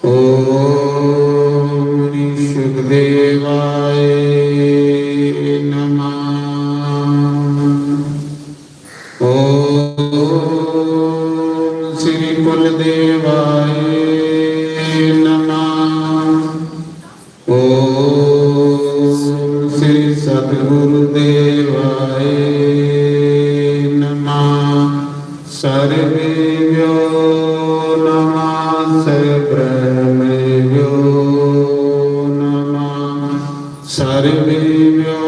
ओम शुकदेवाय नमः। ओम श्री कुलदेवाय नमः। ओम श्री सद्गुरुदेवाय नमः। सर्वेभ्यो नमः। सर्वब्रह्मेभ्यो नमः। सर्वेभ्यो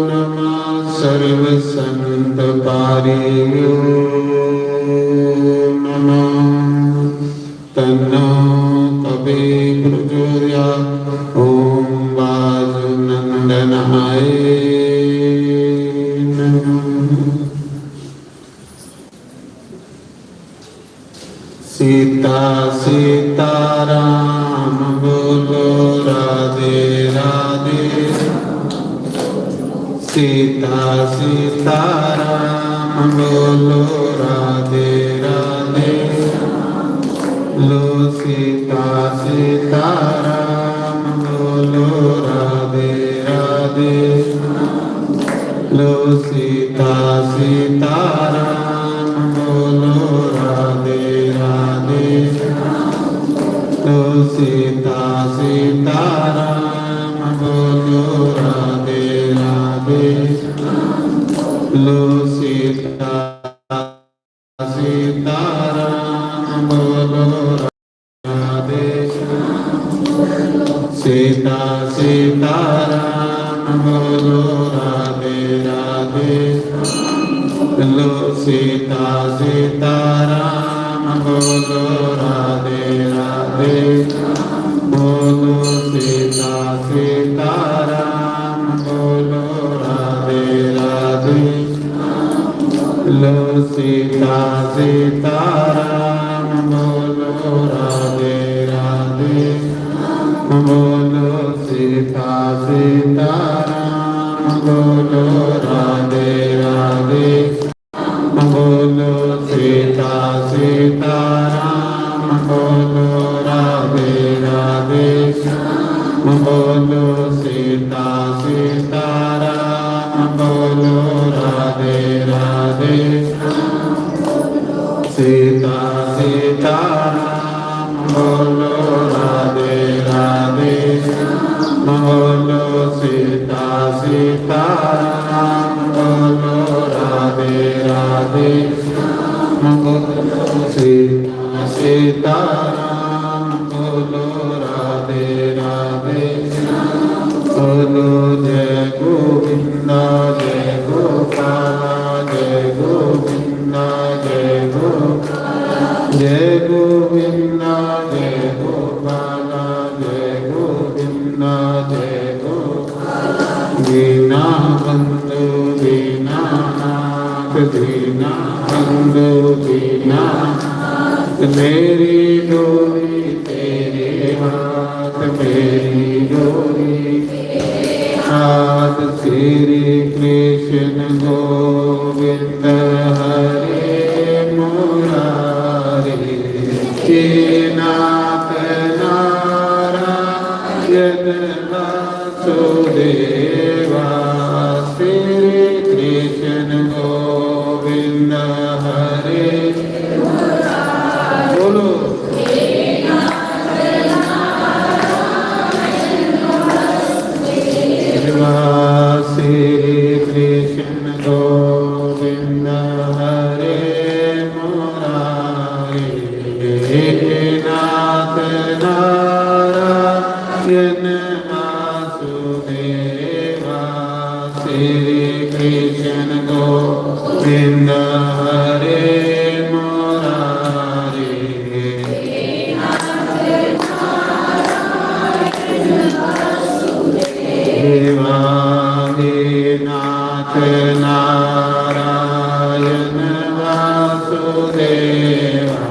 नमः। सर्वसंतपारेभ्यो नमः। तन्नो कवि प्रचोदयात्। ओम वासुनंदनाय नमः। सीता सीताराम बोलो राधे राधे। सीता सीताराम बोलो राधे राधे। लो सीता सीताराम बोलो राधे राधे। लो सीता सीताराम बोलो राधे राधे। लो सीता सीताराम बोलो राधे राधे। लो सीता सीताराम बोलो राधे। सीता सीताराम बोलो राधे राधे। लो सीता सीताराम बोलो राधे राधे। बोलो सीता सीताराम बोलो राधे राधे। लो सीता सीताराम बोलो राधे राधे। बोलो सीता सीताराम बोलो राधे राधे। बोलो सीता सीताराम बोलो राधे राधे। बोलो सीता सीताराम बोलो राधे राधे। सीता सीताराम बोलो राधे राधे। बोलो सीता सीताराम बोलो राधे राधे। बोलो सीता सीताराम बोलो राधे राधे। बोलो जय गोविंद जय गोपाल जय गोविंद जय गोपाल जय गोविंद जय गोपाल जय गोविंद जय गोपाल। दीना बंधु दीनानाथ दीना बंधु दीनानाथ। मेरी डोरी तेरे हाथ मेरी डोरी हाथ। श्री कृष्ण गोविंद हरे मुरारी। हे नाथ नारायण वासुदेवा। श्री कृष्ण गोविंद हरे बोलो। श्री कृष्ण गोविंद हरे मुरारी। नाथ नारायण वासुदेवा। श्री कृष्ण गोविंद हरे मुरारी। देवादिनाथ नारायण वासुदेवा।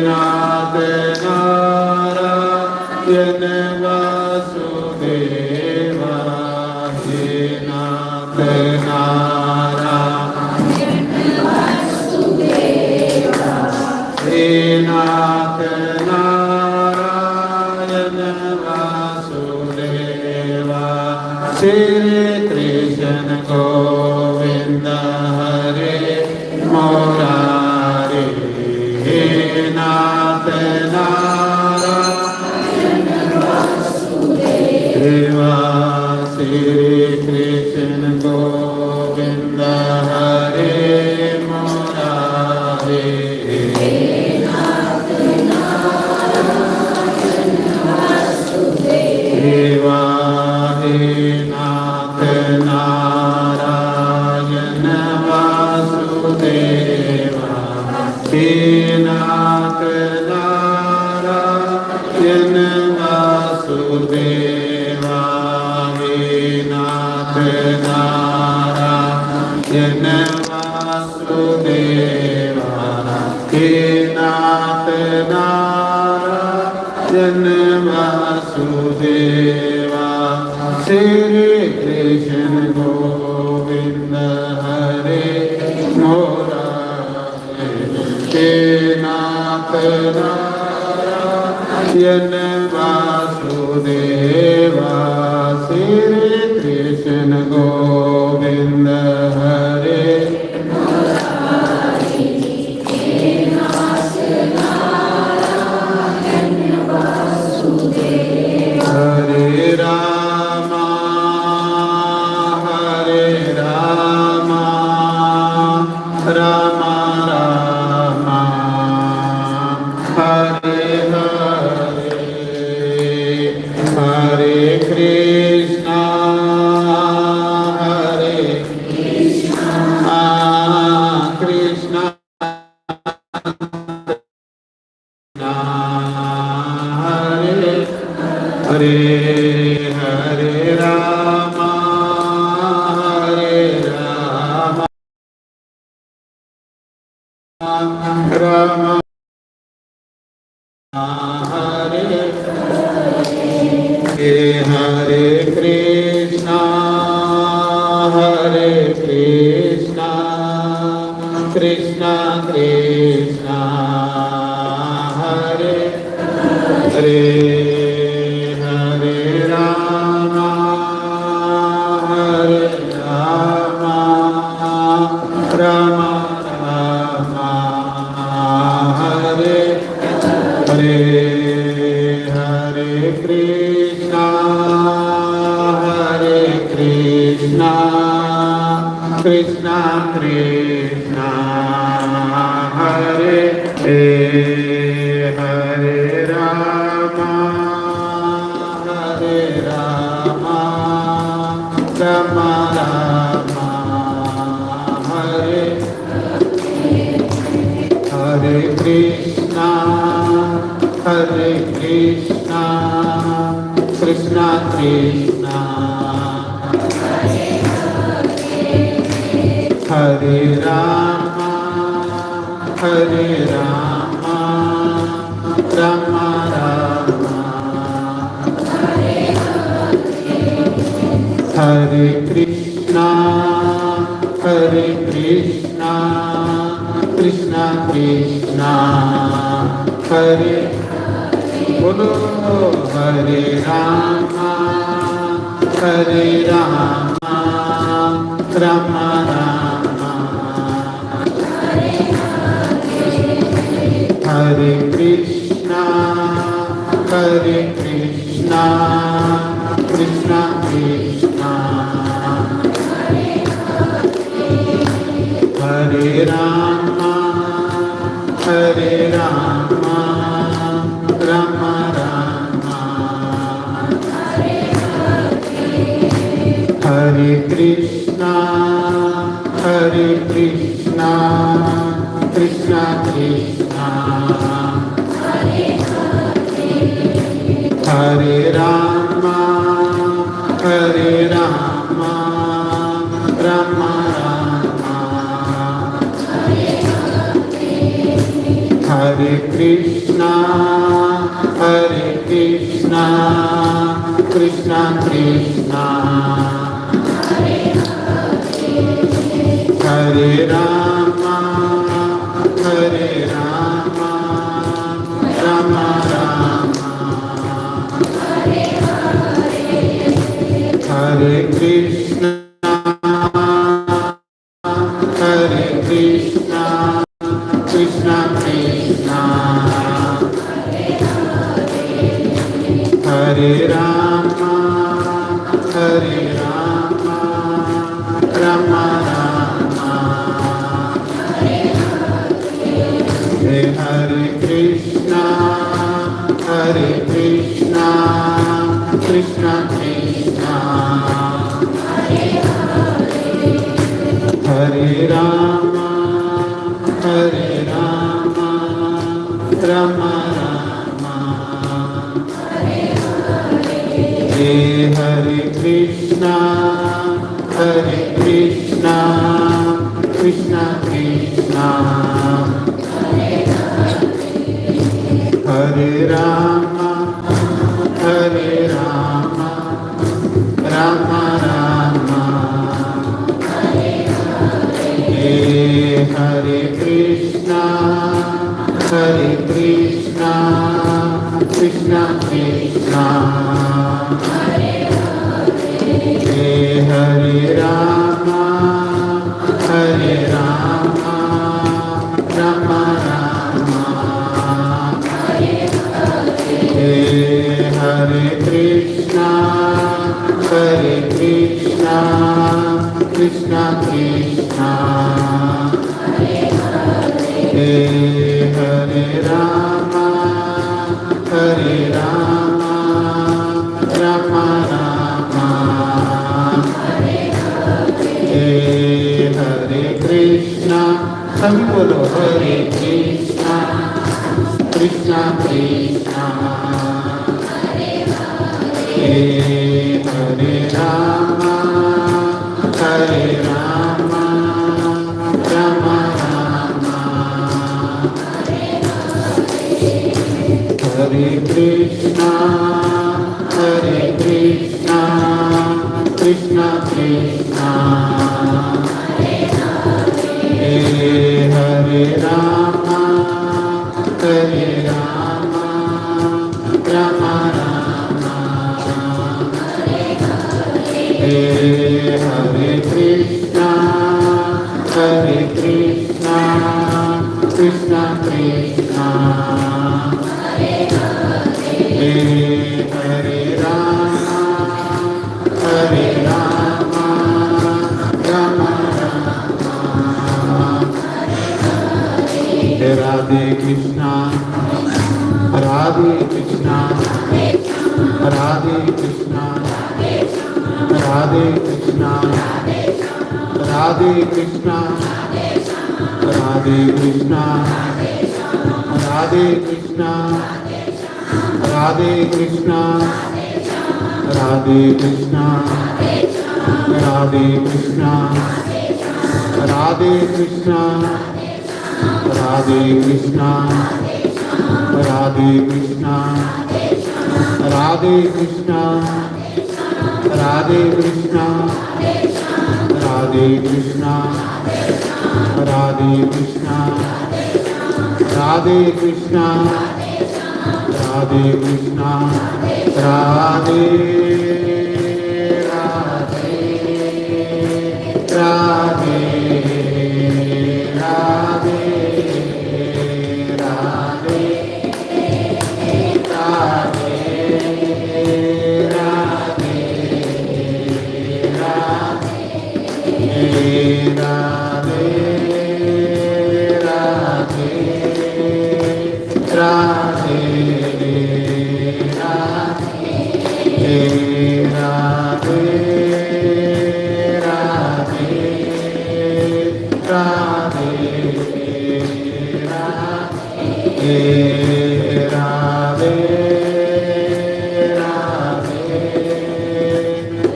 नाथ नारायण वासुदेवा। नाथ नारायण वासुदेवा। नाथ Narayan Shri Krishna Govinda Hare Murari Nath Deva Shri Krishna Govinda Hare Murari Deva He Nath Narayana Vasudeva He Nath Narayana Vasudeva He Nath Narayana Vasudeva He Nath Narayana Vasudeva Shri Krishna Govinda Hare Murari He Nath Narayana Vasudeva Shri Krishna Govinda Hare Hare Rama, Hare Rama, Rama Rama, Hare Hare, Hare Krishna, Hare Krishna, Hare Hare Hare Rama, Hare Rama, Rama Hare Hare Krishna, Hare Krishna, Krishna Krishna, Hare Hare. Hare Rama, Hare Rama, Rama Rama, Hare Hare. Hare Krishna, Hare Krishna, Krishna Krishna, Hare Hare Rama, Hare Rama, Rama Rama, Hare Hare Krishna, Hare Krishna, Krishna Krishna, Hare Rama, Hare Rama, Rama Rama, Hare Krishna, Hare Krishna, Krishna Krishna, Hare Bolo Hare Rama, Hare Rama, Rama Rama, Hare Krishna, Hare Krishna, Krishna Krishna, Hare Rama, Hare Rama, Rama Rama, Hare Krishna, Hare Krishna, Krishna Krishna, Hare Rama, Hare Rama, Rama Rama, Hare Krishna, Hare Krishna, Krishna Krishna, Hare Rama, Hare Rama, Rama Rama, Hare Hare Krishna, Hare Krishna, Krishna Krishna, Hare Rama, Hare Rama, Rama Rama, Hare Krishna, Hare Krishna, Krishna Krishna, Hare Rama, Hare Rama, Rama Rama, Hare Krishna, Hare Krishna, Krishna Krishna, Hare Rama, Hare Rama, Rama Rama, Hare Krishna, Hare Krishna, Krishna Krishna, Hare Rama, Hare Rama, Rama Rama, Hare Krishna, Hare Krishna, Krishna Krishna, Hare Rama, Hare Rama, Rama Rama, Hare Krishna, सभी बोलो Hare Krishna, Krishna Krishna, Hare Rama, Hare Rama, Rama Rama, Hare Krishna, Hare Krishna, Krishna Krishna, Hare Rama, Hare Rama, Rama Rama, Hare Krishna, Hare Krishna, Krishna Krishna, Hare Rama, Hare Rama, Rama Rama, Radhe Krishna, Radhe Krishna, Radhe Krishna, Radhe Krishna, Radhe Krishna, Radhe Krishna, Radhe Krishna, Radhe Krishna, Radhe Krishna, Radhe Krishna, Radhe Krishna, Radhe Krishna, Radhe Krishna, Radhe Krishna, Radhe Krishna, Radhe Krishna, Radhe Krishna, Radhe Krishna, Radhe Krishna, Radhe Radhe Radhe Radhe Radhe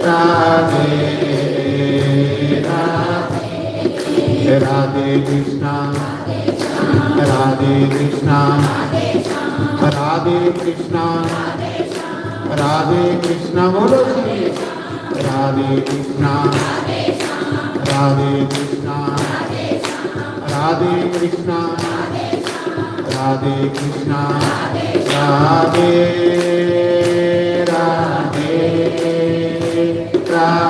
Radhe Radhe Krishna, Radhe Krishna, Radhe Krishna, Radhe Krishna, bolo Radhe Krishna, Radhe Krishna, Radhe Krishna, Radhe Krishna, Radhe Radhe Radhe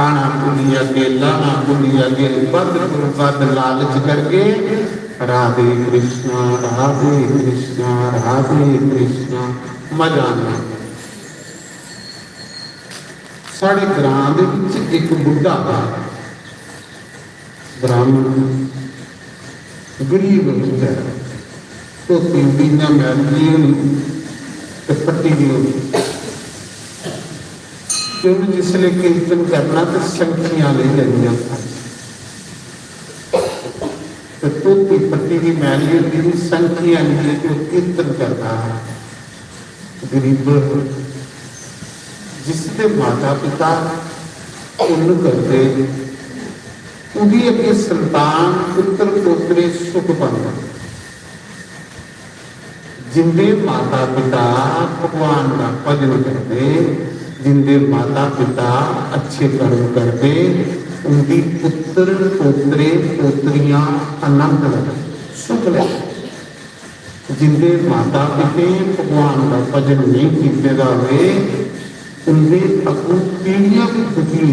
खाना भुली अगे, लाना भुली अगे, बद बद लालच करके राधे कृष्णा राधे कृष्णा राधे कृष्णा मजा नहीं। साढ़े ग्रां दे विच एक बुढ़ा ब्राह्मण गरीब है, धोती पीना मैली होनी ते पट्टी भी होनी। क्योंकि जिसले कीर्तन करना तो संखियां ले लेनियां, तो धोती पट्टी की मैली होती भी संखियां नहीं जो कीर्तन करता है। गरीब जिसके माता पिता पुण्य करते उनकी अगे संतान पुत्र पोतरे सुख पाते। जिंदे माता पिता भगवान का भजन करते, जिंदे माता पिता अच्छे कर्म करते, उनकी पुत्र पोतरे पोतरियां आनंद लेते, सुख लेते। जिंदे माता पिता भगवान का भजन नहीं किए जाते, उनके अगू पीढ़ियां भी दुखी।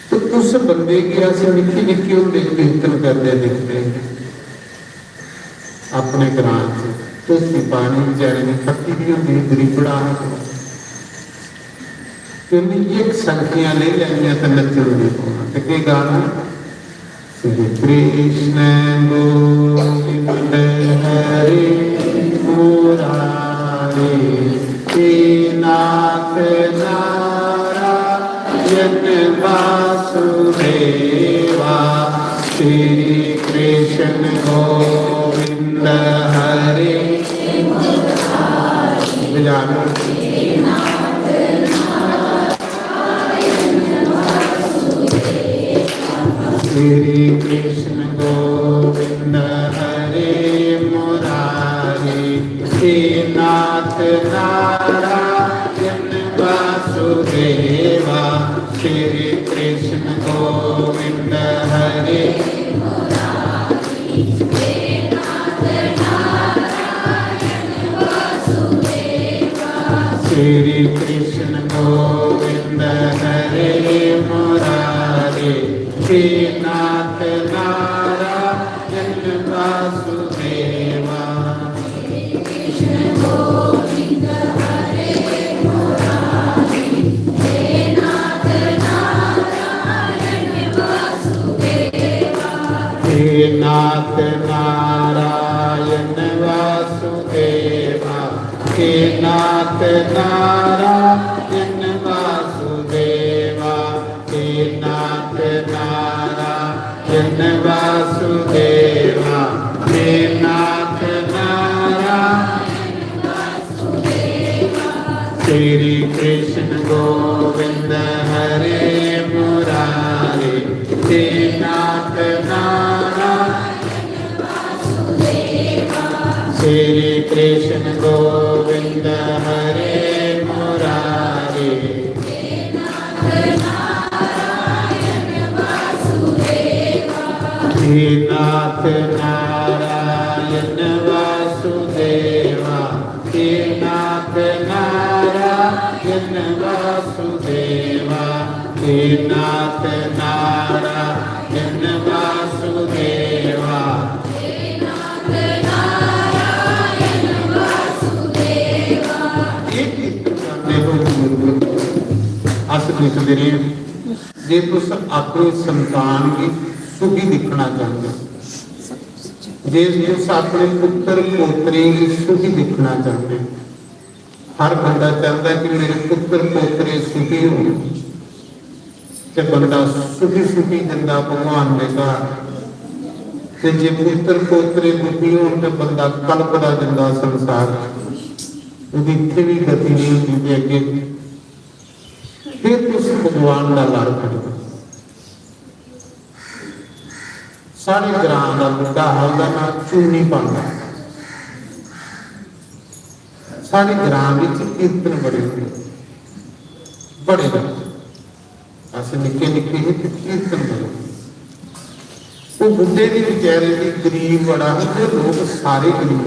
तो उस बंदे की ऐसे निक्के निक्के होंगे कीर्तन करते दिखते अपने ग्रां तो पानी बेचारे की पट्टी भी होंगी, गरीबड़ा एक संखियां ले लिया तो नचन नहीं पाना। तो क्या गाना श्री कृष्ण गोविंद हरे मुरारी नाथ नारायण वासुदेवा श्री कृष्ण गोविंद हरे श्री कृष्ण गोविंद हरे मुरारी हे नाथ नारायण वासुदेवा श्री कृष्ण गोविंद हरे श्री कृष्ण गोविंद हरे मुरारी हे नाथ नारायण वासुदेवा हे नाथ नारायण वासुदेवा हे नाथ नारायण वासुदेवा हे नाथ नारायण वासुदेवा हे नाथ नारायण श्री कृष्ण गोविंद हरे मुरारी हे नाथ नारायण श्री कृष्ण गोविंद हरे मुरारी हे नाथ नारायण वासुदेवा हे नाथ नारायण वासुदेवा हे नाथ नारायण वासुदेवा अस लिखते रहे जे तुस अपनी संतान की सुखी दिखना चाहते, जे तुस अपने पुत्र पोतरे की सुखी दिखना चाहते, हर बंदा चाहता है कि मेरे पुत्र पोतरे सुखी हो, ते बंदा सुखी सुखी जिंदा भगवान ने कहा। जे पुत्र पोतरे दुखी हो तो बंदा कल्पदा जिंदा संसार भी गति नहीं होती अगे। फिर उस भगवान का लड़ पड़ेगा। साढ़े ग्रां का बुढ़ा हालदा ना चूनी पाता, साढ़े ग्रां कीर्तन बड़े बड़े अस निके निके ही कीर्तन बड़े। वो बुढ़े की बेचारे की गरीब बड़ा है, लोग सारे गरीब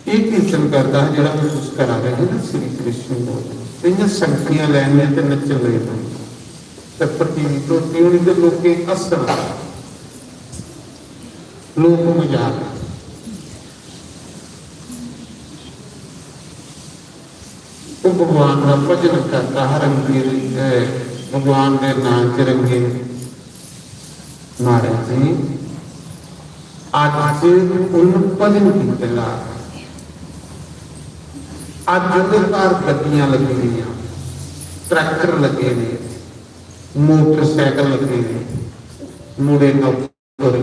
ਇਹ ਕੀਰਤਨ ਕਰਦਾ ਹੈ ਜਿਹੜਾ ਮੈਂ ਕੁਝ ਕਰਾ ਰਿਹਾ ਨਾ ਸ੍ਰੀ ਕ੍ਰਿਸ਼ਨ ਬੋਲ ਇਹਨਾਂ ਸੰਖੀਆਂ ਲੈਣੀਆਂ ਤੇ ਨੱਚਣ ਲਈ ਤੇ ਪ੍ਰਤੀਤ ਹੋਤੀ ਹੋਣੀ ਤੇ ਲੋਕੇ ਅਸਰ ਲੋਕ ਮਜ਼ਾਕ ਉਹ ਭਗਵਾਨ ਦਾ ਭਜਨ ਕਰਦਾ ਹਰ ਰੰਗੀ ਭਗਵਾਨ ਦੇ ਨਾਮ ਚ ਰੰਗੇ ਮਹਾਰਾਜ ਜੀ ਅੱਜ ਉਹਨੂੰ ਭਜਨ ਕੀਤਾ ਅੱਜ ਉਹਦੇ ਘਰ ਗੱਡੀਆਂ ਲੱਗੀਆਂ ਟਰੈਕਟਰ ਲੱਗੇ ਨੇ ਮੋਟਰਸਾਈਕਲ ਲੱਗੇ ਨੇ ਮੁੰਡੇ ਨੌਕਰ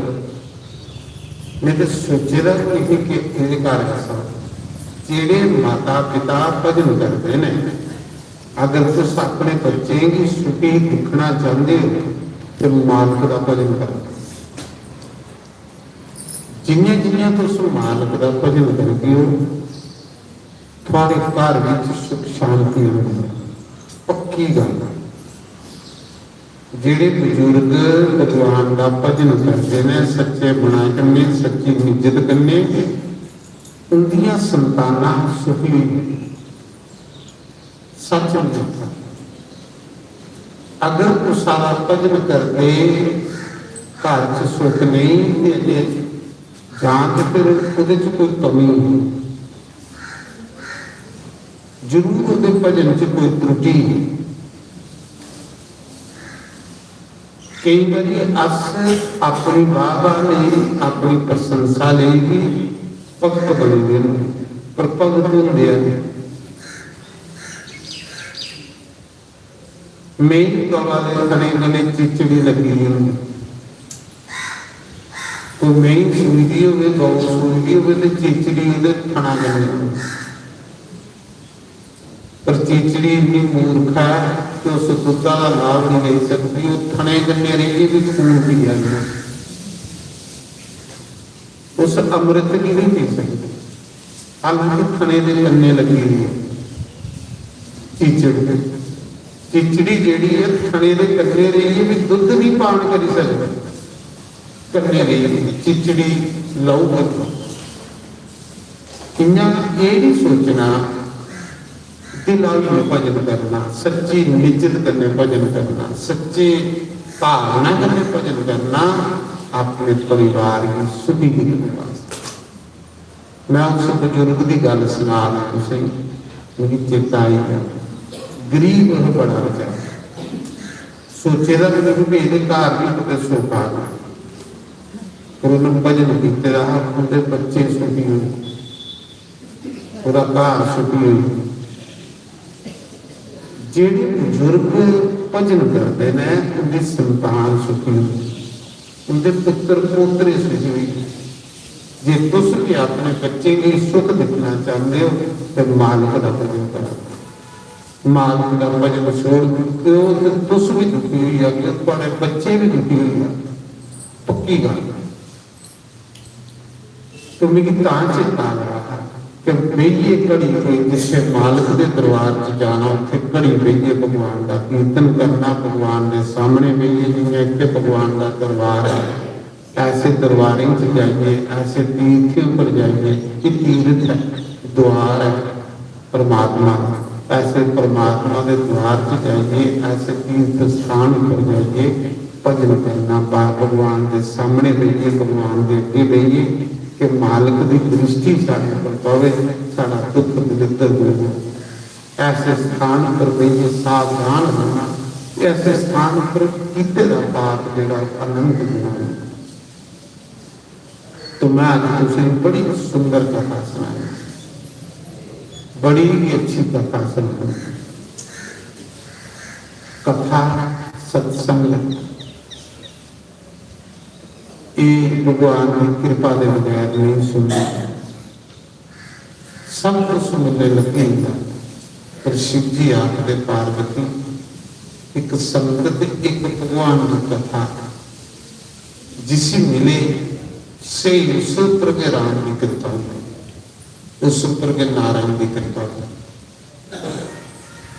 ਮੈਂ ਤਾਂ ਸੋਚਦਾ ਕਿ ਇਹਦੇ ਘਰ ਹਸਾ ਜਿਹੜੇ ਮਾਤਾ ਪਿਤਾ ਭਜਨ ਕਰਦੇ ਨੇ ਅਗਰ ਤੁਸੀਂ ਆਪਣੇ ਬੱਚੇ ਦੀ ਸੁਖੀ ਦਿਖਣਾ ਚਾਹੁੰਦੇ ਹੋ ਤੇ ਮਾਲਕ ਦਾ ਭਜਨ ਕਰੋ ਜਿੰਨੇ ਜਿੰਨੇ ਤੁਸੀਂ ਮਾਲਕ ਦਾ ਭਜਨ ਕਰਦੇ ਹੋ ਤੁਹਾਡੇ ਘਰ ਵਿੱਚ ਸੁਖ ਸ਼ਾਂਤੀ ਹੁੰਦੀ ਹੈ ਪੱਕੀ ਗੱਲ ਜਿਹੜੇ ਬਜ਼ੁਰਗ ਭਗਵਾਨ ਦਾ ਭਜਨ ਕਰਦੇ ਨੇ ਸੱਚੇ ਬਣਾ ਕਰਨੇ ਸੱਚੀ ਨਿਜਤ ਕਰਨੇ उनकी संताना सुखी सच में अगर वो सारा भजन करते घर च सुख नहीं जान फिर कोई कमी नहीं जरूर वो भजन च कोई त्रुटि कई बार अस अपनी वाह वाह नहीं अपनी प्रशंसा ले भी भगत बने पर भगत होंगे मेरी वाले खड़े गले चिचड़ी लगी तो मेरी सुनती हो गौ सुनती हो तो चिचड़ी खाना गले पर चिचड़ी इन्नी मूर्ख है कि उस दुधा का लाभ नहीं ले सकती वो थने गन्ने रही भी खून पी जाए उस अमृत की नहीं पी सकती हालांकि थने के कन्ने लगी हुई है चिचड़ी चिचड़ी जी है थने के कन्ने रही है भी दुध नहीं पान कर सकती कन्ने रही चिचड़ी लहू इन्ना ये नहीं सोचना दिलावी भजन करना सच्ची निजत करने भजन करना सच्ची भावना करने भजन करना अपने परिवार की सुखी दिखने वास्ते मैं उस बुजुर्ग की गल सुना मेरी चेता आई है गरीब वो बड़ा बेचारा सोचेगा मैंने भी ये घर भी कितने सुख आ गया फिर उन्होंने भजन किते उनके बच्चे सुखी हुए पूरा घर सुखी हुई जेडे बुजुर्ग भजन करते हैं उनकी संतान सुखी हुई उनके पुत्र पोतरे सुखी हुई जे तुस भी अपने बच्चे की सुख दिखना चाहते हो तो मालिक का भजन करो मालिक का भजन छोड़ दो तुस भी दुखी हुई है कि तुम्हारे बच्चे भी दुखी हुई है पक्की गल तो मेरी चेता आ रहा कि बेइए घड़ी कोई जिससे मालिक के दरबार च जाना उत्थे घड़ी बेइए भगवान का कीर्तन करना भगवान के सामने बेइए जिवें इत्थे भगवान का दरबार है ऐसे दरबारें च जाइए ऐसे तीर्थों पर जाइए कि तीर्थ है द्वार है परमात्मा ऐसे परमात्मा के द्वार च जाइए ऐसे तीर्थ स्थान पर जाइए भजन करना भगवान के सामने बेइए भगवान के अगे बेइए कि मालिक की दृष्टि साढ़े पर पवे साड़ा दुख दरिद्र हो ऐसे स्थान पर बेइए सावधान होना ऐसे स्थान पर कीते दा पाप जिहड़ा आनंद लेना तो मैं आज तुझे बड़ी सुंदर कथा सुनाई बड़ी ही अच्छी कथा सुनाई कथा सत्संग ये भगवान की कृपा के बगैर नहीं सुनना सब कुछ मिलने लगे पर शिव जी आखते पार्वती एक संगत एक भगवान की कथा जिसे मिले से उस ऊपर के राम की कृपा उस ऊपर के नारायण की कृपा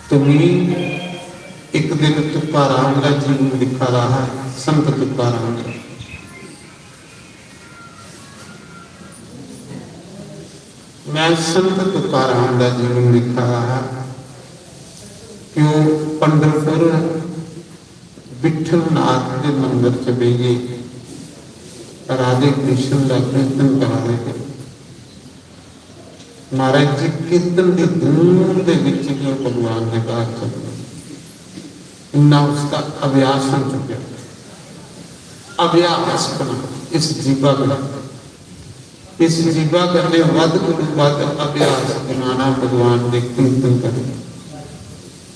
तुम्हें एक दिन तुकाराम का जीवन दिखा रहा है संत तुकाराम का मैं संत तुकाराम का जीवन लिखा है कि वो पंढरपुर विठल नाथ के मंदिर च बेगे राधे कृष्ण का कीर्तन करा रहे थे। महाराज जी कीर्तन की धूम के विच ही भगवान के घर चले, इन्ना उसका अभ्यास हो चुका, अभ्यास बना इस जीवा का, इस जीवा करने वध गुरु वध अभ्यास बनाना भगवान के कीर्तन करना।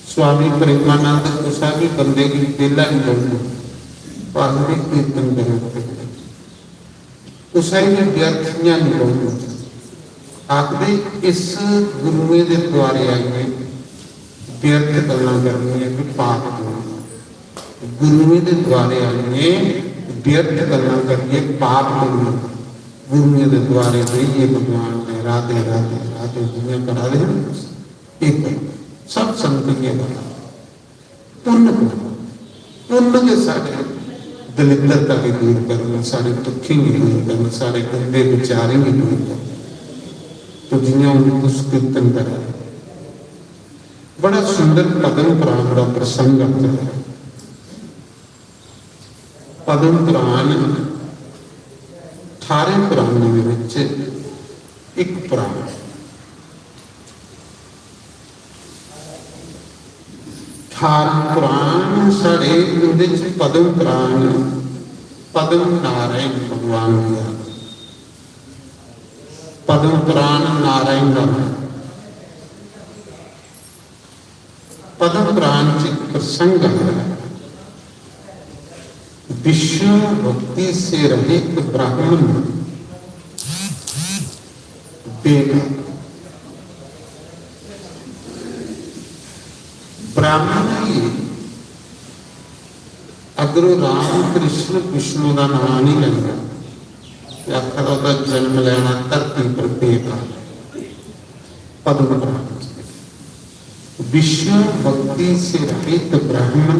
स्वामी प्रेमानंद उषा भी बंदे की बेला ही बोलते पालने कीर्तन करो, उषा ही व्यर्थियां नहीं बोलते, आखिरी इस गुरुए के द्वारे आइए व्यर्थ गल्लां करनी कि पाप करना, गुरुए के द्वारे आइए व्यर्थ गल्लां करिए पाप करना, गुरुए के द्वारे रहिए भगवान ने राधे राधे राधे दुनिया करा दे एक सब संत के पुण्य पुण्य के सारे दलिद्रता भी दूर करना, सारे दुखी भी दूर करना, सारे गंदे विचारे भी दूर करना। तो जिन्हें उस कीर्तन करा बड़ा सुंदर पदम पुराण का प्रसंग आता है। पदम पुराण 18 पुराणों में एक पुराण, 18 पुराण साढ़े पदम पुराण पदम नारायण भगवान दिया, पदम पुराण नारायण का पदम पुराण से प्रसंग है। विश्व भक्ति से रहित ब्राह्मण ब्राह्मण ही अगर राम कृष्ण विष्णु का नाम नहीं लेंगे आखिर उसका जन्म लेना धरती पर बेकार। पद्म पुराण विश्व भक्ति से रहित ब्राह्मण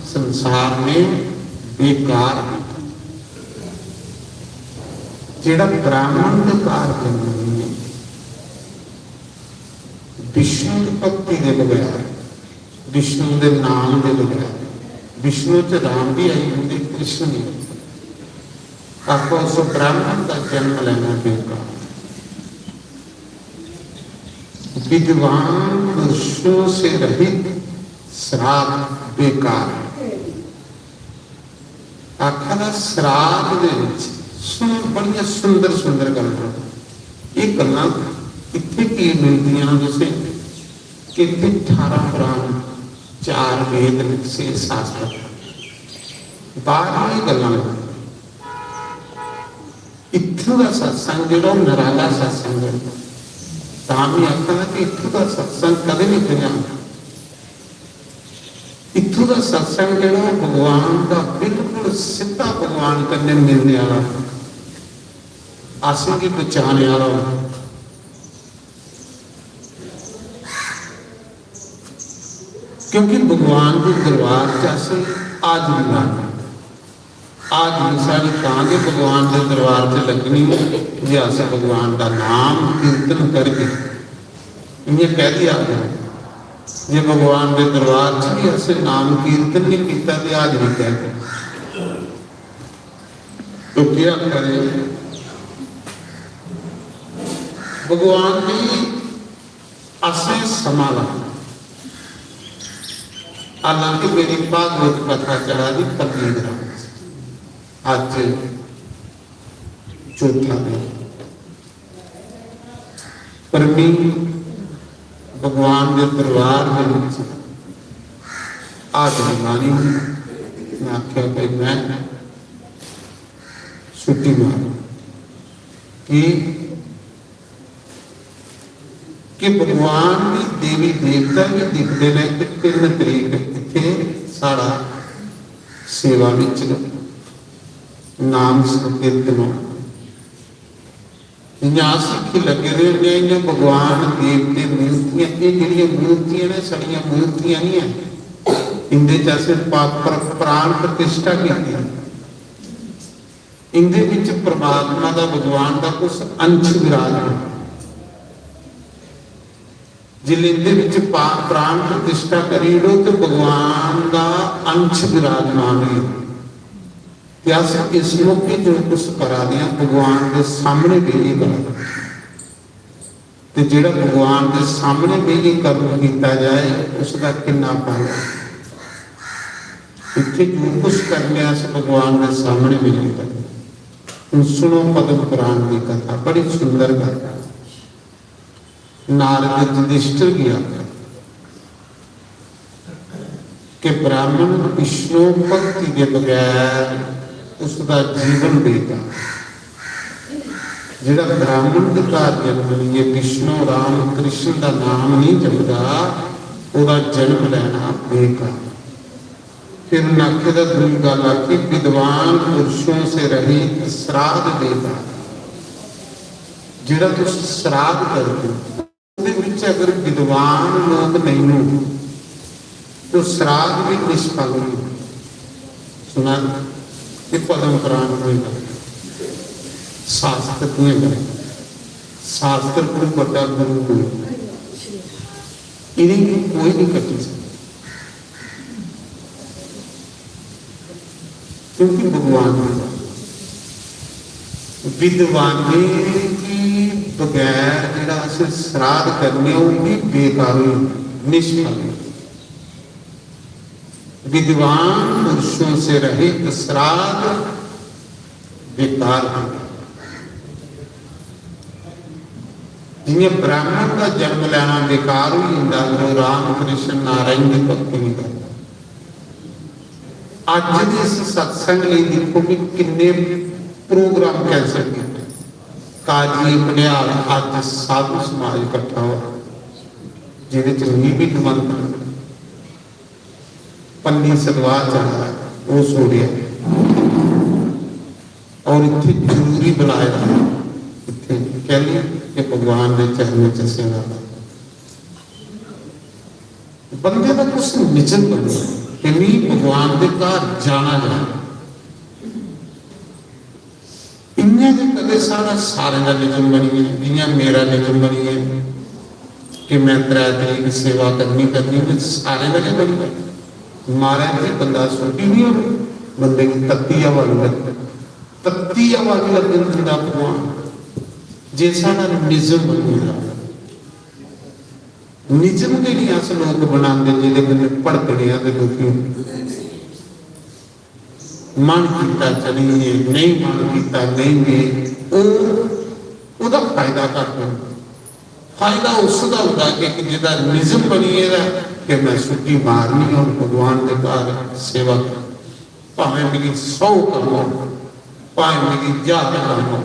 संसार में बेकार है। जेड़ा ब्राह्मण के कार विष्णु भक्ति के बगैर, विष्णु के नाम के बगैर, विष्णु च राम भी आई होंगे कृष्ण नहीं आपको उस ब्राह्मण का जन्म लेना बेकार। विद्वान पुरुषों से रहित श्राद्ध बेकार। आखिर श्राद्ध बड़िया सुंदर सुंदर गल्लां, ये गल्लां इत्थे की मिलदियां जैसे कि 18 पुराण 4 वेद से शास्त्र बाहर गल्लां इत्थों का सत्संग जो नराला सत्संग है। तामी आखना कि इत्थों का सत्संग कदे नहीं करिया, इत्थों का सत्संग जो भगवान का बिल्कुल सीधा भगवान कन्ने मिलने वाला, आसे की बचाने वाला। क्योंकि भगवान के दरबार से आज भी लाना, आज भी सारी कहानी भगवान के दरबार से लगनी जे अस भगवान का नाम कीर्तन करके इन्हें कह दिया जे भगवान के दरबार से भी अस नाम कीर्तन नहीं किया तो आज भी कहते तो क्या करें। भगवान की असें समा लाना। हालांकि मेरी भागवत कथा चढ़ा दी 25 ग्राम, आज चौथा दिन, पर मैं भगवान के दरबार में आज लगानी मैं आख्या भाई मैं छुट्टी मार कि भगवान भी देवी देवता भी दिखते हैं कि 3 तरीक इतने साड़ा सेवा विच नाम संकीर्तन सिक्खी लगे रहे हैं। भगवान देवते मूर्तियां ये जी मूर्तियां ने साड़ियां मूर्तियां नहीं है, इनके असें प्राण प्रतिष्ठा की, इनके परमात्मा का भगवान का कुछ अंश विराज है। जे लिंग विच प्राण प्रतिष्ठा करी लो तो भगवान का अंश विराजमान है। इस मौके जो कुछ करा दिया भगवान के सामने भी ये करा, तो जो भगवान के सामने भी ये कर्म किया जाए उसका कितना फायदा। इतने जो कुछ करने भगवान के सामने भी नहीं करते। सुनो पद्म पुराण की कथा, बड़ी सुंदर कथा। नारद युधिष्ठिर गया कि ब्राह्मण विष्णु भक्ति के बगैर उसका जीवन बेटा, जिहड़ा ब्राह्मण के घर जन्म लिए विष्णु राम कृष्ण का नाम नहीं जपदा उसका जन्म लेना बेकार। फिर नखद दूरी गल आखी विद्वान पुरुषों से रहित श्राद्ध देगा। जिहड़ा तुम श्राद्ध करते अगर विद्वान लोग नहीं हो तो श्राद्ध भी निष्फल नहीं। सुना ये पद्म पुराण होगा, शास्त्र शास्त्र को बड़ा गुरु हो, इन्हें कोई नहीं कटी सकता, क्योंकि भगवान विद्वानी की बगैर जो श्राद्ध करने वो भी बेकार निष्फल। विद्वान पुरुषों से रहित श्राद्ध बेकार है। जिन्हें ब्राह्मण का जन्म लेना बेकार ही होता जो राम कृष्ण नारायण की भक्ति नहीं करता। आज के इस सत्संग लिए देखो कि किन्ने प्रोग्राम कैंसिल किए, काजी भनियाल आज साधु समाज इकट्ठा हुआ जिहदे निमित मंत्र पन्नी सदवा चढ़ा वो सोड़िया और इतने जरूरी बुलाया इतने कह लिया कि भगवान के चरणों च सेवा बंदे का कुछ निजन बन कि नहीं भगवान के घर जाना जाए। इन्हें जो कदे सारा सारे का निजम बनी है, जियां मेरा निजम बनी है कि मैं 3 तरीक सेवा करनी सारे का नहीं बनी है। महाराज जी बंदा सोटी नहीं हो बंदे की तत्ती हवा लग दिंदा भगवान जे सारा निजम बन गया। निजम के लिए अस लोग बनाते जिहदे बंदे भड़कड़ियां ते दुखी मन किया चलिए नहीं मन किया नहीं गए ओदा फायदा करते। फायदा उसका होता है कि जिहदा निजम बनी है कि मैं छुट्टी मारनी और भगवान के घर सेवा भावें मेरी 100 कम हो भावें मेरी 1000 कम हो,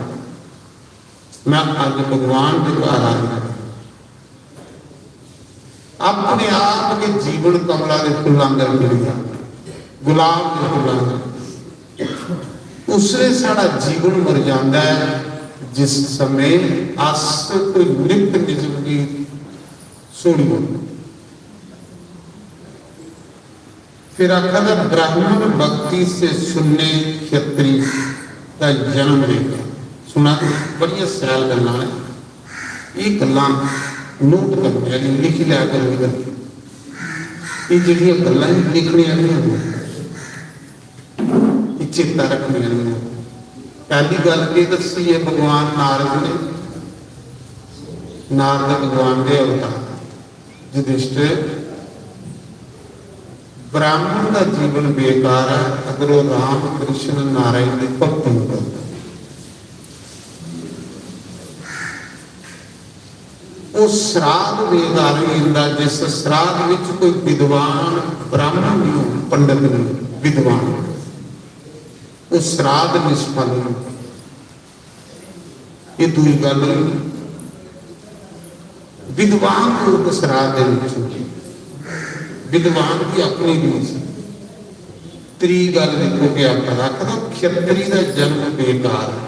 मैं अज भगवान के घर आ गया। अपने आप के जीवन कमला के फुलों का मिलिया गुलाब के फुलों उससे साड़ा जीवन मर जाता है जिस समय अस कोई नित निजम की सोड़ी हो। फिर आखा ब्राह्मण भक्ति से सुनने क्षत्रिय का जन्म लेगा। सुना बड़िया सैल गल्लां ने, ये गल्लां नोट करने वाली लिख लिया करो। ये जिहड़ियां गल्लां लिखने वाली चेता रखने वाली। पहली गल ये दसी है भगवान नारद ने, नारद भगवान के अवतार युधिष्ठिर ब्राह्मण का जीवन बेकार है अगर वो राम कृष्ण नारायण की भक्ति नहीं करता। वो श्राद्ध बेकार नहीं होता जिस श्राद्ध विच कोई विद्वान ब्राह्मण नहीं हो, पंडित नहीं विद्वान, वो श्राद्ध निष्फल नहीं। ये दूसरी गल विद्वान लोग श्राद्ध विद्वान की अपनी नहीं सी। त्री गल देखो कि आप रखना क्षत्रिय का जन्म बेकार है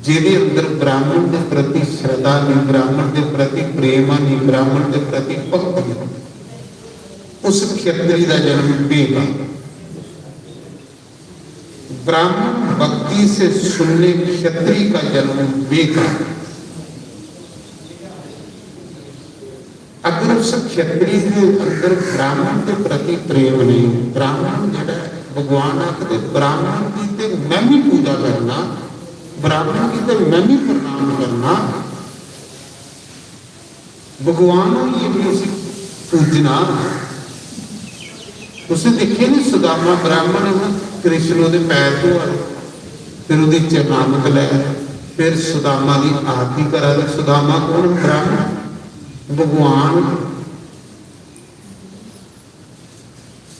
जिहदे अंदर ब्राह्मण के प्रति श्रद्धा नहीं, ब्राह्मण के प्रति प्रेम नहीं, ब्राह्मण के प्रति भक्ति नहीं, उस क्षत्रिय का जन्म बेकार। ब्राह्मण भक्ति से सुनने क्षत्रिय का जन्म बेकार। ਖੇਤਰੀ ਦੇ ਅੰਦਰ ਬ੍ਰਾਹਮਣ ਦੇ ਪ੍ਰਤੀ ਪ੍ਰੇਮ ਨਹੀਂ, ਬ੍ਰਾਹਮਣ ਜਿਹੜਾ ਭਗਵਾਨ ਆਖਦੇ ਬ੍ਰਾਹਮਣ ਦੀ ਤੇ ਮੈਂ ਵੀ ਪੂਜਾ ਕਰਨਾ, ਬ੍ਰਾਹਮਣ ਦੀ ਤੇ ਮੈਂ ਵੀ ਪ੍ਰਣਾਮ ਕਰਨਾ, ਭਗਵਾਨ ਨੂੰ ਇਹ ਵੀ ਅਸੀਂ ਪੂਜਣਾ। ਤੁਸੀਂ ਦੇਖਿਆ ਨਹੀਂ ਸੁਦਾਮਾ ਬ੍ਰਾਹਮਣ ਹੈ, ਕ੍ਰਿਸ਼ਨ ਉਹਦੇ ਪੈਰ ਧੋਏ, ਫਿਰ ਉਹਦੀ ਚਰਨਾਮਤ ਲੈ, ਫਿਰ ਸੁਦਾਮਾ ਦੀ ਆਰਤੀ ਕਰਾ ਦੇ। ਸੁਦਾਮਾ ਕੌਣ? ਬ੍ਰਾਹਮਣ, ਭਗਵਾਨ।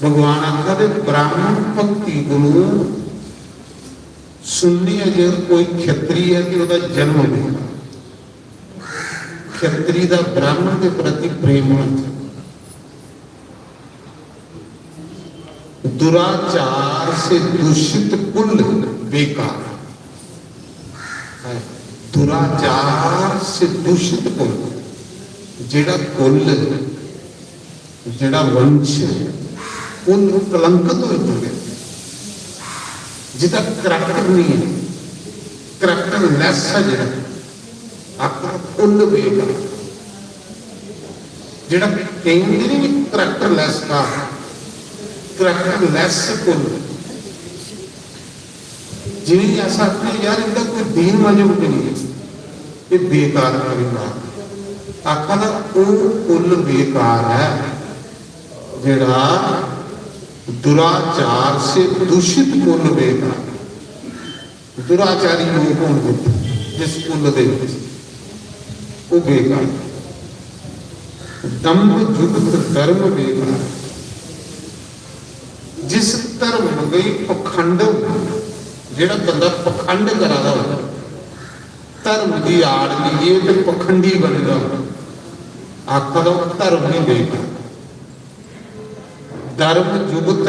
भगवान आखते ब्राह्मण भक्ति गुरु सुननी है। जो कोई क्षत्रिय है कि उसका जन्म नहीं, क्षत्रिय का ब्राह्मण के प्रति प्रेम होना। दुराचार से दूषित कुल बेकार, दुराचार से दूषित कुल, जेड़ा कुल जेड़ा वंश कलंकित हो चुके, जिसका करैक्टर नहीं है, करैक्टर लैस है, जो आपका कुल बेगा जो कई करैक्टर लैस का, करैक्टर लैस कुल जिन्हें ऐसा अपने यार इनका कोई दीन मौजूद नहीं है, ये बेकार परिवार आखा ना वो कुल बेकार है जिहड़ा दुराचार से दूषित कुल बेकार। दुराचारी लोग होंगे जिस कुल दे वो बेकार। दंभ जुगत धर्म बेकार, जिस धर्म गई पखंड, जेड़ा बंदा पखंड करादा हो धर्म की आड़ लिए तो पखंडी बनेगा, आखा दो धर्म नहीं बेकार। धर्म जुगत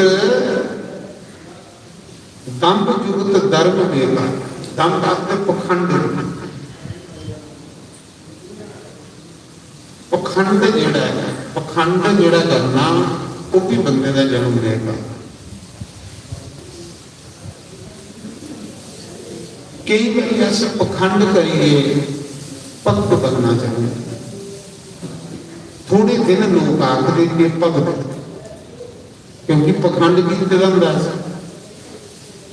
दंभ जुगत धर्म बेकार। दंभ आखते पखंड, पखंड जेड़ा है, पखंड जेड़ा करना वो भी बंदे का जन्म देगा। कई बार ऐसे पखंड करिए भगत बनना चाहिए। थोड़े दिन लोग आखते कि भगत, क्योंकि पखंड की दस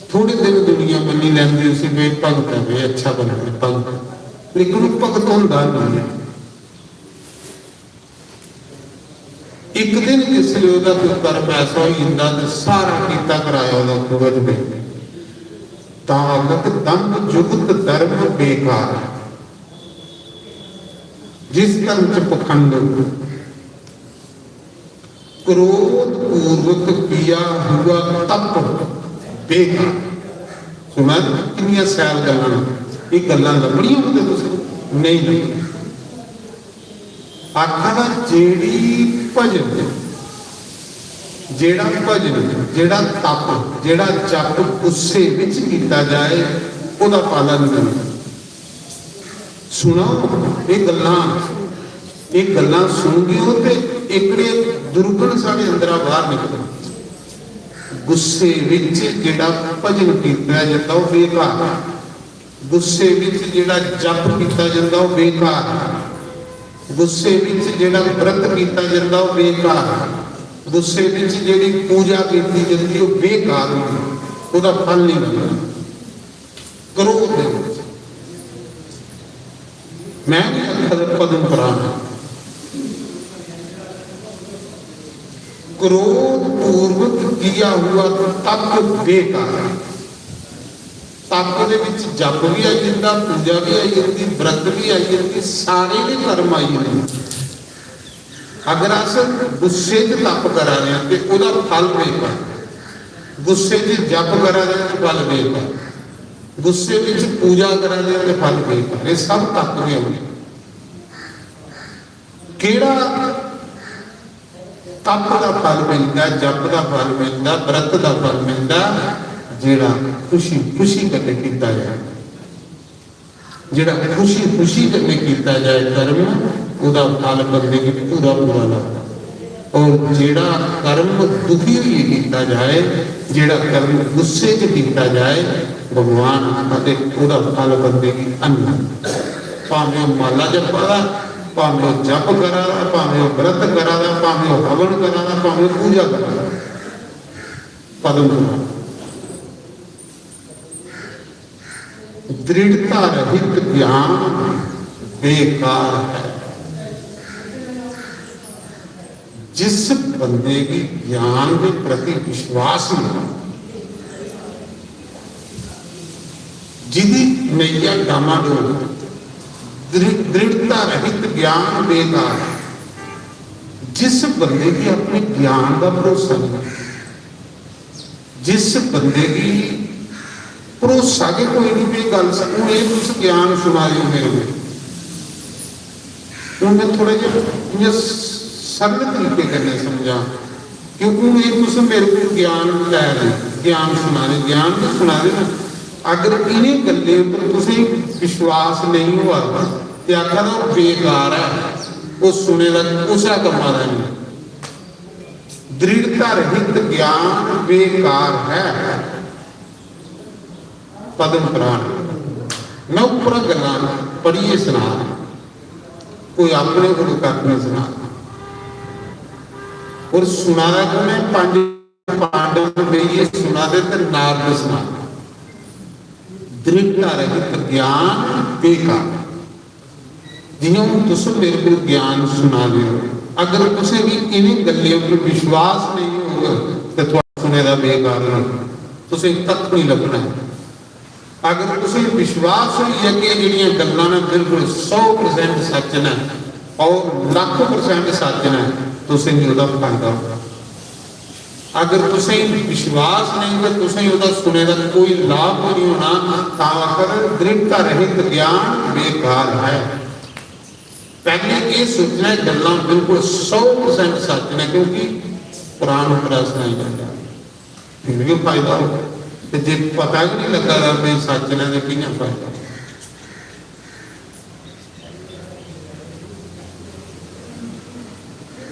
थोड़े दिन दुनिया मनी लैंदी उसी वे भगत है, वे अच्छा बना भगत, लेकिन वो भगत होता नहीं है। एक दिन जिसले उसका कोई कर्म ऐसा हो जाता तो सारा किता कराया खुद में, ताकत दंभ जुगत धर्म बेकार। जिस धर्म च पखंड, क्रोध पूर्वक किया हुआ तप बेकार। सुना कितनी सैल गल्लां, ये गल्लां लभणियां होंदे तुसीं नहीं। आखा जेड़ी भजन, जेड़ा भजन, जेड़ा तप, जेड़ा जप गुस्से विच कीता जाए ओदा पालन करना। सुनो ये गल्लां सुनगियो ते एकड़े दुर्गुण साडे अंदर बाहर निकल। गुस्से विच जेड़ा भजन कीता जांदा ओह बेकार, गुस्से विच जेड़ा जप कीता जांदा ओह बेकार, गुस्से विच जेड़ा व्रत कीता जांदा ओह बेकार, गुस्से विच जेड़ी पूजा कीती जांदी ओह बेकार, ओहदा फल नहीं मिलदा। क्रोध मैं पद्म पुराण, क्रोध पूर्वक किया हुआ तप बेकार। तप दे विच जप भी आई जाता, पूजा भी आई जाती, व्रत भी आई जाती, सारे के कर्म आई जाते। अगर अस गुस्से च तप करा रहे हैं तो उसका फल बेकार, गुस्से च जप करा रहे हैं तो फल बेकार, गुस्से में पूजा करा रहे हैं तो फल बेकार। ये सब तप के होंगे। केड़ा तप का फल मिलता, जप का फल मिलता, व्रत का फल मिलता, जेड़ा खुशी खुशी करके किया जाए, जेड़ा खुशी खुशी करके किया जाए कर्म, उसका फल बंदे की पूरा पूरा लगता। और जेड़ा कर्म दुखी हुई किया जाए, जेड़ा कर्म गुस्से च किया जाए, भगवान आते उसका फल बंदे की अन्न, भावें माला जपा ਭਾਵੇਂ ਉਹ ਜਪ ਕਰਾ ਦਾ, ਭਾਵੇਂ ਉਹ व्रत करा दा, भावें वो हवन करा दा, भावें पूजा करा दा, पदम पुराण। दृढ़ता रहित ज्ञान बेकार है। जिस बंदे की ज्ञान के प्रति विश्वास नहीं, जिदी नैया डामाडोल, दृढ़ता रहित ज्ञान बेकार है। जिस बंदे की अपने ज्ञान का भरोसा नहीं, जिस बंदे की भरोसा के कोई नहीं भी गल उस ज्ञान सुना दियो मेरे को, मैं थोड़े जे सरल तरीके करने समझा, क्योंकि तुम मेरे को ज्ञान लै रहे, ज्ञान सुना रहे, ज्ञान तो सुना रहे ना। अगर इन्हें गल्ले पर तुम विश्वास नहीं हुआ तो आखा तो बेकार है, वो सुने उस कमा नहीं। दृढ़ता रहित ज्ञान बेकार है। पद्म पुराण मैं उपर गल्लां पढ़िए सुना, कोई अपने गुरु अपने सुना, और सुना को मैं पांच पांडव बेइए सुना दे तो नारद सुना। दृढ़ता रहित ज्ञान बेकार। जिन्हों तुम मेरे को ज्ञान सुना दे, अगर तुसें भी इन्हीं गल्लों पर विश्वास नहीं होगा तो थोड़ा सुने का बेकार है, तुसें तक नहीं लगना। अगर तुसें विश्वास है कि जिहड़ियां गल्लां ने बिल्कुल 100% सच ने और लाखों % सच ने, तुसें नहीं उहदा फायदा होगा। अगर तुसें विश्वास नहीं तो तुसें उहदा सुने का कोई लाभ नहीं होना। तां आखर दृढ़ता रहित ज्ञान बेकार है। पहले ये सोचना गल्लां बिल्कुल 100% सच ने, क्योंकि कुरान पर सुनाई जाता फिर भी फायदा हो, जे पता ही नहीं लगा भी सच ने तो कियां फायदा।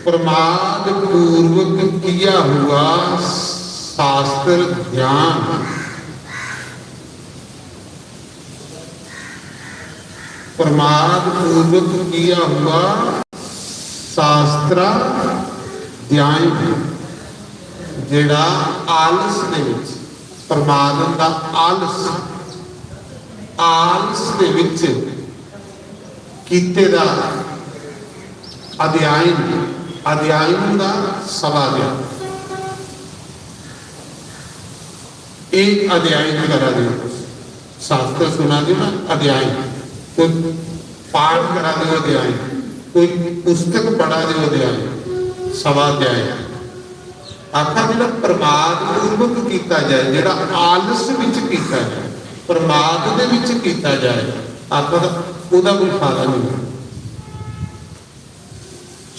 प्रमाद पूर्वक किया हुआ शास्त्र ज्ञान प्रमाद पूर्वक किया हुआ शास्त्र ज्ञान जेड़ा आलस दे विच प्रमाद का आलस आलस दे विच कीते दा अध्ययन अध्ययन का सवाध्याय एक अध्ययन करा दो, शास्त्र सुना दो ना अध्ययन, कोई पाठ करा दो अध्ययन, कोई पुस्तक पढ़ा दो अध्ययन, सवाध्याय आखा जो प्रमाद पूर्वक किया जाए, जो आलस विच किया जाए, प्रमाद दे विच किया जाए, आखा उहदा कोई फायदा नहीं।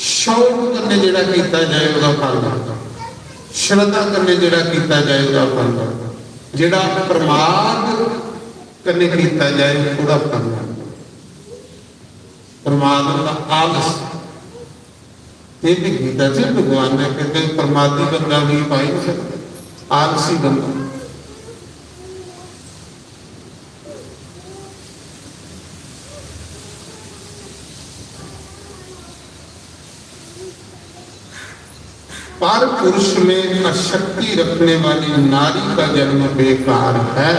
शौक करने जोड़ा किया जाए वह फल, श्रद्धा करने जोड़ा किया जाए वह फल, जोड़ा प्रमाद करने किया जाए वह फल। प्रमाद का आलस ये भी गीता से भगवान ने कहते प्रमादी बंदा भी पाई नहीं सकता, आलसी बंदा। पर पुरुष में अशक्ति रखने वाली नारी का जन्म बेकार है।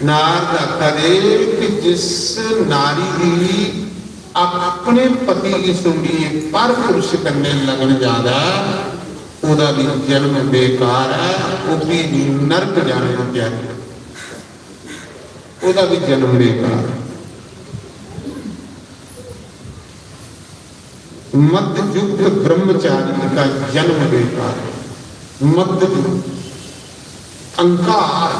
नारद आखदे कि जिस नारी की अपने पति की सुनी पर पुरुष करने लगन ज्यादा ओदा भी जन्म बेकार है, वो भी नरक जाने को तैयार है, ओदा भी जन्म बेकार है। मध्ययुक्त ब्रह्मचारी का जन्म बेकार है। मध्ययुक्त अंकार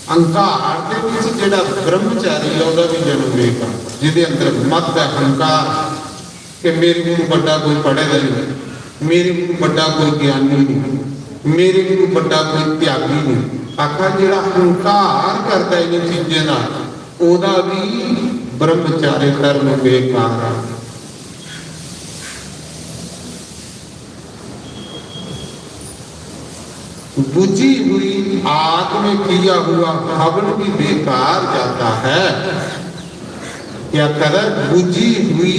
अंकार के विच जिहड़ा ब्रह्मचारी है उसका भी जन्म बेकार, जिहदे अंदर मत अहंकार कि मेरे को बड़ा कोई पढ़ेगा नहीं, मेरे को बड़ा कोई ज्ञानी नहीं, मेरे को बड़ा कोई त्यागी नहीं। आखा जिहड़ा अहंकार करता है इन चीज़ों का ओदा भी ब्रह्मचारी धर्म बेकार है। बुझी हुई आग में किया हुआ हवन भी बेकार जाता है। क्या करा, बुझी हुई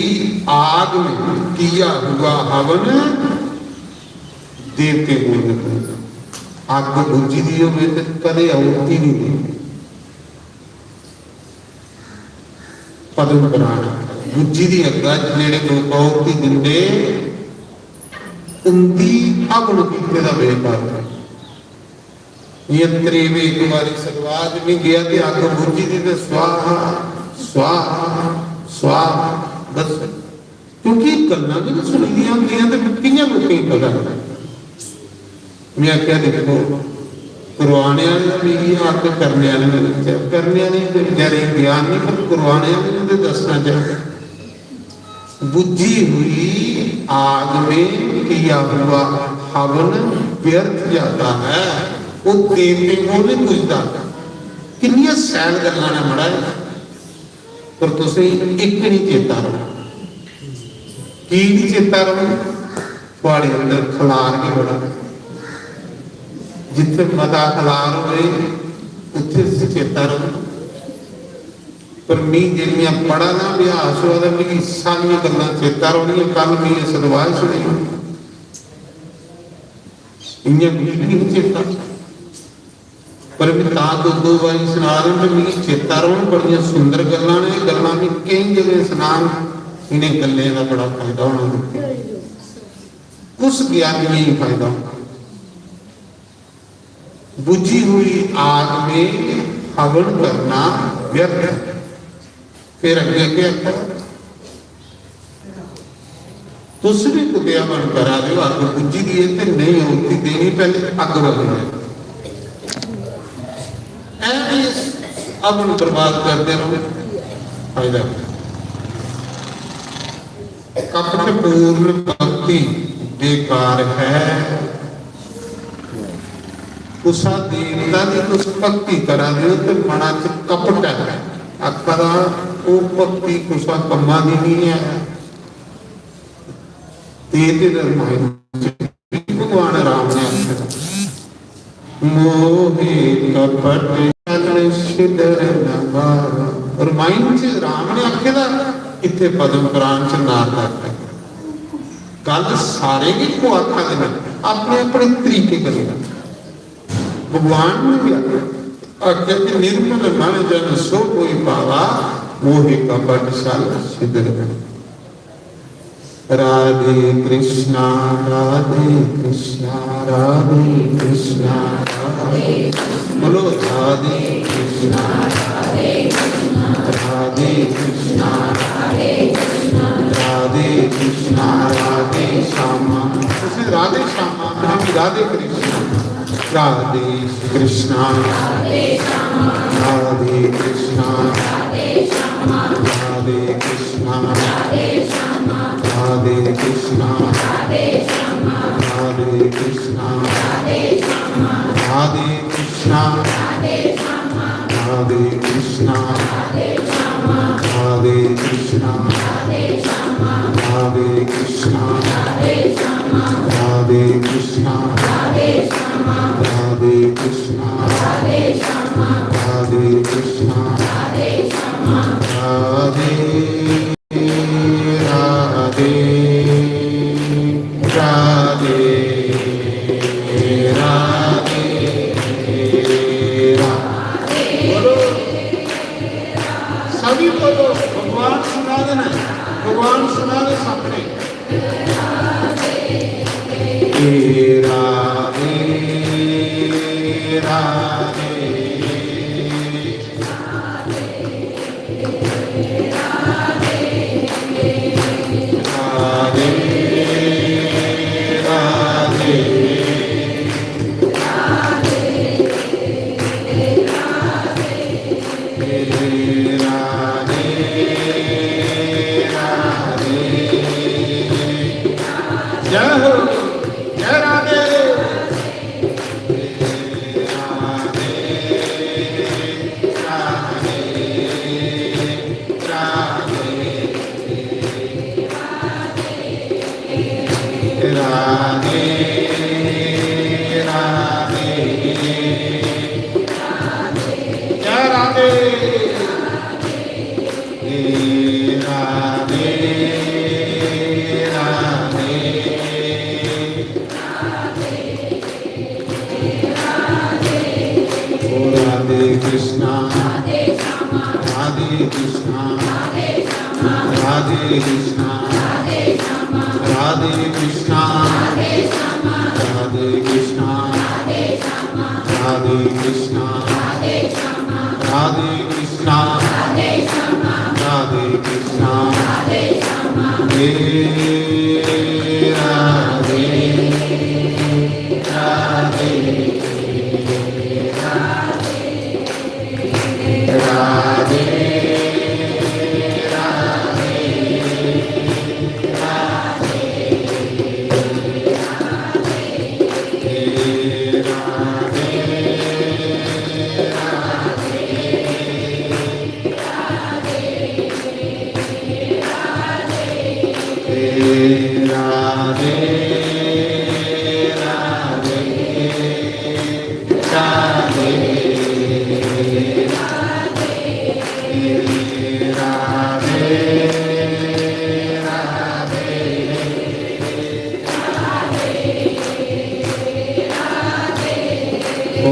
आग में किया हुआ हवन देवते बोलते। आग को बुझी दी हो तो कदे औती नहीं दी। पद्म पुराण बुझी दी अग्गा जेड़े लोग औती दिंदे उनकी अगुण कीते दा बेकार यंत्रे में एक बारी सलवाज में गया कि आग बुझी दी तो स्वाहा स्वाहा स्वाहा बस, क्योंकि गल्लां भी सुनी दियां होंदियां ते कियां लोकें पता। मैं क्या देखो करवाने वाले भी आग करने वाले करने वाले बेचारे ज्ञान नहीं पर करवाने वाले तो दसना चाहिए। बुझी हुई आग में किया हुआ हवन व्यर्थ जाता है, वो देवते को नहीं बुझता। कितनी सैल गल्लां ने मड़ा पर तुसीं एक नहीं चेता रहो। की नहीं चेता रहो, थोड़े अंदर खलार के बड़ा जिथे मता खलार होए उत्थे चेता रहो। पर मी जिहड़ियां पढ़ा ना अभ्यास होया मी सारियां गल्लां चेता रौहणियां। कल मी सदवाज सुनी इन्हें मी नहीं चेता, पर मैं दो बारी सुना रहा मी चेता रहो। बड़ियां सुंदर गल्लां ने, गल्लां भी कई जगह सुना। इन्हें गल्लें का बड़ा फायदा होना, उस ज्ञान में ही फायदा होना। बुझी हुई आग में हवन करना व्यर्थ। फिर अगे क्या तुम भी कुटिया मन करा दो, अग बुझी दी है तो नहीं होती देनी, पहले अग बगना अवन बर्बाद करते रहो, फायदा। कपट पूर्ण भक्ति बेकार है। उसा देवता की तुम भक्ति करा दो तो मना च कपट है, अकरा वो भक्ति कुसा कमा दी नहीं है। भगवान राम ने मोहे कपट और माइंड से राम ने आखे दा इतने पद्म पुराण च नार करता गल सारे की को आखा देना अपने अपने तरीके करेगा। भगवान ने भी आख्या कि निर्मल मन जन सो कोई पावा मोहे कपट सल सिद्ध। राधे कृष्णा राधे कृष्णा राधे कृष्णा बोलो राधे कृष्णा राधे राधे कृष्णा राधे कृष्णा राधे श्यामा। राधे श्यामा राधे कृष्णा राधे कृष्णा राधे कृष्णा राधे कृष्णा राधे कृष्णा राधे कृष्णा राधे कृष्णा राधे कृष्णा राधे कृष्णा राधे कृष्णा राधे कृष्णा राधे कृष्णा राधे कृष्णा राधे राधे राधे राधे बोलो सभी बोलो भगवान सुना देना, भगवान सुना दे सामने। राधे राधे राधे कृष्णा राधे कृष्णा राधे कृष्णा राधे कृष्णा राधे कृष्णा राधे कृष्णा राधे कृष्णा राधे कृष्णा हे राधे राधे राधे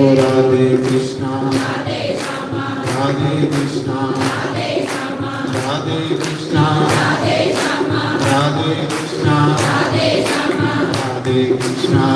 राधे कृष्णा राधे कृष्णा राधे कृष्णा राधे कृष्णा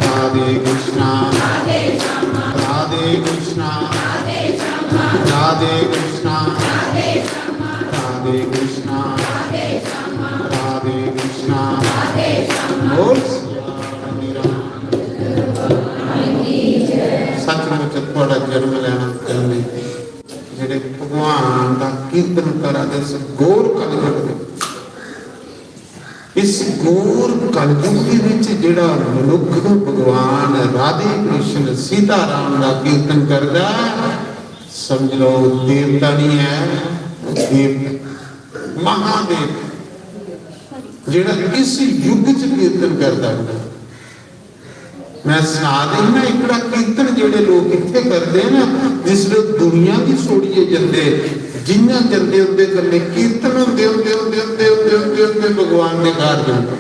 राधे कृष्णा राधे कृष्णा राधे कृष्णा राधे कृष्णा राधे कृष्णा राधे सचमुच थोड़ा जन्म लेना चाहिए जेडे भगवान का कीर्तन करा दे इस गौर कलयुग इस गौर कलयुग जेड़ा मनुख भगवान राधे कृष्ण सीता राम का कीर्तन करता समझ लो देवता नहीं है देव महादेव जेड़ा इस युग च कीर्तन करता है मैं सुना देना एकड़ा कीर्तन जेडे लोग इत्थे करते हैं ना जिसले दुनिया की सोड़िए जंदे जिन्ना जंदे उनके कन्ने कीर्तन होंदे होंदे होंदे होंदे होंदे होंदे होंदे भगवान ने घर जाना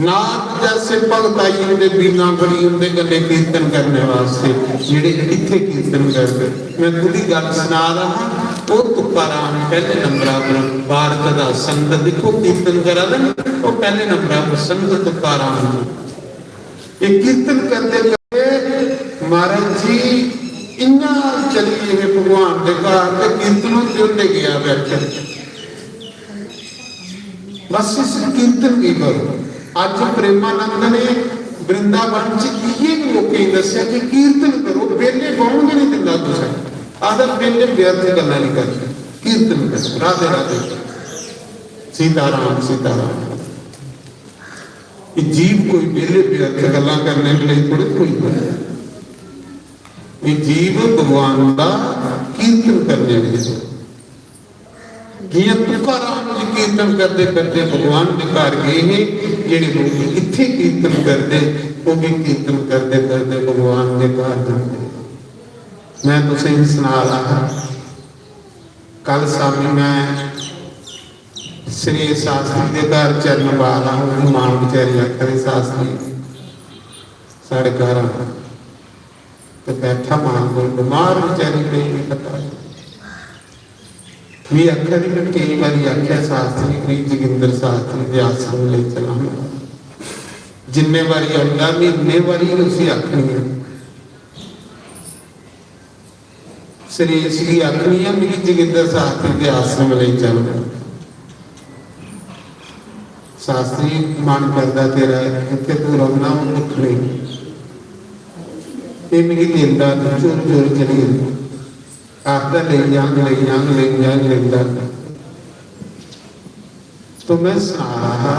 नाथ जैसे भगत आई होंदे बीना बड़ी उनके कन्ने कीर्तन करने वास्ते जेडे इत्थे कीर्तन करते मैं खुद ही गल सुना रहा वो तुकाराम पहले नंबर पर भारत का संत देखो कीर्तन करा दे वो पहले नंबर पर संत तुकाराम ये कीर्तन करते करते महाराज जी इन्ना चलिए भगवान के घर के कीर्तनों जोड़ने गया बैठे बस इस कीर्तन की करो आज प्रेमानंद ने वृंदावन च ये मौके दसिया कि कीर्तन करो वेले बहुण भी नहीं दिंदा तुसें आदर वेले व्यर्थ गल्लां नहीं करनी कीर्तन कर राधे राधे सीताराम सीताराम जीव कोई वेले व्यर्थ गल्लां करने लिए थोड़े कोई जीव भगवान का कीर्तन करने लिए जियां तुकाराम जी कीर्तन करते करते भगवान के घर गए हैं जेडे लोग इत्थे कीर्तन करते वो भी कीर्तन करते करते भगवान के घर जाते मैं तुसें सुना रहा कल शामी मैं श्री शास्त्री के घर चरण पा रहा हूँ मां बेचारी आखरी शास्त्री साढ़े घर तो बैठा मां को बीमार बेचारी कहीं नहीं पता भी आखिर मैं कई बार आख्या शास्त्री प्रीत जोगिंदर शास्त्री के आश्रम ले चला जिन्ने बारी आऊंगा महीने बारी उसी आखनी है श्री इसकी आखनी है प्रीत जोगिंदर शास्त्री के आश्रम ले चलो शास्त्री मन करता तेरा इतने तू रमना उठ नहीं ये मेरी लेंदा चोर चोर चली आता ले लेंदा तो मैं सुना रहा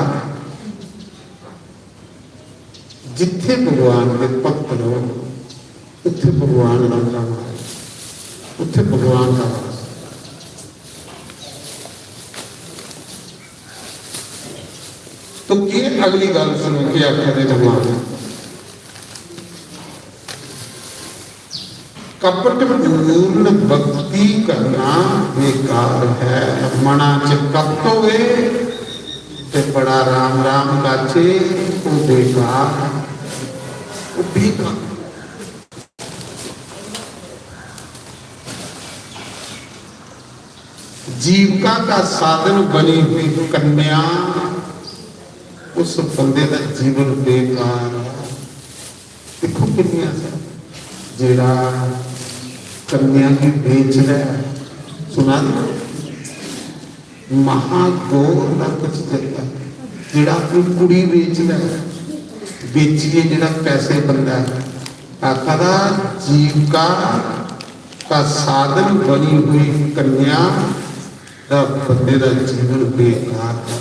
जिथे भगवान के भक्त लोग उत्थे भगवान रमना उत्थे भगवान का तो ये अगली गल सुनो कि आखिर भगवान कपट पूर्ण भक्ति करना बेकार है मना च कपट होवे ते बड़ा राम राम गाचे वो बेकार वो बेकार जीविका का साधन बनी हुई कन्या उस बंदे का जीवन बेकार देखो कितनी जेड़ा कन्या की बेच रहा है सुना महागौर नरक च जाता जेड़ा अपनी कुड़ी बेच रहा है बेचिए जेड़ा पैसे बनता है आखिरा जीविका का साधन बनी हुई कन्या का बंदे का जीवन बेकार है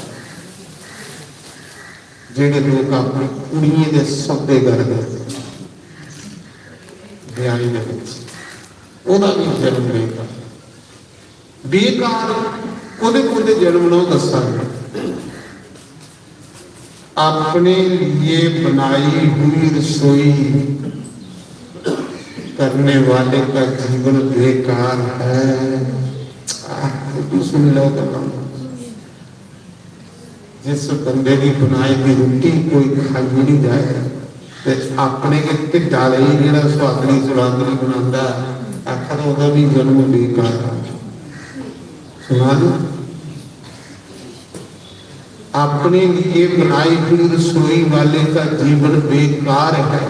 जेडे लोग अपनी कुड़िए के सौदे करते ब्याही ओदा भी जन्म बेकार बेकार कोदे कोदे जन्म नो दसा अपने लिए बनाई हुई रसोई करने वाले का जीवन बेकार है सुन लो जिस बंदे की बनाई की रोटी कोई खाई नहीं जाए ते अपने के ढिड वाले ही जेड़ा सुहागनी सुलागनी बनाता आखिर ओदा भी जन्म बेकार सुना दो अपने लिए बनाई हुई रसोई वाले का जीवन बेकार है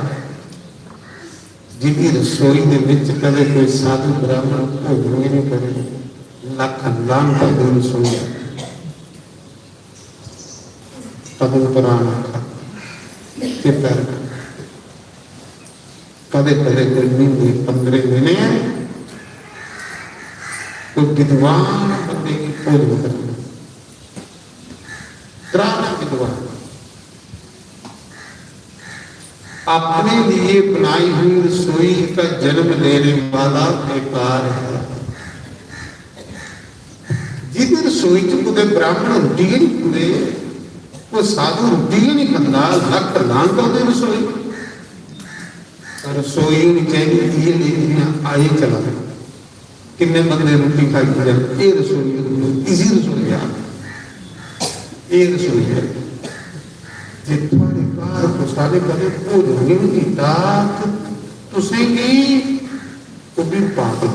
जिनकी रसोई के विच कदे कोई साधु ब्राह्मण भोजन नहीं करे लख लान का रसोई पदम पुराण कदे कदे कोई महीने 15 महीने कोई विद्वान बंदे की खोज करनी त्राण विद्वान अपने लिए बनाई हुई रसोई का जन्म लेने वाला बेकार है जिस रसोई च कुछ ब्राह्मण रोटी नहीं पूरे वो साधु रोटी नहीं खाता लख लान करते रसोई रसोई नहीं चाहिए ये आए चला किन्ने बंदे रोटी खाई जाए ये रसोई इसी रसोई आ ये रसोई है जे थोड़े बाहर को सारे कदे भोजन नहीं कीता तुसें की वो भी पाप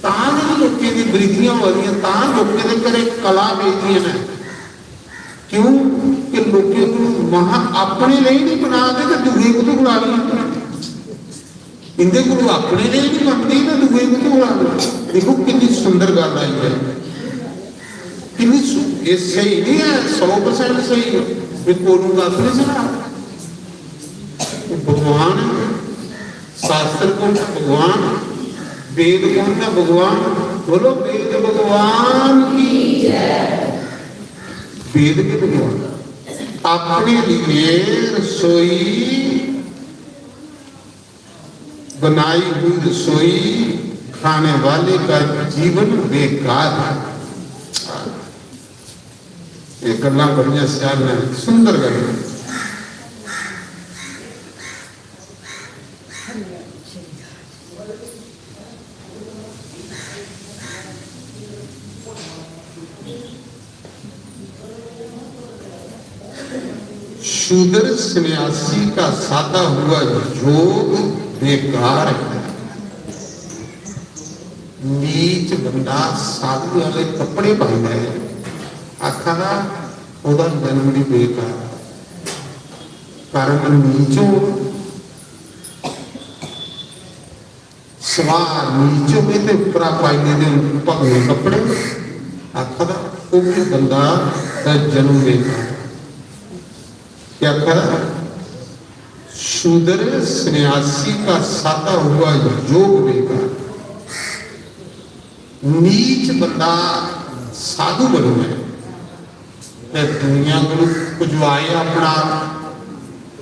तां लोकें दी बरीतियां हो रही तां लोकें दे घरे कला बेचदियां ने क्यों कि लोकें को महा अपने लिए नहीं बना दे तो दूसरे को तो बुला लिया इंदे को अपने लिए नहीं बनती तो दूसरे को तो बुला लिया देखो कितनी सुंदर गल आई है कितनी ये सही नहीं है 100% सही है मैं बोलूंगा अपने से भगवान शास्त्र कौन है? भगवान। वेद कौन है? भगवान। बोलो वेद भगवान की जय। वेद के भगवान अपने लिए रसोई बनाई हुई रसोई खाने वाले का जीवन बेकार है। ये गल्ला बढ़िया सियाल ने सुंदर गल। शूद्र सन्यासी का सादा हुआ योग बेकार है। नीच बंदा साधु वाले कपड़े पहन है, आखा ओदा जन्म भी बेकार। कारण नीचो सवार नीचो में ते उपरा पाई दे पगले कपड़े, आखा वो भी बंदा का जन्म बेकार। क्या कहा? शूद्र सन्यासी का सादा हुआ योग बेकार। नीच बंदा साधु बनो है, दुनिया को पुजवाए अपना,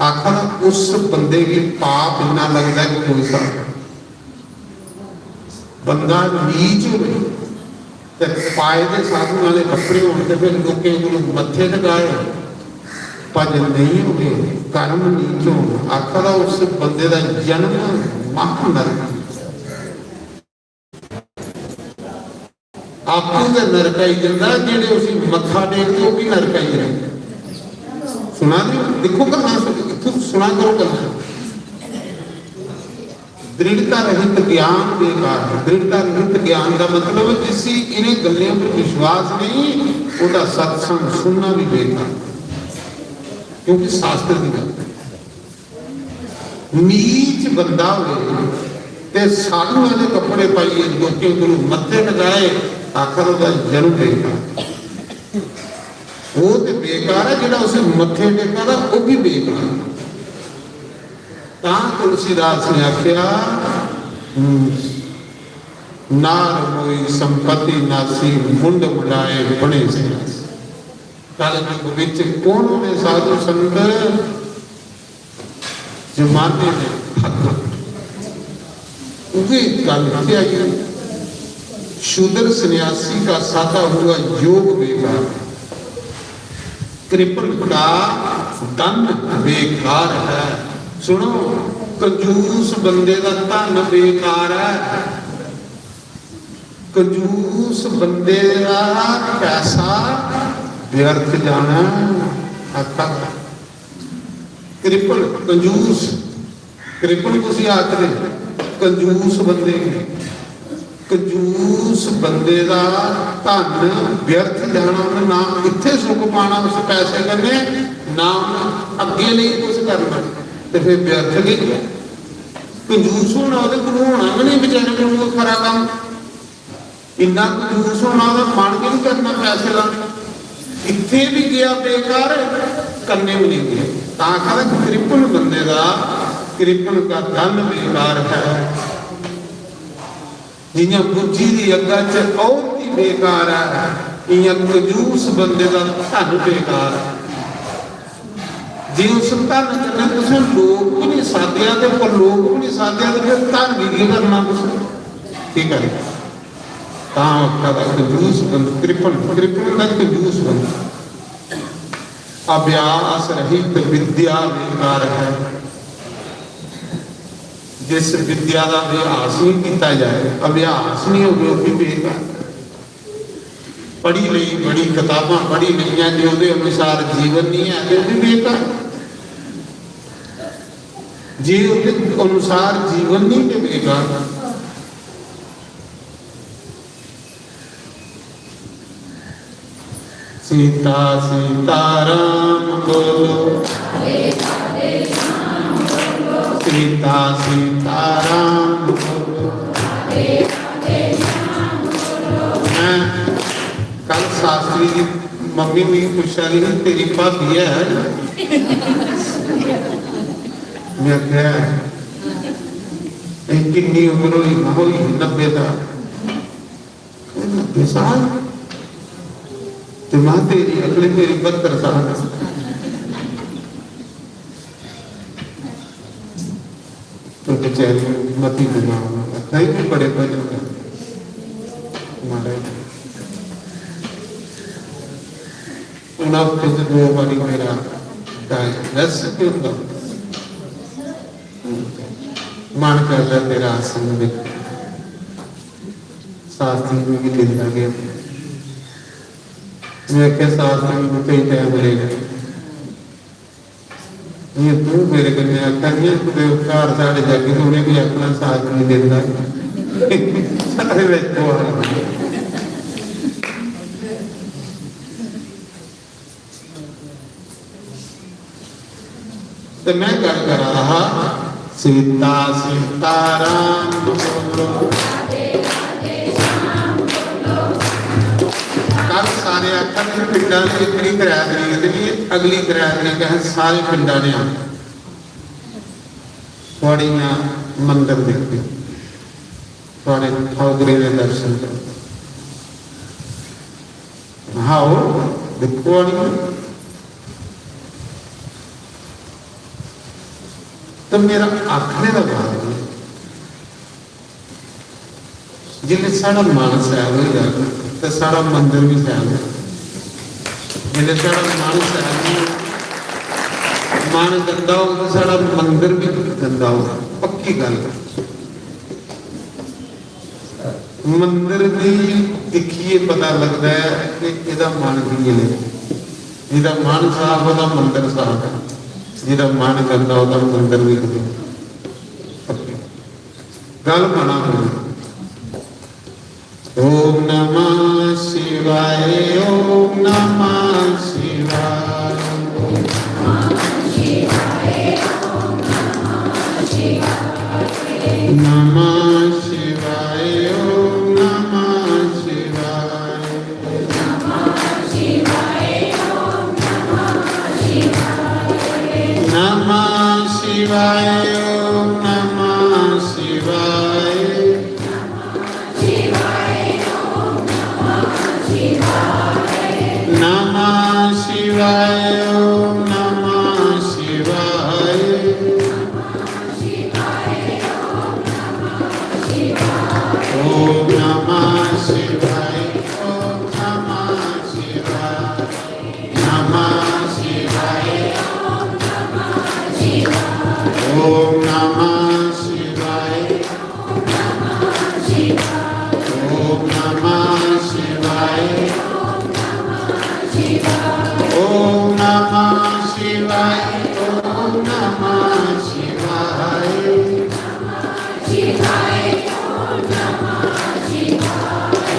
आखिर उस बंदे की पाप इतना लगता है कि कोई सा बंदा नीच हो पाए दे साधु वाले कपड़े होने फिर लोग मत्थे लगाए भजन नहीं हो गए, कर्म नीचो, आखिर उस बंदे का जन्म मह नरक। आपू तो नरकाई जाता जेडे उसी मत्था टेकते वो भी नरकाई जाते। सुना नहीं? देखो करना सुना करो करना। दृढ़ता रहित ज्ञान बेकार है। दृढ़ता रहित ज्ञान का मतलब किसी इन्हें गल्लों पर विश्वास नहीं, उनका सत्संग सुनना भी बेकार, क्योंकि शास्त्र की गल। नीच बंदा हो साधु वाले कपड़े पाइए, लोगों को मत्थे लगाए, आखिर उसका जन्म बेकार। वो तो बेकार है जो उसे मत्थे टेका था, वो भी बेकार। तुलसीदास ने आख्या नार मोई संपत्ति नासी मुंड मुड़ाए बने से। कलयुग विच कौन ने साधु संत जमाने में शूद्र सन्यासी का सादा हुआ योग बेकार। कृपण का धन बेकार है। सुनो, कंजूस बंदे का धन बेकार है। कंजूस बंदे का पैसा व्यर्थ जाना। कृपण कंजूस, कृपण कुछ आखते कंजूस बंदे, कंजूस बंदे का धन व्यर्थ जाना। ना इत्थे सुख पाना उस पैसे करने, ना अगे नहीं कुछ करना, तो फिर व्यर्थ गई। कंजूस होना गुरु होना भी नहीं बेचारे को खरा काम। इन्ना कंजूस होना मन के नहीं करना पैसे का, इत्थे भी गया बेकार, करने भी नहीं गया। आखिर कृपण बंदे का, कृपण का धन बेकार है। जियां बुद्धि की अग्गा च औरत ही बेकार है, इयां कंजूस बंदे का धन बेकार है। जे उस धन करना कुछ लोग भी नहीं साधिया, पर लोग भी नहीं साधिया तो फिर धन भी करना कुछ। ठीक है, कंजूस बंद, कृपण, कृपण का कंजूस बंद। अभ्यास रहित विद्या बेकार है। जिस विद्या का अभ्यास नहीं किया जाए, अभ्यास नहीं हो गया भी बेकार। पढ़ी ली बड़ी किताबां पढ़ी लिया, जो उसके अनुसार जीवन नहीं है तो भी बेकार। जे उसके अनुसार जीवन नहीं तो बेकार। सीता सीताराम बोलो, सीता सीताराम बोलो। मैं कल शास्त्री जी मम्मी भी पूछा रही तेरी भाभी है, मैं क्या किन्नी उम्र हुई 90 का 90 साल मां तेरी अगली मेरी 72 साल तो बेचारी मती बीमार कई भी बड़े भजन महाराज उन्होंने 2 बारी मेरा दस होता मन कर रहा तेरा आसन में शास्त्री में भी लेता गया मैं क्या शास्त्री में कई टाइम लेगा ये तू मेरे कन्या कन्या तुझे कार साढ़े जाके उन्हें भी अपना साथ नहीं देता सारे व्यक्ति तो मैं कर रहा सीता सीताराम बोलो कल सारे आखर पिंडा ने इतनी कराया अगली कराया कह सारे पिंडा ने थोड़ी मंदिर देखते थोड़े ठौगरे ने दर्शन कर हाँ देखो तो मेरा आखने का बात है जिन्हें सारा मन सैल हो जाए तो सारा मंदिर भी सैल हो जिन्हें सारा मन सैल मन गंदा हो तो सारा मंदिर भी गंदा हो पक्की गल मंदिर की दिखिए पता लगता है कि इसका मन की है जिसका मन साफ होता मंदिर साफ है जिसका मन गंदा होता मंदिर भी गल मना हो ओम नमः शिवाय ओम नमः शिवाय नमः शिवाय ओम नमः शिवाय नमः शिवाय ओम नमः शिवाय नमः शिवाय ओम नमः शिवाय ओम नमः शिवाय ओम नमः शिवाय नमः शिवाय ओम नमः शिवाय ओम नमः शिवाय ओम नमः शिवाय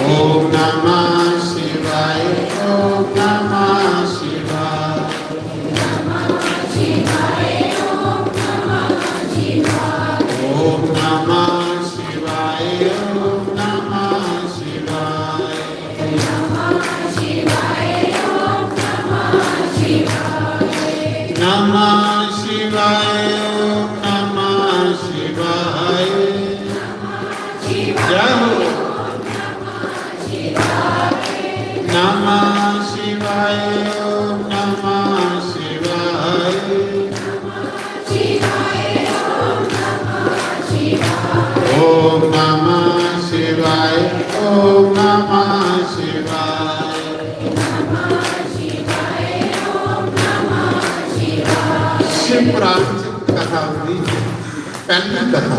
ओम नमः शिवाय ओम नमः शिवाय ओम नमः शिवाय ओम नमः शिवाय ओम नमः शिवाय नमः शिवाय ओम नमः शिवाय जय हो नमः शिवाय ओम नमः शिवाय ओम नमः शिवाय ओम नमः शिवाय शिवपुराण कथा हुई पहली कथा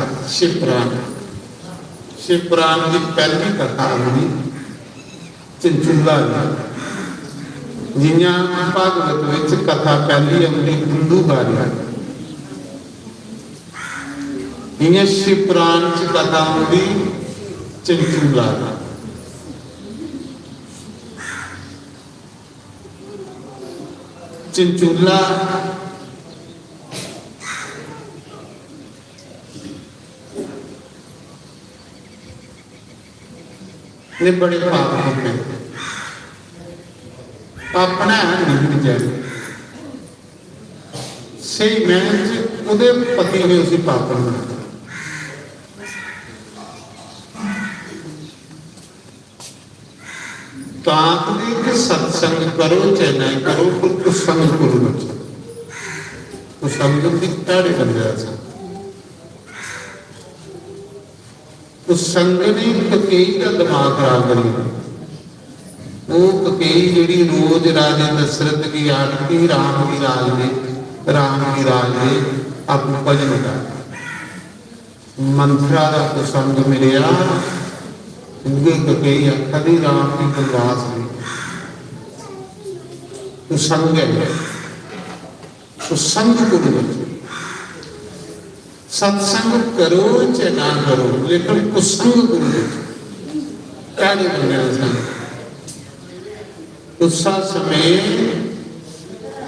शिवपुराण की पहली कथा हुई चिंचुला जिन्या भागवत विच कथा पहली आती हिंदू बारी जिन्या शिवपुराण च कथा आती चिंचुला चिंचुला ने बड़े पाप होते अपना नहीं जाए सही मैं उदे पति ने उसी पाप बनाया ਤਾਂਤ ਦੇ ਕਿ ਸਤਸੰਗ ਕਰੋ ਚਾਹੇ ਨਾ ਕਰੋ, ਪਰ ਕੁਸੰਗ ਕਰੋ ਨਾ। ਕੁਸੰਗ ਦੀ ਤਾੜੇ ਬੰਦੇ ਆ ਸਨ। ਕੁਸੰਗ ਨੇ ਕਕੇਈ ਦਾ ਦਿਮਾਗ ਖਰਾਬ ਕਰੀ। ਉਹ ਕਕੇਈ ਜਿਹੜੀ ਰੋਜ਼ ਰਾਜੇ ਦਸ਼ਰਥ की आरती राम की राज ने आपको भजन का मंत्रा का कुसंग मिलिया। ककई कभी राम की बनवास में कुसंग है। कुसंग को सत्संग करो चाहे ना करो, लेकिन कुसंग को पहले बनया। उस समय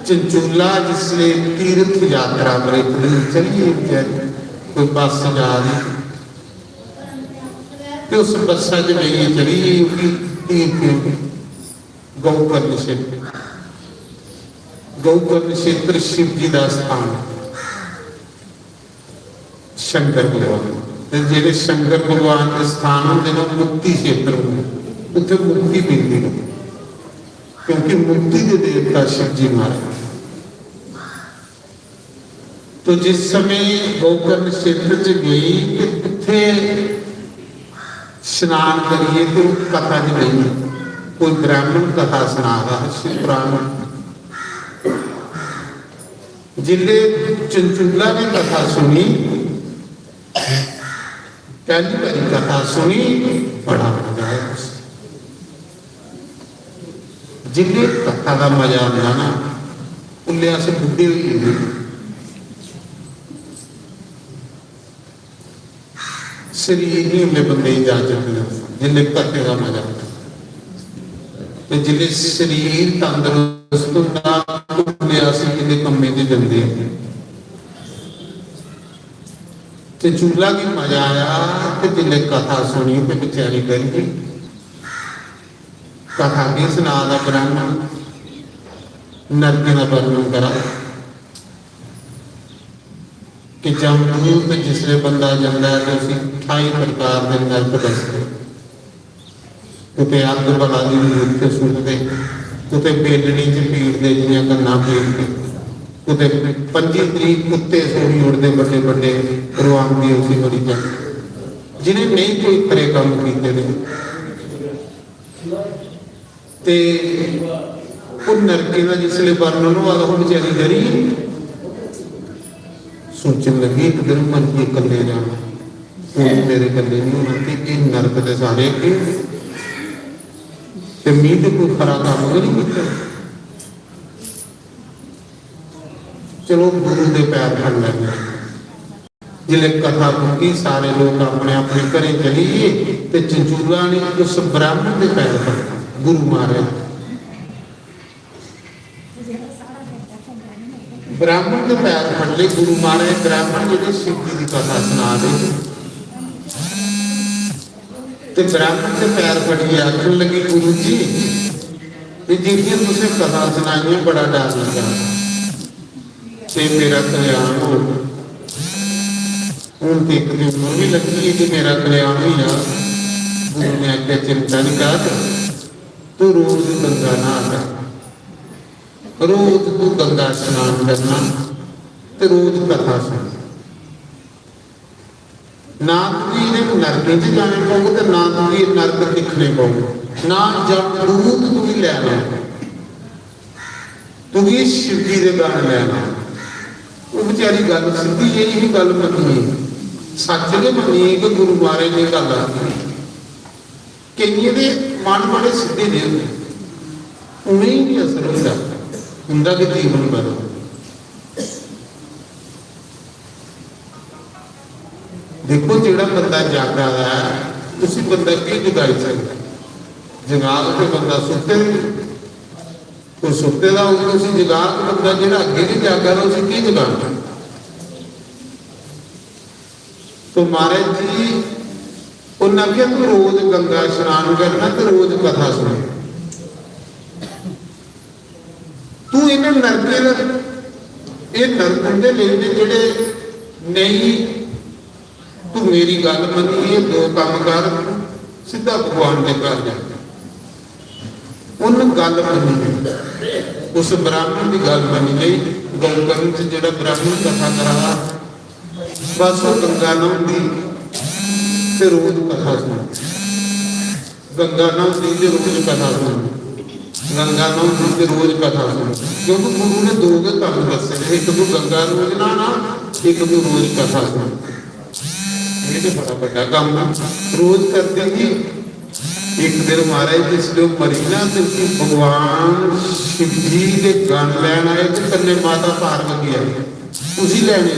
चंचूला जिसने तीर्थ यात्रा पर एक दिन चलिए, कोई बस जा रही तो उस बसा च गई चली तीर्थ गौकर्ण क्षेत्र शिव जी का स्थान शंकर भगवान। जेडे शंकर भगवान के स्थान होंगे ना मुक्ति क्षेत्र होंगे, उत्थे मुक्ति मिलती है, क्योंकि मुक्ति के देवता शिव जी महाराज। तो जिस समय गौकर्ण क्षेत्र च गई कि किथे स्नान करिए तो कथा च गई, कोई ब्राह्मण कथा सुना रहा शिव पुराण। जिले चंचूला ने कथा सुनी, पहली बारी कथा सुनी, बड़ा मजा आया। जिले कथा का मजा आता ना, उन्हें से बुद्धि हुई शरीर नहीं उन्हें बंदे जा चुके जिले कथे का मजा आता। तो जिले शरीर तंदुरुस्त होता जिले कम्मे से जल्दी चूला की मजा आया। तो जिले कथा सुनी तो बेचारी गई कथा की सुना दा ब्राह्मण नरके का वर्णन करा कि जमदूत जिसले बंदा जाता है तो उसी 28 प्रकार के नरक दसते। किते अग बला दी उत्ते सुटते, किते बेलनी च पीड़ते जियां कन्ना पीड़ते, किते 25 तरीक कुत्ते सोही उड़ते बड़े बड़े रवानगी उसी बड़ी जाती। जिन्हें नहीं कोई खरे काम किए ते नरके का जिसले वर्णन हुआ तो बेचारी डरी सोचने लगी एक दिन मन की कले जाना, मेरे कले नहीं होना कि नरक के सारे मीत कोई खरा काम नहीं किया। चलो गुरु के पैर फड़ लगे। जिले कथा मुकी सारे लोग अपने अपने घरे चलीए तो चंचूला ने उस ब्राह्मण के पैर फड़ गुरु महाराज। ब्राह्मण के पैर फड़ ले गुरु महाराज। ब्राह्मण जो शिव जी की कथा सुना रहे तो ब्राह्मण के पैर फड़ी आखन लगी गुरु जी जिहड़ियां तुसीं कथा सुनाई बड़ा डर लगा ते मेरा कल्याण हो। हुण ते एक दिन उम्र भी लगी है कि मेरा कल्याण ही आ। गुरु ने आख्या चिंता नहीं कर, तू रोज गंगा नहा, रोज तू गंगा स्नान करना ते रोज कथा सुन। ना तुझे इन्हें नरके च जाने पाओगे तो ना तुझे नरक दिखने पाओगे, ना जमदूत तू भी लैना, तू भी शिव जी के गाने लैना। वो बेचारी गल सीधी यही गल मनी सच ने मनी कि गुरु महाराज ने गल आखी। कईयों के मन बड़े सीधे ने उन्हें ही नहीं असर होता कि जीवन भर। देखो जिहड़ा बंदा जागा है उसी बंदा की जगाई सकता, जगा के बंदा सुते कोई सुते का होगा उसी जगा के बंदा जिहड़ा अगे नहीं जागा रहा उसी की जगाना। तो महाराज जी उन्हें आख्या तू रोज गंगा स्नान करना तो रोज कथा सुन। तू इन्हें नरके ये नरक होंगे लेने जेडे नहीं तू मेरी गल मनी ये दो काम कर सीधा भगवान के घर जा। ਉਹਨੂੰ ਗੱਲ ਮੰਨੀ ਗਈ, ਉਸ ਬ੍ਰਾਹਮਣ ਦੀ ਗੱਲ ਮੰਨੀ ਗਈ। ਗਊਕਰਨ ਚ ਜਿਹੜਾ ਬ੍ਰਾਹਮਣ ਕਥਾ ਕਰਾ, ਬਸ ਉਹ ਗੰਗਾ ਨਹਾਉਂਦੀ ਤੇ ਰੋਜ਼ ਕਥਾ ਸੁਣਦੀ, ਗੰਗਾ ਨਹਾਉਂਦੀ ਤੇ ਰੋਜ਼ ਕਥਾ ਸੁਣਦੀ, ਗੰਗਾ ਨਹਾਉਂਦੀ ਤੇ ਰੋਜ਼ ਕਥਾ ਸੁਣਦੀ। ਕਿਉਂਕਿ ਗੁਰੂ ਨੇ ਦੋ ਕੇ ਕੰਮ ਦੱਸੇ ਨੇ, ਇੱਕ ਨੂੰ ਗੰਗਾ ਰੋਜ਼ ਨਹਾਉਣਾ, ਇੱਕ ਨੂੰ ਰੋਜ਼ ਕਥਾ ਸੁਣਨਾ। ਇਹ ਤੇ ਬੜਾ ਵੱਡਾ ਕੰਮ ਆ, ਰੋਜ਼ ਕਰਦੇ ਹੀ। ਇੱਕ ਦਿਨ ਮਹਾਰਾਜ ਜਿਸ ਲਈ ਮਰੀ ਨਾ, ਤੁਸੀਂ ਭਗਵਾਨ शिव जी के गण लैन आए तो कन्ने माता पार्वती आई, उसी लैने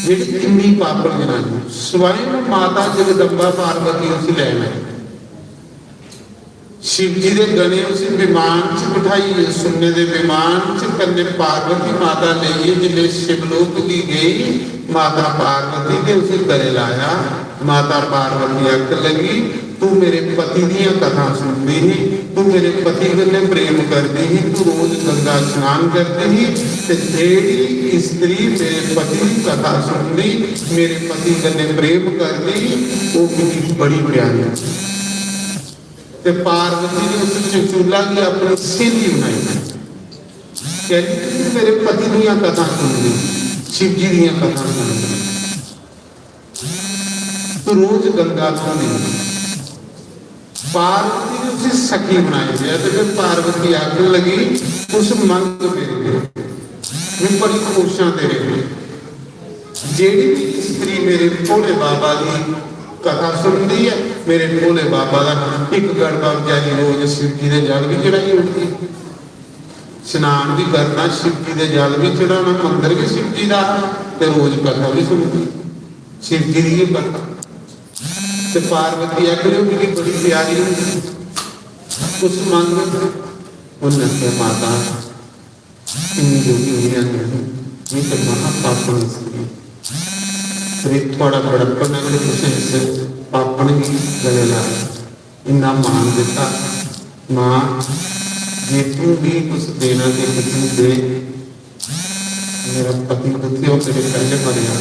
जी इन्नी पापड़ जनानी स्वयं माता जगदम्बा पार्वती उसी लैन आई। शिव जी के गणे उस विमान च बिठाई, सुनने के विमान च कन्ने पार्वती माता ले जिले शिवलोक की गई, माता पार्वती के उसे गले लाया। माता पार्वती अख लगी, तू मेरे पति दियां कथा सुनती ही, तू मेरे पति गले प्रेम करती ही, तू रोज गंगा स्नान करती ही, ते जेड़ी स्त्री मेरे पति की कथा सुनती, मेरे पति गले प्रेम करती, वो मेरी बड़ी प्यारी। ते पार्वती ने उस चचूला की अपनी सहेली बनाई, कहती मेरे पति दियां कथा सुनती, शिव जी दियां कथा सुनती, तो रोज गंगा नहाती। पार्वती ने उसे सखी बनाई दिया, तो फिर पार्वती आग लगी उस मंग मेरे मैं बड़ी खुशा तेरे में, जेड़ी भी स्त्री मेरे भोले बाबा की कथा सुनती है, मेरे भोले बाबा का एक गड़बा बेचारी रोज शिव जी के जल भी चढ़ाई उठती, स्नान भी करना, शिव जी के जल भी चढ़ाना, मंदिर भी शिव जी का, तो रोज कथा भी सुनती शिव जी की कथा। तो पार्वती आखिर मेरी बड़ी प्यारी उस मंग उन्हें माता इन्नी जोगी हुई नहीं तो महापापन इसलिए थोड़ा बड़प्पन अगले कुछ इससे पापन ही गले ला इन्ना मान देता। माँ जे तू भी कुछ देना के पति दे, मेरा पति कुछ हो तेरे पहले मर गया,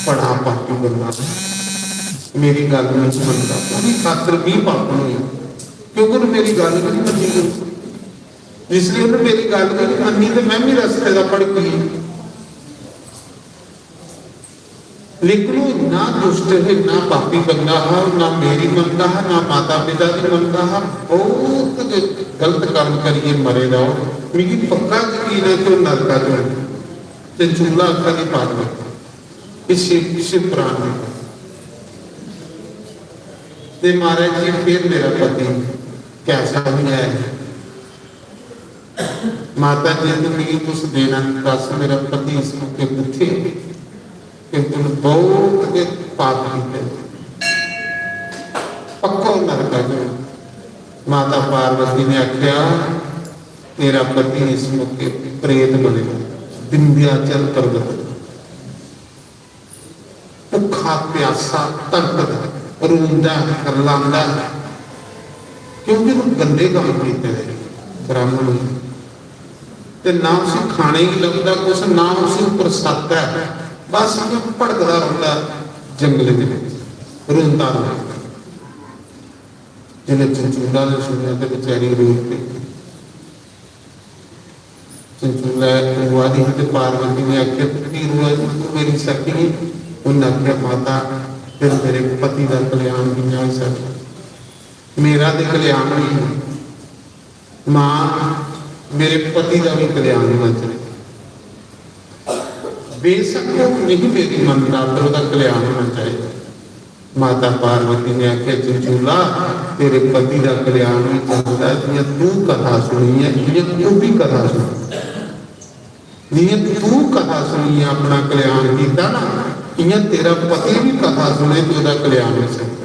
बड़ा पापी बनना, मेरी गल नहीं सुनता, पूरी खातर भी पापन हुई क्योंकि उन्हें मेरी गल नहीं मनी, इसलिए उन्हें मेरी गल नहीं मनी तो मैं भी रस्ते का पड़ गई। लेकिन वो ना दुष्ट है, ना पापी बंदा है, ना मेरी मनता है, ना माता पिता की मनता है, बहुत गलत काम करिए मरे जाओ। मेरी पक्का यकीन है कि नरका जो चूल्हा अखा की पात इस प्राण में ते महाराज जी फिर मेरा पति कैसा भी है, माता जी ने मुझे कुछ देना, बस मेरा पति इस मौके पूछे कि तुम बहुत पाप किए पक्का नरका जो। माता पार्वती ने आख्या तेरा पति इस मौके प्रेत बनेगा, विंध्याचल पर्वत भुखा प्यासा तड़पदा रोंदा करलांदा, क्योंकि वो गंदे काम किए ब्राह्मण ते ना उसे खाने ही लगता कुछ, ना उसे ऊपर सत्त है, बस भड़कदा रहा जंगल के रोंदा रहा। जिन्हें चंचूला ने सुनिया तो बेचारी रो पे, चंचूला हुआ दी तो पार्वती ने आख्या की रुआ तू मेरी सखी, उन्हें आख्या माता फिर मेरे पति का कल्याण भी नहीं सकता, मेरा तो कल्याण नहीं, मां मेरे पति का भी कल्याण होना चाहिए, बेशक वो नहीं मेरी मनता पर उसका कल्याण होना चाहिए। माता पार्वती ने आख्या चंचूला तेरे पति का कल्याण भी चाहता है, तू कथा सुनी है, तू भी कथा सुनी, तू कथा सुनी है अपना कल्याण किया ना, इं तेरा पति भी कथा सुने तो उसका कल्याण हो सकता।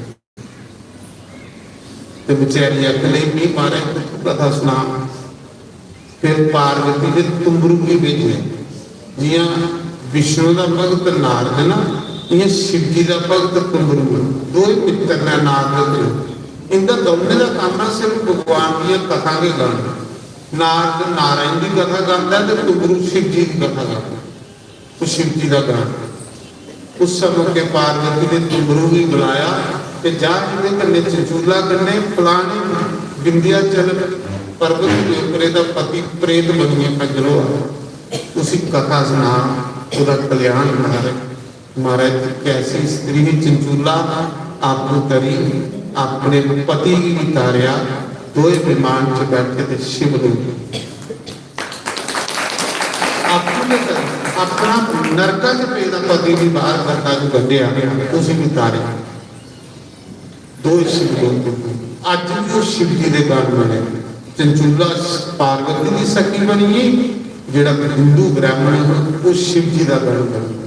तो बेचारी अकले भी मारे कथा सुना। फिर पार्वती ने तुमरू की भेजे, जिया विष्णु का भगत नारद ना, इं शिव जी का भगत तुमरू, दो ही मित्र ने नारद, इनका दोनों का काम है सिर्फ भगवान की कथा के गाना। नारद नारायण की कथा गाता है तो तुमरू शिव जी की कथा गाता, तो शिव जी का गाना। उस समय के पार्वती ने तुमरू भी बुलाया ਤੇ ਜਾ ਜਿਹਦੇ ਕੰਨੇ ਚੰਚੂਲਾ ਕੰਨੇ ਫਲਾਣੇ ਵਿੰਧਿਆਚਲ ਪਰਬਤ ਦੇ ਉੱਪਰ ਇਹਦਾ ਪਤੀ ਪ੍ਰੇਤ ਬਣੀਏ ਕੰਜਰੋ ਤੁਸੀਂ ਕਥਾ ਸੁਣਾ ਉਹਦਾ ਕਲਿਆਣ महाराज कैसी स्त्री चंचूला आपको तरी अपने पति की तारिया दो विमान च बैठे थे शिव अपना नरका च पेदा पति भी बाहर करता जो गड्ढिया उसी भी तारे दो शिव अज भी वो शिव जी के गान बने चंचूला पार्वती की सखी बनी जेड़ा हिंदू ब्राह्मण वो शिव जी का गान बने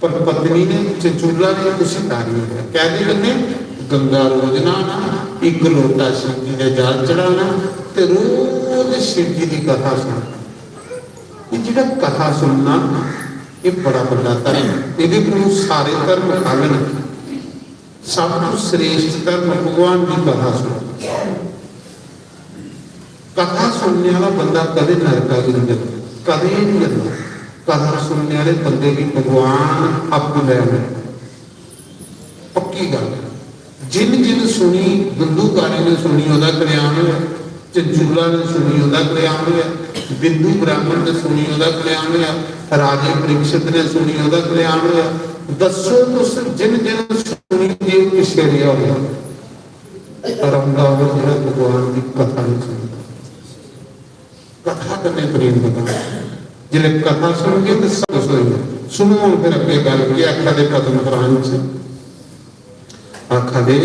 पर पत्नी ने चंचूला ने उसी तारी है कहते कहने गंगा रोज नहाना एक लोटा शिव जी ने जाल चढ़ाना ते रोज शिव जी की कथा सुनना ये जिहड़ा कथा सुनना ये बड़ा बड़ा धर्म ये सारे धर्म खालन सब तो श्रेष्ठ धर्म भगवान की कथा सुनना कथा सुनने वाला बंदा कदे नरका नहीं जाता कदे नहीं जाता कथा सुनने वाले बंदे की भगवान आपको ले पक्की गल जिन जिन सुनी बिंदुकारी ने सुनी ओदा कल्याण होया चंचूला ने सुनी ओदा कल्याण होया बिंदु ब्राह्मण ने सुनी ओदा कल्याण होया राजे परीक्षित ने सुनी ओदा कल्याण होया दसो तुस जिन जिन सुनी जे पिछे रहा होया पर आंदा वो जेड़ा भगवान की कथा नहीं सुनता कथा करने प्रेम बता जिले कथा सुनोगे तो सब सुनो फिर अगे गल की आखा दे पद्म पुराण से आखा दे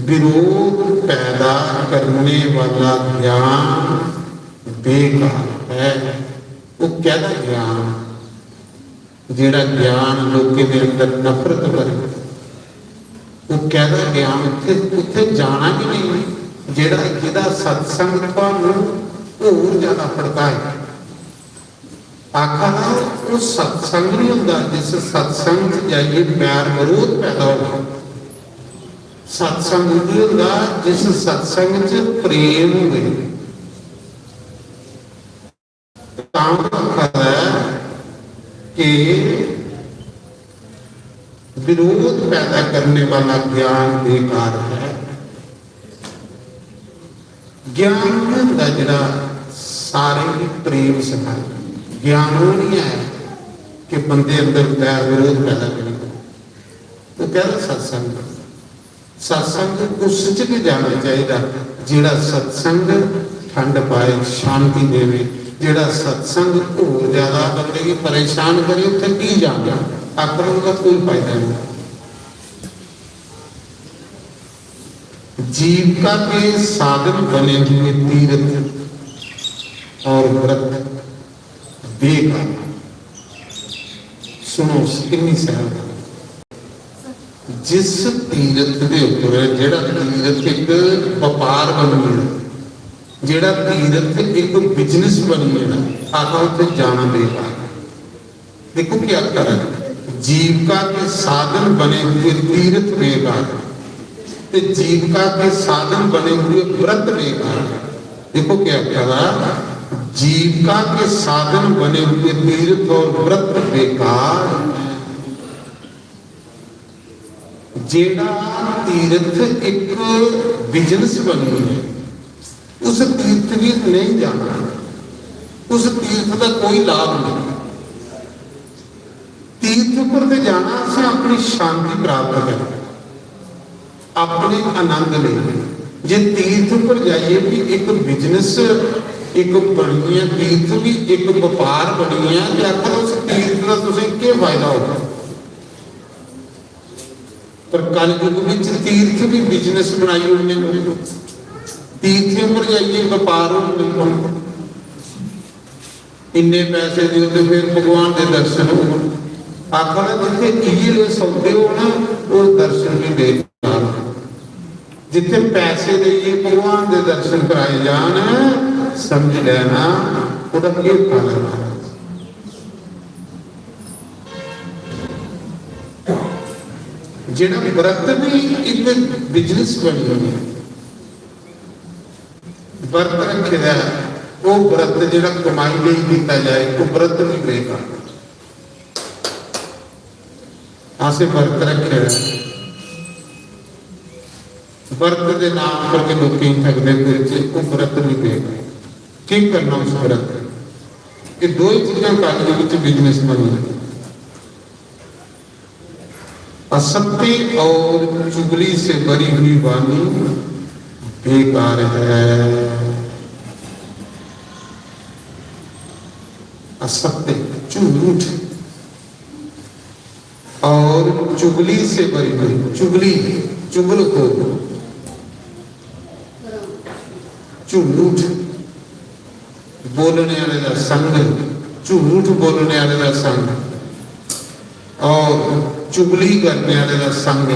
विरोध पैदा करने वाला ज्ञान बेकार है वो कहता ज्ञान जेड़ा ज्ञान लोगों के अंदर नफरत भरे वो कहता ज्ञान उत्थे जाना ही नहीं जेड़ा जिहदा सत्संग तुहानूं और ज्यादा पड़ता है आखा वो सत्संग नहीं होता जिस सत्संग जाइए प्यार विरोध पैदा हो सत्संग नहीं होता जिस सत्संग च प्रेम हो कि विरोध पैदा करने वाला ज्ञान बेकार है ज्ञान नहीं होता जिहड़ा सारे ही प्रेम सिखाए ज्ञान वो नहीं है कि बंदे अंदर बैर विरोध पैदा करेगा तो कहता सत्संग सत्संग उस च भी जाना चाहिए जिहड़ा सत्संग ठंड पाए शांति देवे जिहड़ा सत्संग होर ज्यादा बंदे की परेशान करे उत्थे की जाना आखिर उसका कोई फायदा नहीं जीविका के साधन बने हुए तीर्थ और व्रत बेकार सुनो कितनी सहमत जिस तीरथ के ऊपर जेड़ा तीरथ एक व्यापार बन गया जेड़ा तीरथ एक बिजनेस बन गया आखा उत्थे जाना बेकार देखो क्या कर जीविका के साधन बने हुए तीर्थ बेकार ते जीविका के साधन बने हुए व्रत बेकार देखो क्या कहा जीविका के साधन बने हुए तीर्थ और व्रत बेकार जेड़ा तीर्थ एक बिजनेस बनी है उस तीर्थ भी नहीं जाना उस तीर्थ का कोई लाभ नहीं तीर्थ पर तो जाना से अपनी शांति प्राप्त करें अपने आनंद ले जे तीर्थ पर जाइए भी एक बिजनेस एक बनी है तीर्थ भी एक व्यापार बनी है आखिर उस तीर्थ का तुझे क्या फायदा होगा पर कल युग में तीर्थ भी बिजनेस बनाई उन्होंने तीर्थ पर जाइए व्यापार इन्ने पैसे दो तो फिर भगवान के दर्शन हो आखिर जिथे ये सौदे हो ना वो दर्शन भी बेकार जिथे पैसे देइए भगवान के दर्शन कराए जान समझ लेना उहदा क्या फायदा जिहड़ा व्रत भी एक बिजनेस बनी हुई है व्रत रखे वो व्रत जिहड़ा कमाई लई कीता जाए वो व्रत भी बेकार आसे व्रत रखे, व्रत के नाम करके लोग कहीं थकते फिर वो व्रत नहीं देगा। की करना उस व्रत, ये दो ही चीजें काल के बिजनेस बनी, असत्य और चुगली से भरी हुई वाणी बेकार है। असत्य झूठ और चुगली से भरी हुई, चुगली चुगल को झूठ बोलने वाले का संग, झूठ बोलने वाले का संग और चुगली करने वाले का संग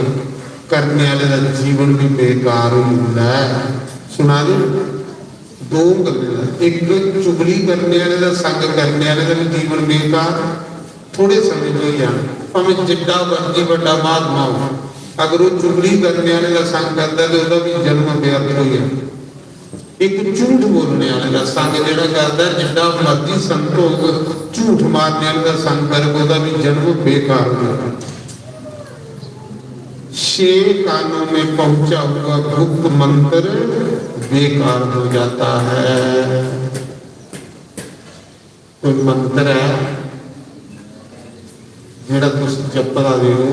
करने वाले का जीवन भी बेकार होता है। सुना दो दो गल, एक चुगली करने वाले का संग करने वाले का भी जीवन बेकार, थोड़े समय में ही आना भावें जिड्डा मर्जी बड़ा महात्मा हो, अगर वो चुगली करने वाले का संग करता है तो उसका भी जन्म व्यर्थ हो गया। एक झूठ बोलने वाले का संग जो करता है, जिड्डा मर्जी संत हो, झूठ मारने वाले का संग करके उसका भी जन्म बेकार हो गया। 6 कानों में पहुंचा हुआ गुप्त मंत्र बेकार हो जाता है। कोई मंत्र है जेड़ा तुम जपदा दे वो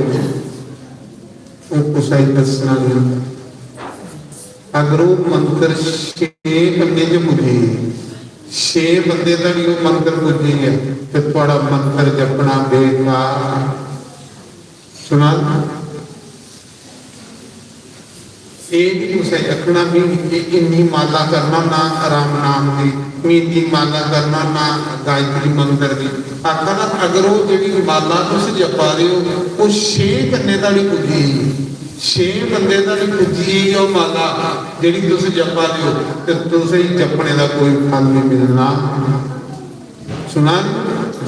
कुछ ही दसना नहीं। अगर वो मंत्र 6 बंदे जो बुझे, 6 बंदे का भी वो मंत्र बुझे है तो थोड़ा मंत्र जपना बेकार। सुना रखना भी इन्नी माला करना ना राम नाम की, मीठी माला करना ना गायत्री मंत्र की। आखा ना अगर वो जी माला तुम जपा रहे हो वो 6 बंदे का नहीं पुजी, 6 बंदे का नहीं पुजी वो माला जी तुम जपा रहे हो तो तुम जपने का कोई फल नहीं मिलना। सुना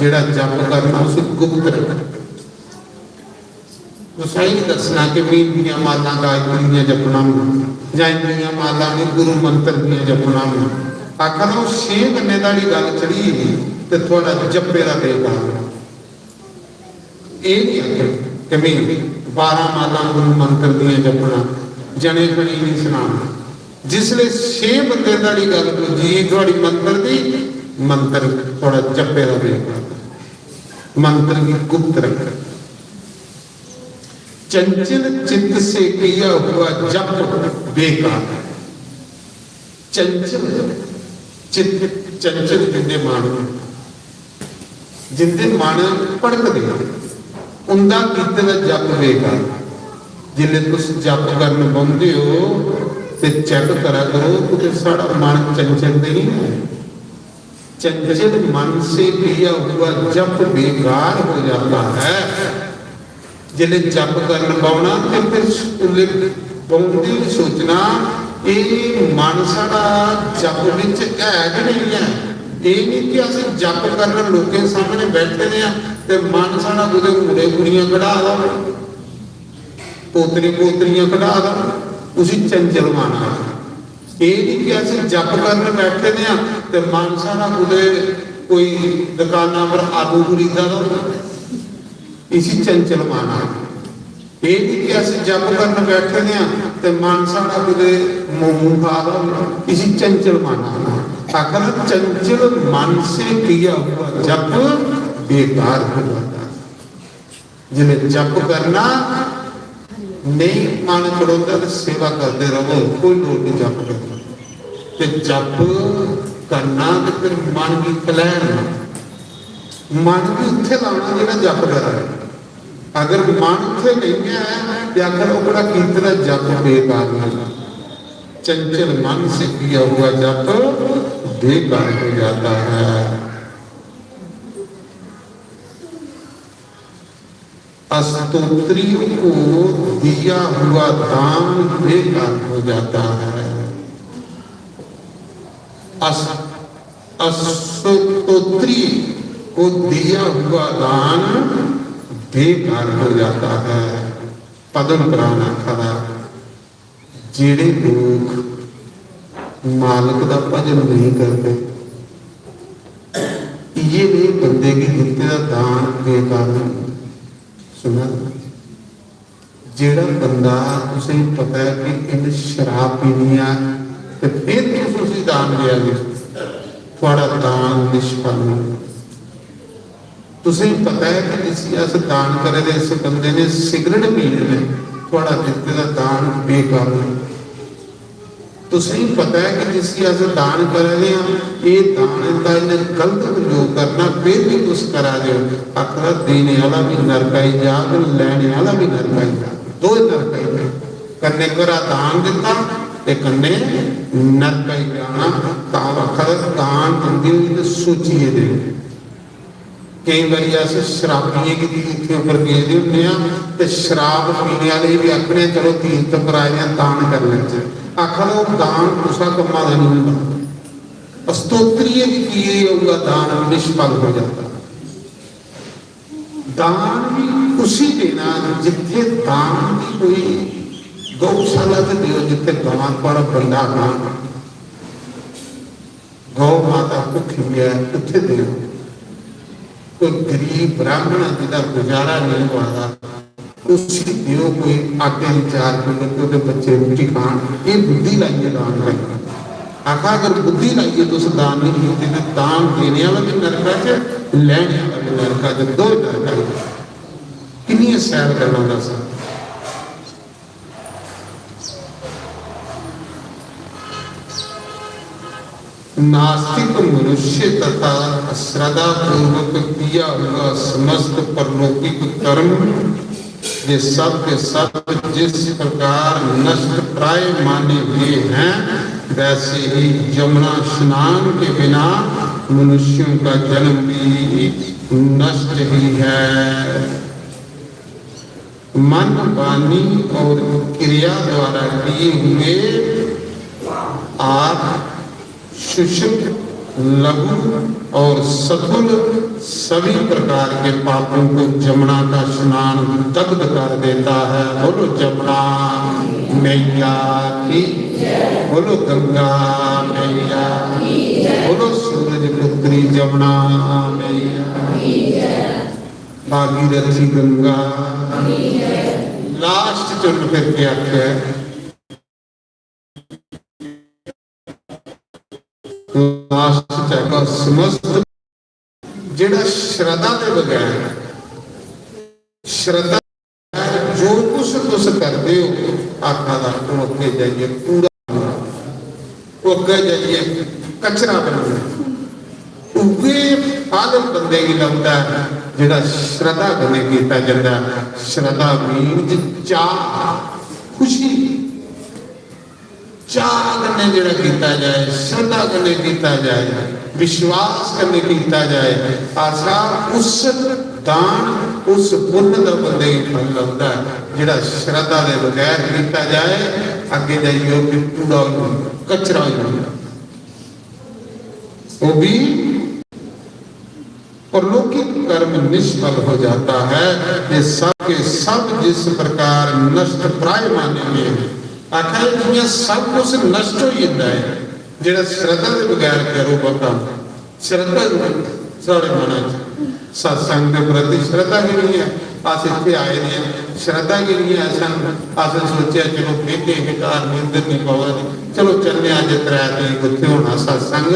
जेड़ा जप करना उस गुप्त रखना, सही दसना कि मीठिया माला गायत्री जपना या माला ने गुरु मंत्र दियां जपना। आखा ना 6 बंदे का गल चढ़ी तो थोड़ा जपे का बेकार। ये नहीं 12 माला गुरु मंत्र दियां जपना, जने खड़ी नहीं सुनाना। जिसले 6 बंदे का गल पुजी थोड़ी मंत्र की, मंत्र थोड़ा जपे का बेकार, मंत्र की गुप्त रख। चंचल चित्त से किया हुआ जप बेकार। चंचल चित्त, चंचल जिंदे मान, जिंदे मान पड़क दे उनका कीते जप बेकार। जिले तुम जप करने पाते हो तो चेक करा करो कि साड़ा मन चंचल नहीं है। चंचल मन से किया हुआ जप बेकार हो जाता है। जिले जप करना पाना तो फिर पाउंदी सोचना ये मन साड़ा जप विच है कि नहीं है। ये नहीं कि असं जप करना लोगों सामने बैठे हैं तो मन साड़ा कुछ मुड़े कुड़ियां कढ़ा दो, पोतरी पोतरियां कढ़ा दो, उसी चंचल माना। ये नहीं कि असं जप करने बैठे हैं तो मन साड़ा कुछ कोई दुकाना पर आलू खरीदा दो, इसी चंचल माना। ये नहीं कि असं जप करने बैठे हैं तो मन साड़ा कुछ मोमू खा दो, इसी चंचल माना। आखिर चंचल मन से किया हुआ जप बेकार हो जाता है। जिन्हें जप करना नहीं मन खड़ोता तो सेवा करते रहो, कोई लोग नहीं जप करना। जप करना तो फिर मन की कलैन, मन भी उत्थे लाना जो जप कर रहा है। अगर मन उत्थे नहीं है तो आखिर वो बड़ा कीर्तन जप बेकार है। चंचल मन से किया हुआ जप बेकार हो जाता है। स्तोत्रियों को दिया हुआ दान बेकार हो जाता है। स्तोत्री को दिया हुआ दान बेकार हो जाता है। पद्म पुराण खड़ा जेड़े लोग मालिक का भजन नहीं करते ये भी बंदे की दिते का दान बेकार। सुना ਜਿਹੜਾ ਬੰਦਾ ਤੁਸੀਂ ਪਤਾ ਹੈ ਕਿ ਇਹਨੇ ਸ਼ਰਾਬ ਪੀਣੀ ਆ ਤੇ ਫਿਰ ਤੁਸੀਂ ਦਾਨ ਦਿਆ ਜੀ, ਤੁਹਾਡਾ ਦਾਨ ਨਿਸ਼ਫਲ ਨਹੀਂ। ਤੁਸੀਂ ਪਤਾ ਹੈ ਕਿ ਅਸੀਂ ਅਸ ਦਾਨ ਕਰੇ ਦੇ ਇਸ ਬੰਦੇ ਨੇ ਸਿਗਰਟ ਪੀਣੀ ਹੈ, ਤੁਹਾਡਾ ਦਿੱਤੇ ਦਾ ਦਾਨ ਬੇਕਾਰ ਹੈ। ਤੁਸੀਂ ਪਤਾ ਹੈ ਕਿ ਜਿਸ ਅਸ ਦਾਨ ਕਰ ਰਹੇ ਹਾਂ ਇਹ ਦਾਨ ਦਾ ਇਹਨੇ ਗਲਤ ਪ੍ਰਯੋਗ ਕਰਨਾ, ਫਿਰ ਵੀ ਕੁਛ ਕਰਾ ਦਿਓ, ਆਖਰ ਦੇਣੇ ਵਾਲਾ ਵੀ ਨਰਕਾਈ ਜਾ ਤੇ ਲੈਣੇ ਵਾਲਾ ਵੀ ਨਰਕਾਈ ਜਾ, ਦੋ ਨਰਕਾਈ ਕੰਨੇ ਕਰਾ ਦਾਨ ਦਿੱਤਾ ਤੇ ਕੰਨੇ ਨਰਕਾਈ ਜਾਣਾ। ਤਾਂ ਆਖਰ ਦਾਨ ਦਿੰਦੀ ਸੋਚੀਏ ਦੇ ਕਈ ਵਾਰੀ ਅਸੀਂ ਸ਼ਰਾਬੀਏ की इतने ऊपर भेजते होंगे तो शराब पीने वाले भी अपने चलो तीर्थ कराए दान कर लेते, आखर वो दान उसा कमा का नहीं होता, स्तोत्रीय भी किए होगा दान निष्फल हो जाता। दान भी उसी देना जिथे दान की कोई गौशाला से दियो, जिथे गां पर बंदा गां गौ माता भुखी है उत्थे दियो। कोई गरीब ब्राह्मण जिसका गुजारा नहीं हुआ उसी दियो, कोई आटे की 4 किलो के बच्चे रोटी खान, ये बुद्धि लाइए दान करना। आखा अगर बुद्धि लाइए तो उस दान नहीं होती तो दान देने वाला भी नरका च, लैने वाला भी नरका च, दो नरका कितनी सैर करना दस। नास्तिक मनुष्य तथा श्रद्धा पूर्वक किया हुआ समस्त परलौकिक कर्म ये सब के सब जिस प्रकार नष्ट प्राय माने हुए हैं, वैसे ही यमुना स्नान के बिना मनुष्यों का जन्म भी नष्ट ही है। मन, वाणी और क्रिया द्वारा किए हुए आप सुषुप्त, लघु और सथुल सभी प्रकार के पापों को जमुना का स्नान दग्ध कर देता है। बोलो जमुना मैया की, बोलो गंगा मैया, बोलो सूरज पुत्री जमुना मैया, भागीरथी गंगा। लास्ट चुन फिर के आख्या समस्त जेड़ा श्रद्धा के बगैर, श्रद्धा जो कुछ तुस करते हो आखा का अगे जाइए पूरा अगे जाइए कचरा बना उगे फल बंदे की लगता है जेड़ा श्रद्धा कने किया जाता। श्रद्धा मीन चाह, खुशी, चाह कने जेड़ा कीता जाए, श्रद्धा कने कीता जाए, विश्वास कने कीता जाए, आशा उस दान उस पुण्य का बंदे फल लगता है जेड़ा श्रद्धा के बगैर कीता जाए। अगे जाइए कि कूड़ा कचरा वो भी परलौकिक कर्म निष्फल हो जाता है। ये सब के सब जिस प्रकार नष्ट प्राय माने हुए आखिर दुनिया सब कुछ नष्ट हो जाता है जेड़ा श्रद्धा के बगैर करो बता। श्रद्धा सारे मना सत्संग के प्रति श्रद्धा भी नहीं है। अस इतने आए हैं श्रद्धा की नहीं है। अस सोचा चलो बेटे बेकार नींदर नहीं पवा, चलो चलने अज 3 तरीक उत्थे होना सत्संग,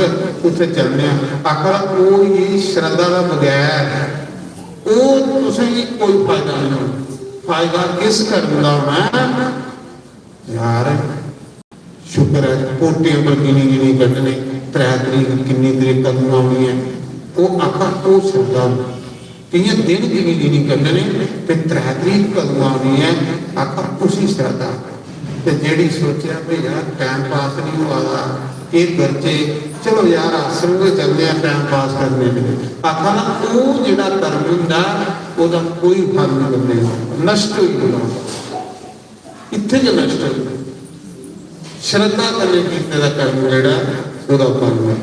उत्थे चलने। आखिर वो ये श्रद्धा का बगैर वो कोई फायदा नहीं। फायदा किस कर्म का होना यार? शुक्र है पोटियां पर गिनी गिनी कटने 3 तरीक किन्नी तरीक कदम आनी है वो आखा वो श्रद्धा। कई दिन गिनी गिनी करने तो 3 तरीक कदम आनी है आखा उसी श्रद्धा। तो जी सोचा भी यार टाइम पास नहीं हुआ ये बच्चे चलो यार आश्रम में चलते हैं टाइम पास करने में। आखा ना वो जोड़ा कर्म होंगे वह कोई फल नहीं बनने, नष्ट ही होगा, इतने जो नष्ट हो। श्रद्धा करने कीते का कर्म जोड़ा वह फल है।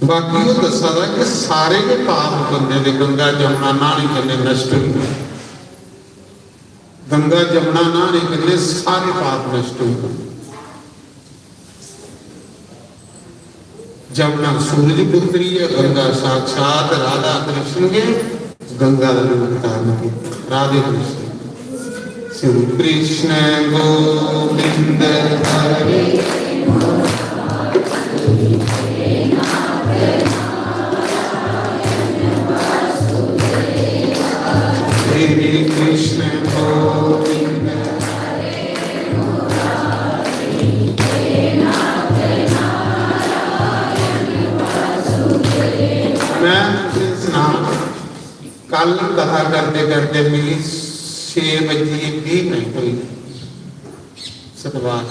बाकी वो दसा कि सारे के पाप बंदे दे गंगा जमुना नहाने कन्ने नष्ट हो। गंगा जमुना नहाने कन्ने सारे पाप नष्ट हो। जमुना सूरज पुत्री है, गंगा साक्षात राधा कृष्ण के गंगा का रूप धारण किया। राधे कृष्ण। श्री कृष्ण गोविंद हरे श्री कृष्ण गोविंद मैं सुना कल कथा करते करते मेरी 6:20 हुई सतवार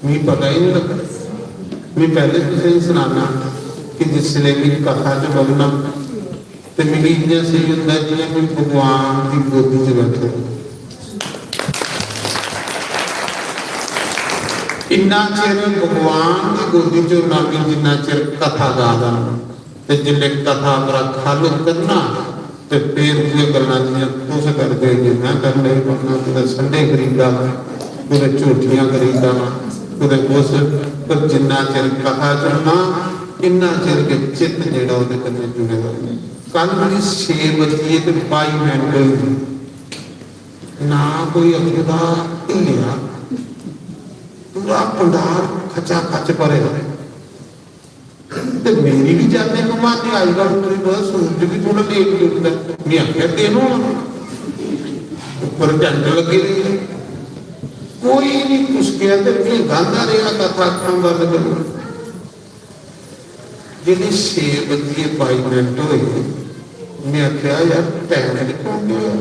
मैं पता ही नहीं लगा। मैं पहले तुझे सुनाना कि जिसले मेरी कथा च बोलना तो मेरी इतना सही होता है जिन्हें मैं भगवान की गोदी च बैठे इन्ना चिर भगवान की गोदी चो ना भी जिन्ना चिर कथा गा ते जिले कथा मेरा खालू करना तो फिर ये करना जिन्हें तुस करते जी मैं करने पड़ना कुछ संडे खरीदा कुछ झूठियां खरीदा कुछ कुछ पर जिन्ना चिर कथा चुनना इन्ना चिर के चित्त जेड़ा उहदे कन्ने जुड़ेगा। कल मेरी 6:22 ना कोई अखदा हिलिया पूरा पंडाल खचा खच भरे ते मेरी भी जाने घुमाने आई गल मेरी बस सूरज भी थोड़ा लेट उठता मैं आखिया तेनों ऊपर झंड लगे रहे कोई नहीं कुछ किया तो मैं गांधा रहा कथा आखण बंद करूं जिन्हें 6:22 हुए मैं आखिया यार टाइम निकल गया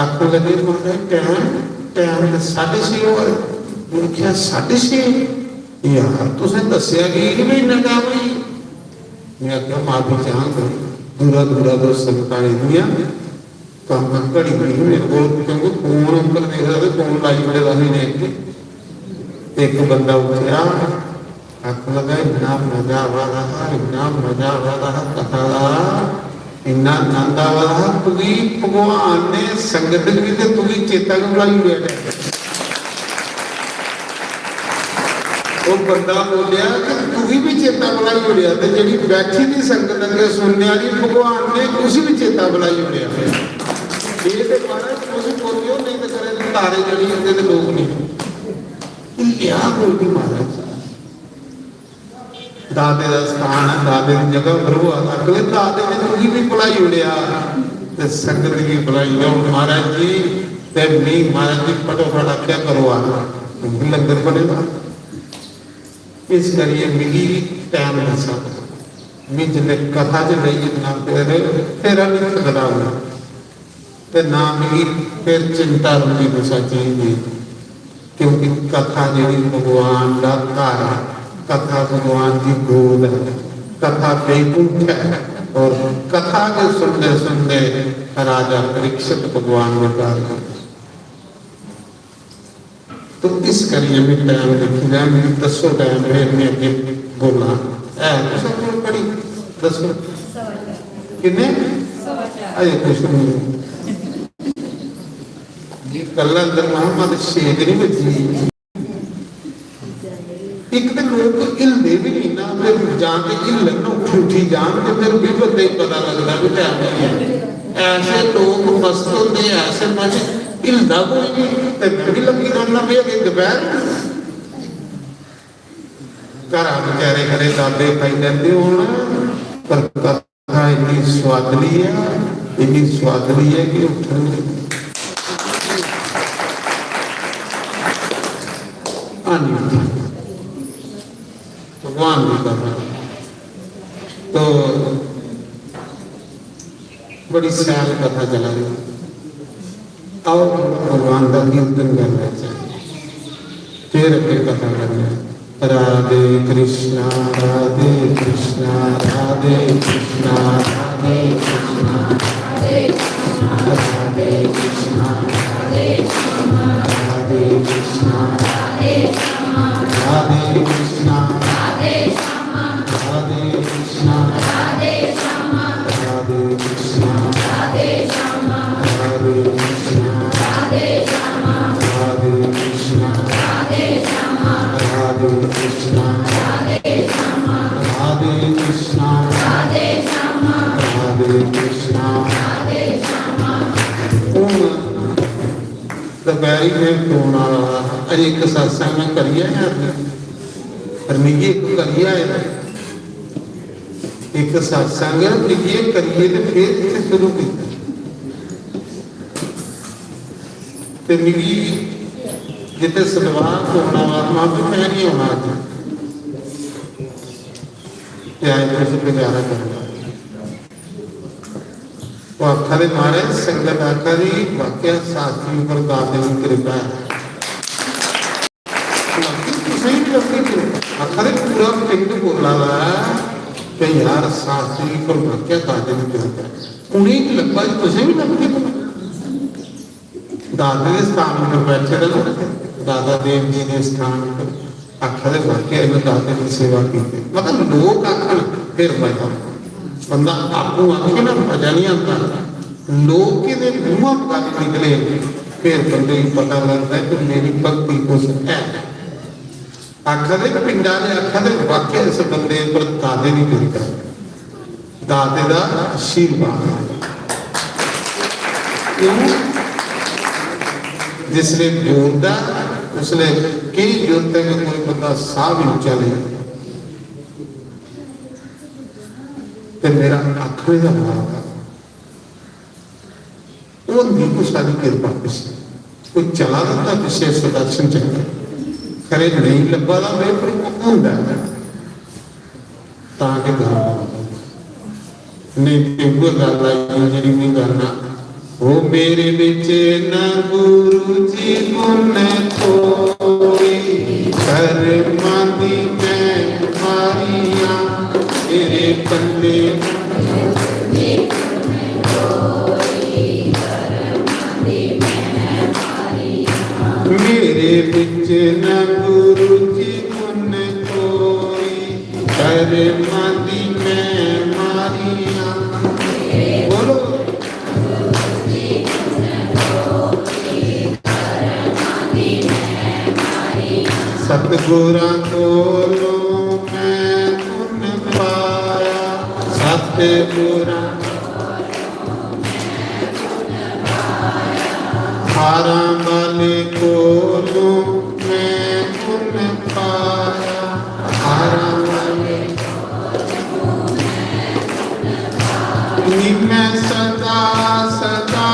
आखन लगे टाइम टाइम 6:30 हो गए मैं क्या 6:30 यार तुसें दसिया कि नहीं इन्ना टाइम हुई मैं आखिया माफी चाहांगा दूरा दूरा तो संगतां दियां काम घड़ी घड़ी मेरे को क्योंकि फोन ऊपर देख रहा था फोन लाई बड़े वाले ने एक बंदा उठा आखन लगा इन्ना मजा आ रहा कथा इन्ना आनंद आ रहा तुझी भगवान ने संगत भी तो तुझी चेता क्यों लाई हुई वो बंदा बोलिया कि तुझी भी चेता बुलाई हो रहा तो जी बैठी थी संगत अगे सुनने वाली भगवान ने तुझी भी चेता बुलाई हो रहा ये तो महाराज तुझी बोलियो नहीं तो करे तारे जड़ी होंगे तो लोग नहीं क्या बोलती महाराज दादे का स्थान है दादे की जगह प्रभु अगले दादे ने तुझी भी बुलाई हो रहा तो संगत की बुलाई हो महाराज जी ते नहीं महाराज जी फटोफट क्या करो आना लंगर पड़ेगा इस करिए मिली टाइम नहीं सकता मैं जिले कथा च नहीं जितना तेरा नहीं खतरा होना ते ना मिली फिर चिंता होनी कुछ चाहिए क्योंकि कथा जी भगवान का घर है कथा भगवान की गोद है कथा बेकुंठ है और कथा के सुनते सुनते राजा परीक्षित भगवान ने प्यार कर तो इस करिए में टाइम देखी जाए मेरी 10 टाइम है मैं अगे बोला सब पढ़ी 10 कितने अरे कुछ नहीं कल अंदर मोहम्मद शेख नहीं बची एक तो लोग हिलते भी नहीं ना फिर जाके हिलन उठी जान तो फिर भी बंदे पता लगता भी टाइम नहीं है ऐसे लोग मस्त होते ऐसे मैं हिलदा कोई नहीं ते मैं भी लगी रहना भी अगे दोपहर घर बेचारे घरे दादे खाई लेंदे होना पर कथा इन्नी स्वादली है कि उठन भगवान भी कर रहा तो बड़ी सयाल कथा चला रही और भगवान का कीर्तन करना चाहिए फिर अगे कथा करना राधे कृष्णा राधे कृष्णा राधे कृष्णा राधे कृष्णा राधे कृष्णा राधे कृष्णा राधे कृष्णा राधे कृष्णा राधे कृष्णा राधे कृष्णा राधे कृष्णा राधे कृष्णा राधे कृष्णा बैरी ने फोन वाला अजे एक सत्संग में करिए निजी एक करिए एक सत्संग निजी करिए तो फिर इतने शुरू किया निजी जिते सलवार धोना वाला भी मैं नहीं आना कुछ गुजारा करना वो आखा दे मारे संगत आखा दी वाकया शास्त्री पर दादे की कृपा है आखा दे पूरा पिंड बोला कि यार शास्त्री पर वाकया दादे की कृपा है उन्हीं की लगभग तुझे भी लगती दादे के स्थान पर बैठे रहो दादा देव जी के स्थान पर आखा दे वाकया इन्हें दादे की सेवा की मतलब लोग आखन फिर मैं बंदा आपको आखे ना मजा नहीं आता लोग के मुंह गल निकले फिर बंदे पता लगता है कि मेरी भक्ति कुछ है आखा दे पिंडा ने आखा दे वाकया इस बंदे पर दादे नहीं मिलता दादे का आशीर्वाद जिसने बोलता उसने कई जोते में कोई बंदा साह भी चले तो मेरा आखिरी का भाव वो नहीं कुछ सारी कृपा पिछले कोई चला देता पिछले सुदर्शन चक्र खरे नहीं लगा था मेरे पर होंगे ताकि घर नहीं तो वो गल आई जी नहीं करना वो मेरे बिचे न गुरु जी गुण कोई कर्मा दी मैं मारिया मेरे पल्ले मेरे बिच न गुरु जी गुण कोई कर्मा दी मैं मारिया बोलो सतगुरां कोलों मैं गुण पाया सतगुरां हारां वाले कोलों मैं गुण पाया हारां वाले मैं सदा सदा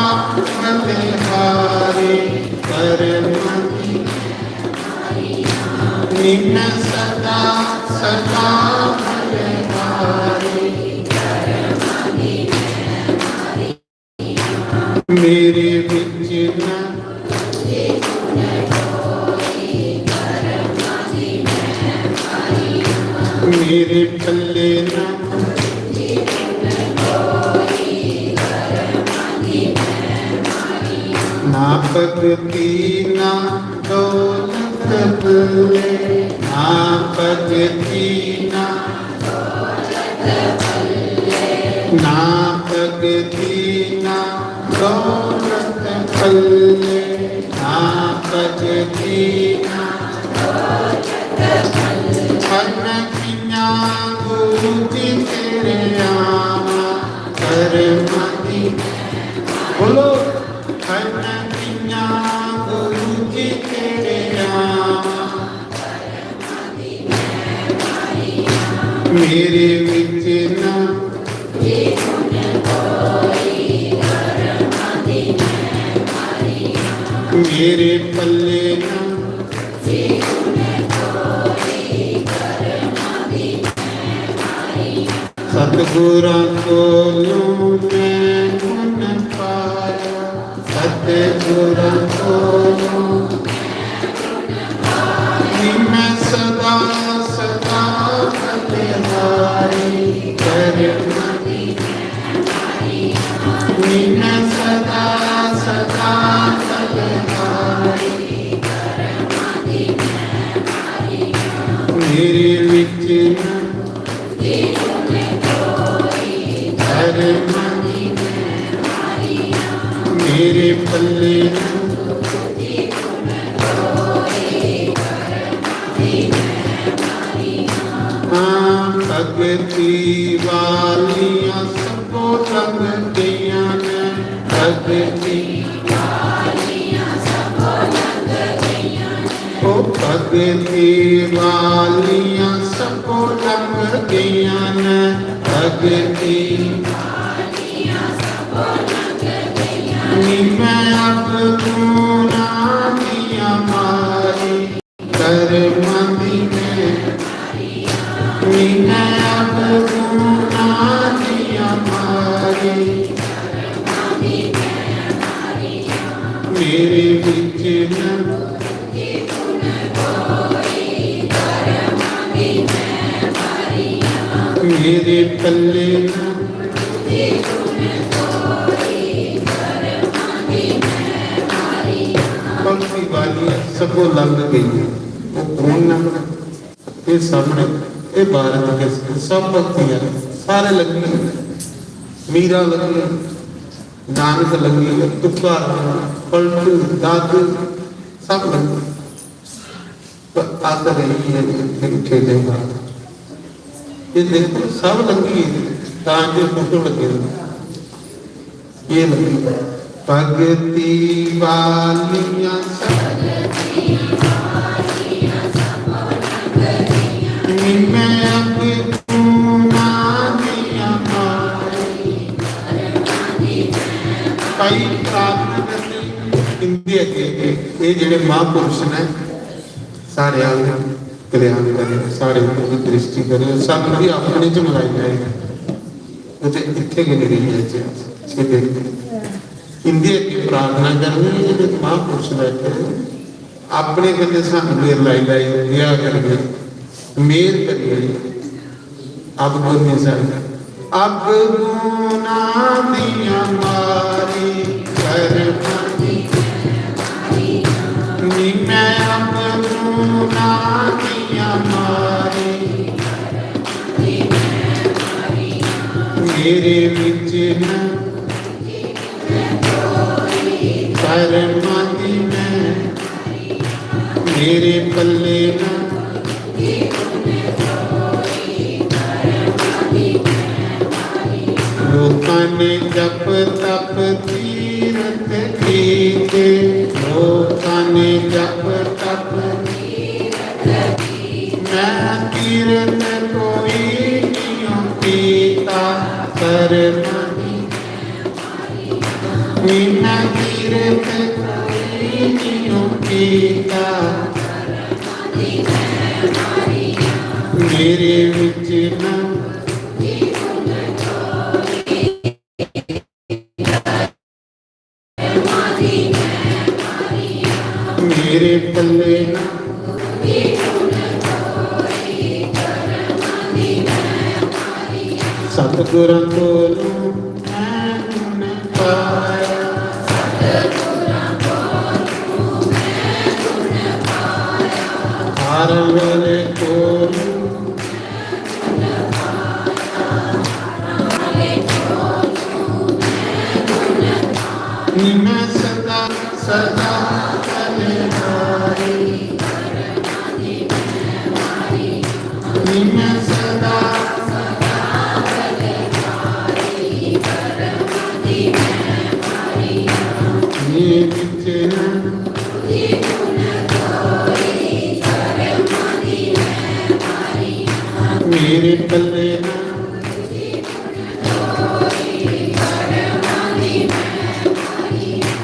बलिहारी करमती मैं सदा सदा बलिहारी मेरे बिच न मेरे पल्ले न ना भगती ना दौलत भले ना भगती ना ना भगती ना दौलत भले ना भगती ना हरकिया गुरु जी तेरे आवा करमती बोलो हरकिया गुरु जी तेरे आवा मेरे विच ना मेरे पल्ले ना सतगुरां कोलों मैं गुण पाया सतगुरां कोलों मैं सदा सदा बलिहारी करमती मैं सदा सदा बलिहारी मेरे विच मेरे पल्ले भगती वालियां सबो लंघ गईयां ने भगती वालियां सबो भगती वालियां सबको लग गईयां ने भगती मैं अब गुना दिया मारी कर मदी में मैं अब गुना दिया मारी मेरे बिच मेरे पल्ले भक्ति वाली सबको लग गई वो कौन लग ये सामने ये भारत के सब भक्ति है सारे लगी मीरा लगी नानक लगी तुका पलटू दादू सब लगी आकर रही है ठेले ये देखो सब लगी तांजे फोटो लगे ये लगी भगती वालियां मैं अब गुना दिया मारी कई प्रार्थना इंडिया के ये जिहड़े महापुरुष ने सारे आगे कल्याण करे सारे की दृष्टि करे सब भी अपने च मिलाई जाए उसे इतने के नहीं रही है इंडिया की प्रार्थना करनी है जो महापुरुष बैठे अपने कहते सानू मेर लाई लाई दिया करिए मेर करिए अब बोलने सारे अब गुना दिया मारी कर मैं अब गुना दिया मारी मेरे विच करमाती में मेरे पल्ले लोकां ने जप तप तीरथ कीते लोकां ने जप तप मैं तीरथ कोई नहीं कीता करमाती मैं तीरथ कोई नहीं कीता मेरे विच मेरे पल्ले सतगुरु को पाया हर वेले को मैं सदा सदा मैं सदा मेरे पल्ले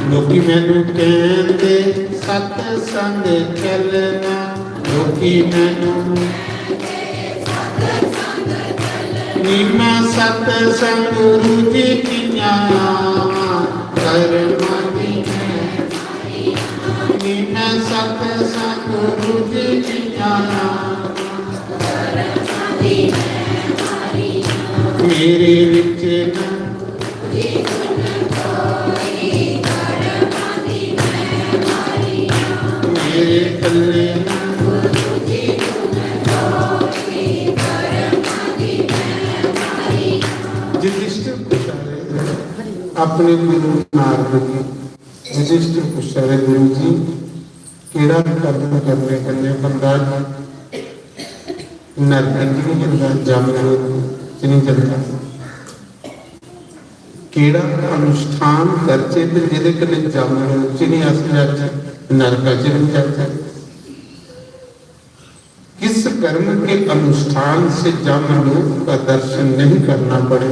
लोकी मैनू कहते सत्संग चलना लोकी मैनू मैं सत्संग गुरु जी की करमाती मैं सत्संग गुरु जी की मेरे विच मेरे पल्ले अपने गुरु नारद जी युधिष्ठिर पूछ रहे गुरु जी केड़ा कर्म करने कन्ने बंदा नरक नहीं चलता जमलोक नहीं चलता केड़ा अनुष्ठान करचे ते जिहदे कन्ने जमलोक नहीं अस जाचे नरक च नहीं जाचे किस कर्म के अनुष्ठान से जमलोक का दर्शन नहीं करना पड़े।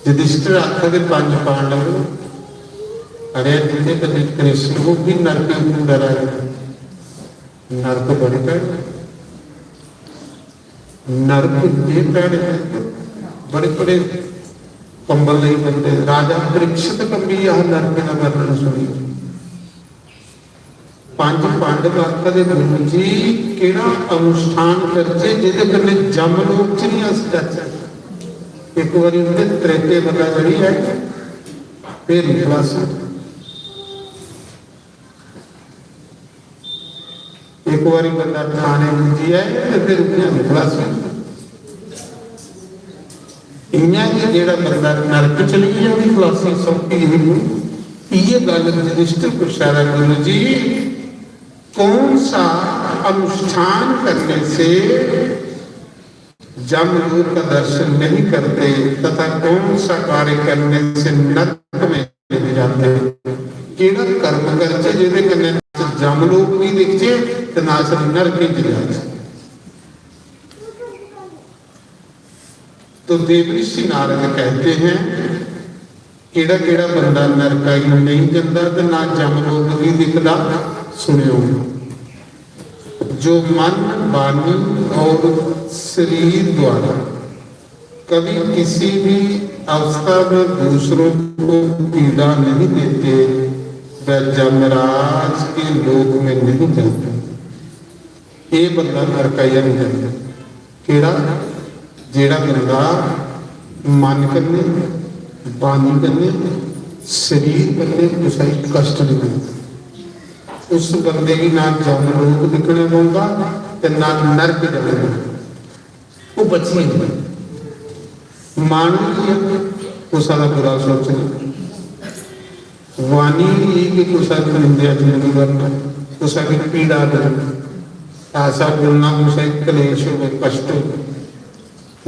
युधिष्ठिर आखिर पांच पांडव अरे जिन्हें कभी कृष्ण को भी नरक में डरा नरक बड़े पैड़े नरक ये पैड़े बड़े बड़े कंबल नहीं बनते। राजा परीक्षित कभी यह नरक का वर्णन सुनी। पांच पांडव आखिर गुरु जी केड़ा अनुष्ठान करते जिहदे कन्नै जमलोक च नहीं अस जाचे। एक बार उनके त्रेते बला जड़ी है फिर निकला सा। एक बार बंदा थाने मुझी है फिर निकला सा। इन्ना की जेड़ा बंदा नरक चली गया उन्हें खलासी सौंपी। ये गल युधिष्ठिर पूछा गुरु जी कौन सा अनुष्ठान करने से जमलोक का दर्शन नहीं करते तथा कौन सा कार्य करने से नरक में नहीं जाते। केड़ा कर्म करते जिहदे कन्नै जमलोक भी दिखचे ते ना नरक ही जाते। तो देवऋषि नारद कहते हैं केड़ा केड़ा बंदा नरक नहीं जाता ते ना जमलोक भी दिखदा। सुनियो जो मन वाणी और शरीर द्वारा कभी किसी भी अवस्था में दूसरों को पीड़ा नहीं देते वह जमराज के लोक में नहीं जाते। ये बंदा नरकाया नहीं जाता। केड़ा जेड़ा बंदा मन करने वाणी करने शरीर करने कुछ कष्ट नहीं देता उस बंदे की ना जमलोक दिखने पौंदा ते ना नरक जाने वो बची मान कुछ बुरा सोचना वाणी कि कुछ निंदा जिंदगी करना कुछ पीड़ा देना ऐसा बोलना कुछ कलेश हो कष्ट हो।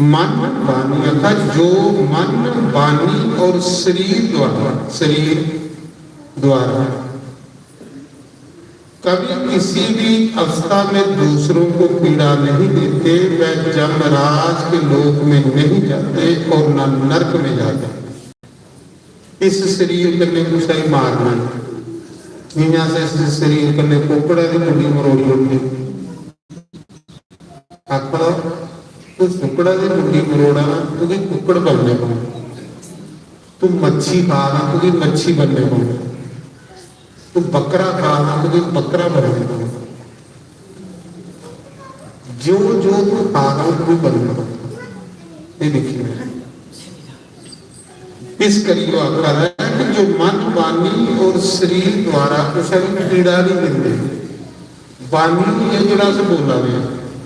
मन वाणी अर्थात जो मन वाणी और शरीर द्वारा कभी किसी भी अवस्था में दूसरों को पीड़ा नहीं देते वह जमराज के लोक में नहीं जाते और न नरक में जाते। इस शरीर करने को सही मारना यहाँ से इस शरीर करने कुकड़ा की मुंडी मरोड़ी होती आखड़ा तो कुकड़ा की मुंडी मरोड़ा तुझे कुकड़ बनने को तू मच्छी खा रहा तुझे मच्छी बनने को तू बकरा खाना तुझे बकरा बनने जो जो तू खा रहा तू बनना। ये देखिए इस करियो आकर है कि जो मन वाणी और शरीर द्वारा उसे पीड़ा नहीं देते। वाणी ये जरा से बोला गया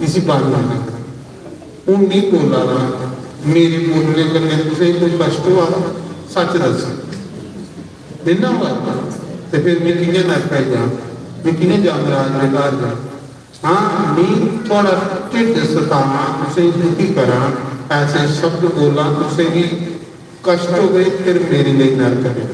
इसी वाणी में उन नहीं बोला रहा मेरे बोलने करने तुझे कोई कष्ट हुआ सच दस देना हुआ तो फिर मैं किने नरक जा मैं किने जमराज के घर जा। हाँ मैं थोड़ा ढिड सतावा उसे दुखी करा ऐसे शब्द बोला उसे भी कष्ट हो गए फिर मेरे लिए नरक है।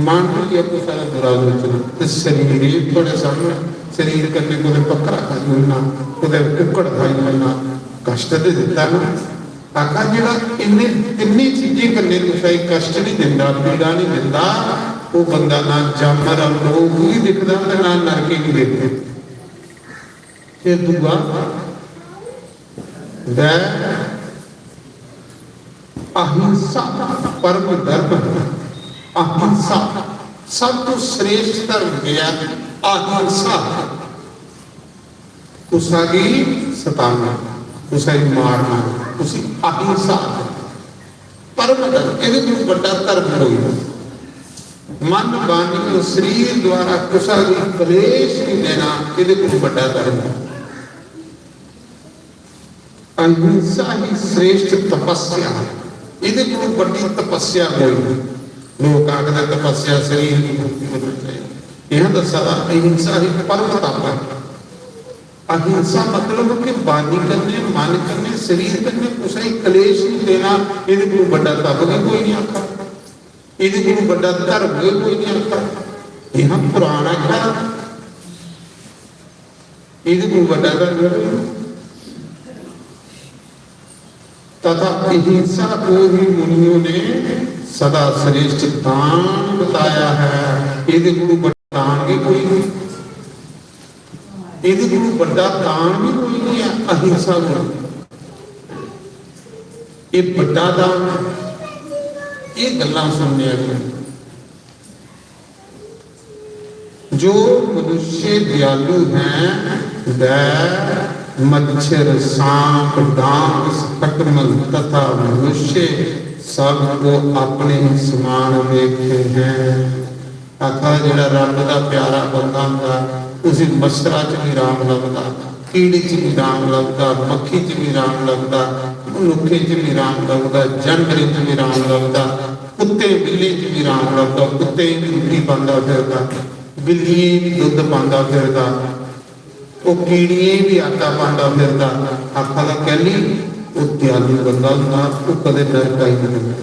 मान लिया कुछ सारा बुरा सोचना तो शरीर थोड़े सामने शरीर करने को बकरा खाई होना कुकड़ खाई होना कष्ट दे देता ना आखा जो इन्नी चीजें करने को सही कष्ट नहीं दिता पीड़ा नहीं दिता वो बंदा ना जमर लोग भी दिखता ना नरक ही देखते। फिर दूसरा अहिंसा परम धर्म अहिंसा सब तो श्रेष्ठ धर्म गया अहिंसा कुसागी सताना कुसागी मारना उसी अहिंसा परम धर्म ये बड़ा धर्म कोई मन वाणी और शरीर द्वारा कुछ भी कलेश नहीं देना ये कुछ बड़ा धर्म है। अहिंसा ही श्रेष्ठ तपस्या ये कोई बड़ी तपस्या कोई लोग आखते तपस्या शरीर की मुक्ति होनी चाहिए यह दसा अहिंसा ही परम तप है। अहिंसा मतलब कि वाणी करने मन करने शरीर करने कुछ कलेश नहीं देना ये कोई बड़ा तप कोई नहीं आखा ये बड़ा धर्म कोई नहीं आखा। यह पुराना है ਇਹਦੇ ਕੋਲ ਵੱਡਾ ਤਾਂ तथा अहिंसा को ही मुनियों ने सदा श्रेष्ठ दान बताया है। ਇਹਦੇ ਕੋਲ ਵੱਡਾ ਦਾਨ ਵੀ ਕੋਈ ਨਹੀਂ, ਇਹਦੇ ਕੋਲ ਵੱਡਾ ਦਾਨ ਵੀ ਕੋਈ ਨਹੀਂ ਹੈ ਅਹਿੰਸਾ ਨੂੰ। ਇਹ ਵੱਡਾ ਦਾਨ, ਇਹ ਗੱਲਾਂ ਸੁਣਨੇ ਆ। जो मनुष्य दयालु हैं वह मच्छर, सांप, डांग, खटमल तथा मनुष्य सबको अपने समान देखते हैं। आखा जिहड़ा रब दा प्यारा बंदा हुंदा उसी मच्छरा च भी राम लगदा, कीड़े च भी राम लगदा, मक्खी च भी राम लगदा, मनुखे च भी राम लगदा, जानवरे च भी राम लगदा, कुत्ते बिल्ली च भी राम लगदा। कुत्ते भी रोटी पांदा फिरदा, बिल्लिए भी दुध पांदा फिरदा, वो कीड़िए भी आटा पांदा फिरदा। आखा दा कहली वो दयालु बंदा हुंदा, वो कदे डर का ही नहीं,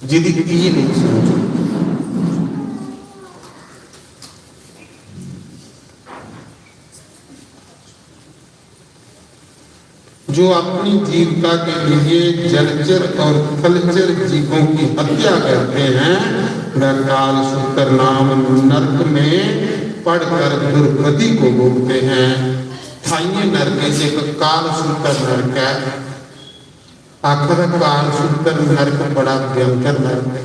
जिहदी की नहीं समझ। जो अपनी जीविका के लिए जलचर और थलचर जीवों की हत्या करते हैं वह काल सूत्र नाम नरक में पढ़कर दुर्गति को भोगते हैं। थाइये नरक एक काल सूत्र नरक है। आखिर काल सूत्र नरक बड़ा भयंकर नरक है।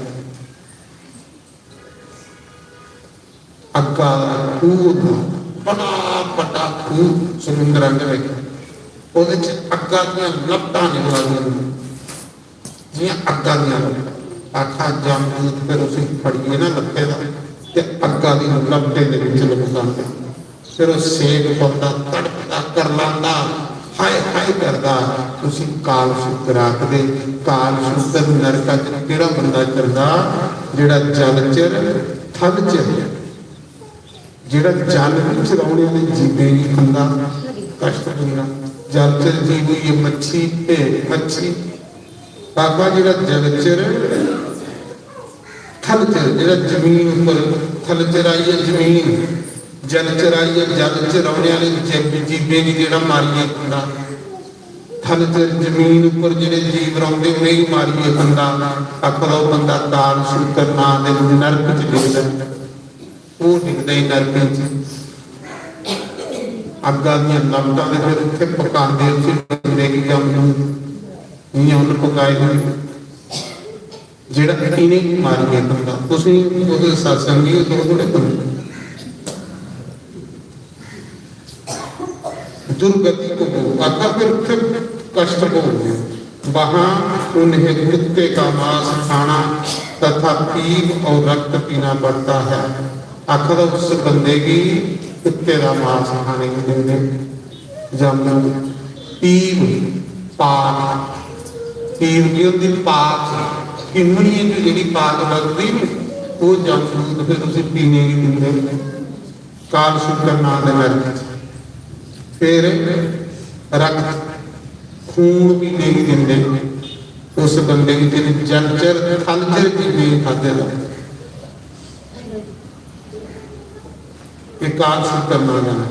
अग्गा खूह, बड़ा बड़ा खूह समुद्र में, ਉਹਦੇ ਚ ਅੱਗਾਂ ਦੀਆਂ ਲੱਪਟਾਂ ਨਿਕਲਦੀਆਂ ਜਿਹੀਆਂ ਅੱਗਾਂ ਦੀਆਂ ਆਖਾ ਜਮਦੂਤ ਫਿਰ ਅਸੀਂ ਫੜੀਏ ਨਾ ਲੱਪੇ ਦਾ ਤੇ ਅੱਗਾਂ ਦੀ ਲੱਪਟੇ ਦੇ ਵਿੱਚ ਲੁਕਾਉਂਦੇ, ਫਿਰ ਉਹ ਸੇਕ ਪਉਂਦਾ, ਤੜਪਦਾ, ਕਰਲਾਂਦਾ, ਹਾਏ ਹਾਏ ਕਰਦਾ। ਤੁਸੀਂ ਕਾਲ ਸੂਤਰ ਆਖਦੇ। ਕਾਲ ਸੂਤਰ ਨਰਕਾਂ ਚ ਕਿਹੜਾ ਬੰਦਾ ਕਰਦਾ? ਜਿਹੜਾ ਜਲਚਰ, ਥਲਚਰ, ਜਿਹੜਾ ਜਲ ਵਿੱਚ ਰਹਿਣੇ ਵਾਲੇ ਜੀਵੇ ਨਹੀਂ ਖਾਂਦਾ, ਕਸ਼ਟ ਦਿੰਦਾ। जलचर जीव हुई मच्छी, मच्छी बाबा जिहड़ा जलचर, थलचर जिहड़ा जमीन उपर, थलचर आई है जमीन, जलचर आई है जल च रहने वाले जीवे भी जिहड़ा मारिए खांदा। थलचर जमीन उपर जिहड़े जीव रहिंदे उन्हें ही मारिए खांदा। आखदा वो बंदा काल सूत्र नां दे नरक च डिगदा, वो डिगदा ही नरक च। ਅੱਗਾਂ ਦੀਆਂ ਲੱਪਟਾਂ ਦੇ ਫਿਰ ਉੱਥੇ ਪਕਾਉਂਦੇ ਉਸੇ ਬੰਦੇ ਕੀ ਕੰਮ ਨਹੀਂ ਉਹਨੂੰ ਪਕਾਏ ਹੋਏ ਜਿਹੜਾ ਇਹਨੇ ਮਾਰੀਏ ਬੰਦਾ। ਤੁਸੀਂ ਉਹਦੇ ਸਤਸੰਗੀ ਹੋ ਥੋੜੇ ਬੰਦੇ दुर्गति को आका फिर कष्ट को वहां उन्हें कुत्ते का मांस खाना तथा पीप और रक्त पीना पड़ता है। आखिर उस बंदे की कुत्ते का मांस खाने को देंगे। जमन पीप पाक, पीप की होती पाक इमड़ी की जी पाक लगती वो जमदूत फिर उसे पीने की देंगे। काल शुक्र ना दे फिर रक्त खून भी नहीं देंगे उस बंदे की जिन्हें जलचर थलचर भी नहीं खाते ये काल शुक्र ना जाना।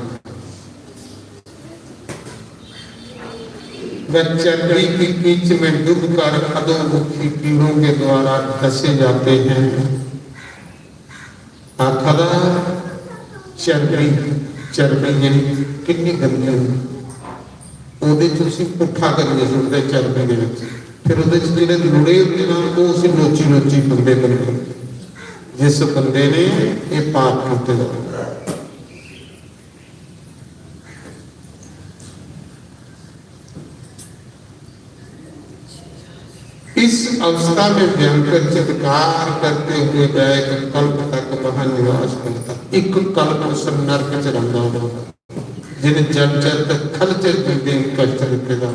वह चर्बी की कीच में डूब कर अधोमुखी कीड़ों के द्वारा धसे जाते हैं। आखदा चर्बी चर्बी यानी कितनी गंदी होती वो पुठा करिए सुनते चर्बी के फिर वो जो लुड़े होते ना वो उसे नोची नोची बंदे बने जिस बंदे ने ये पाप किए। इस अवस्था में भयंकर चित्कार करते हुए गए कल्प तक वहां निवास करता। एक कल्प उस नरक च रंगा होगा जिन्हें जलचर तक थलचर पीते कष्ट दिता।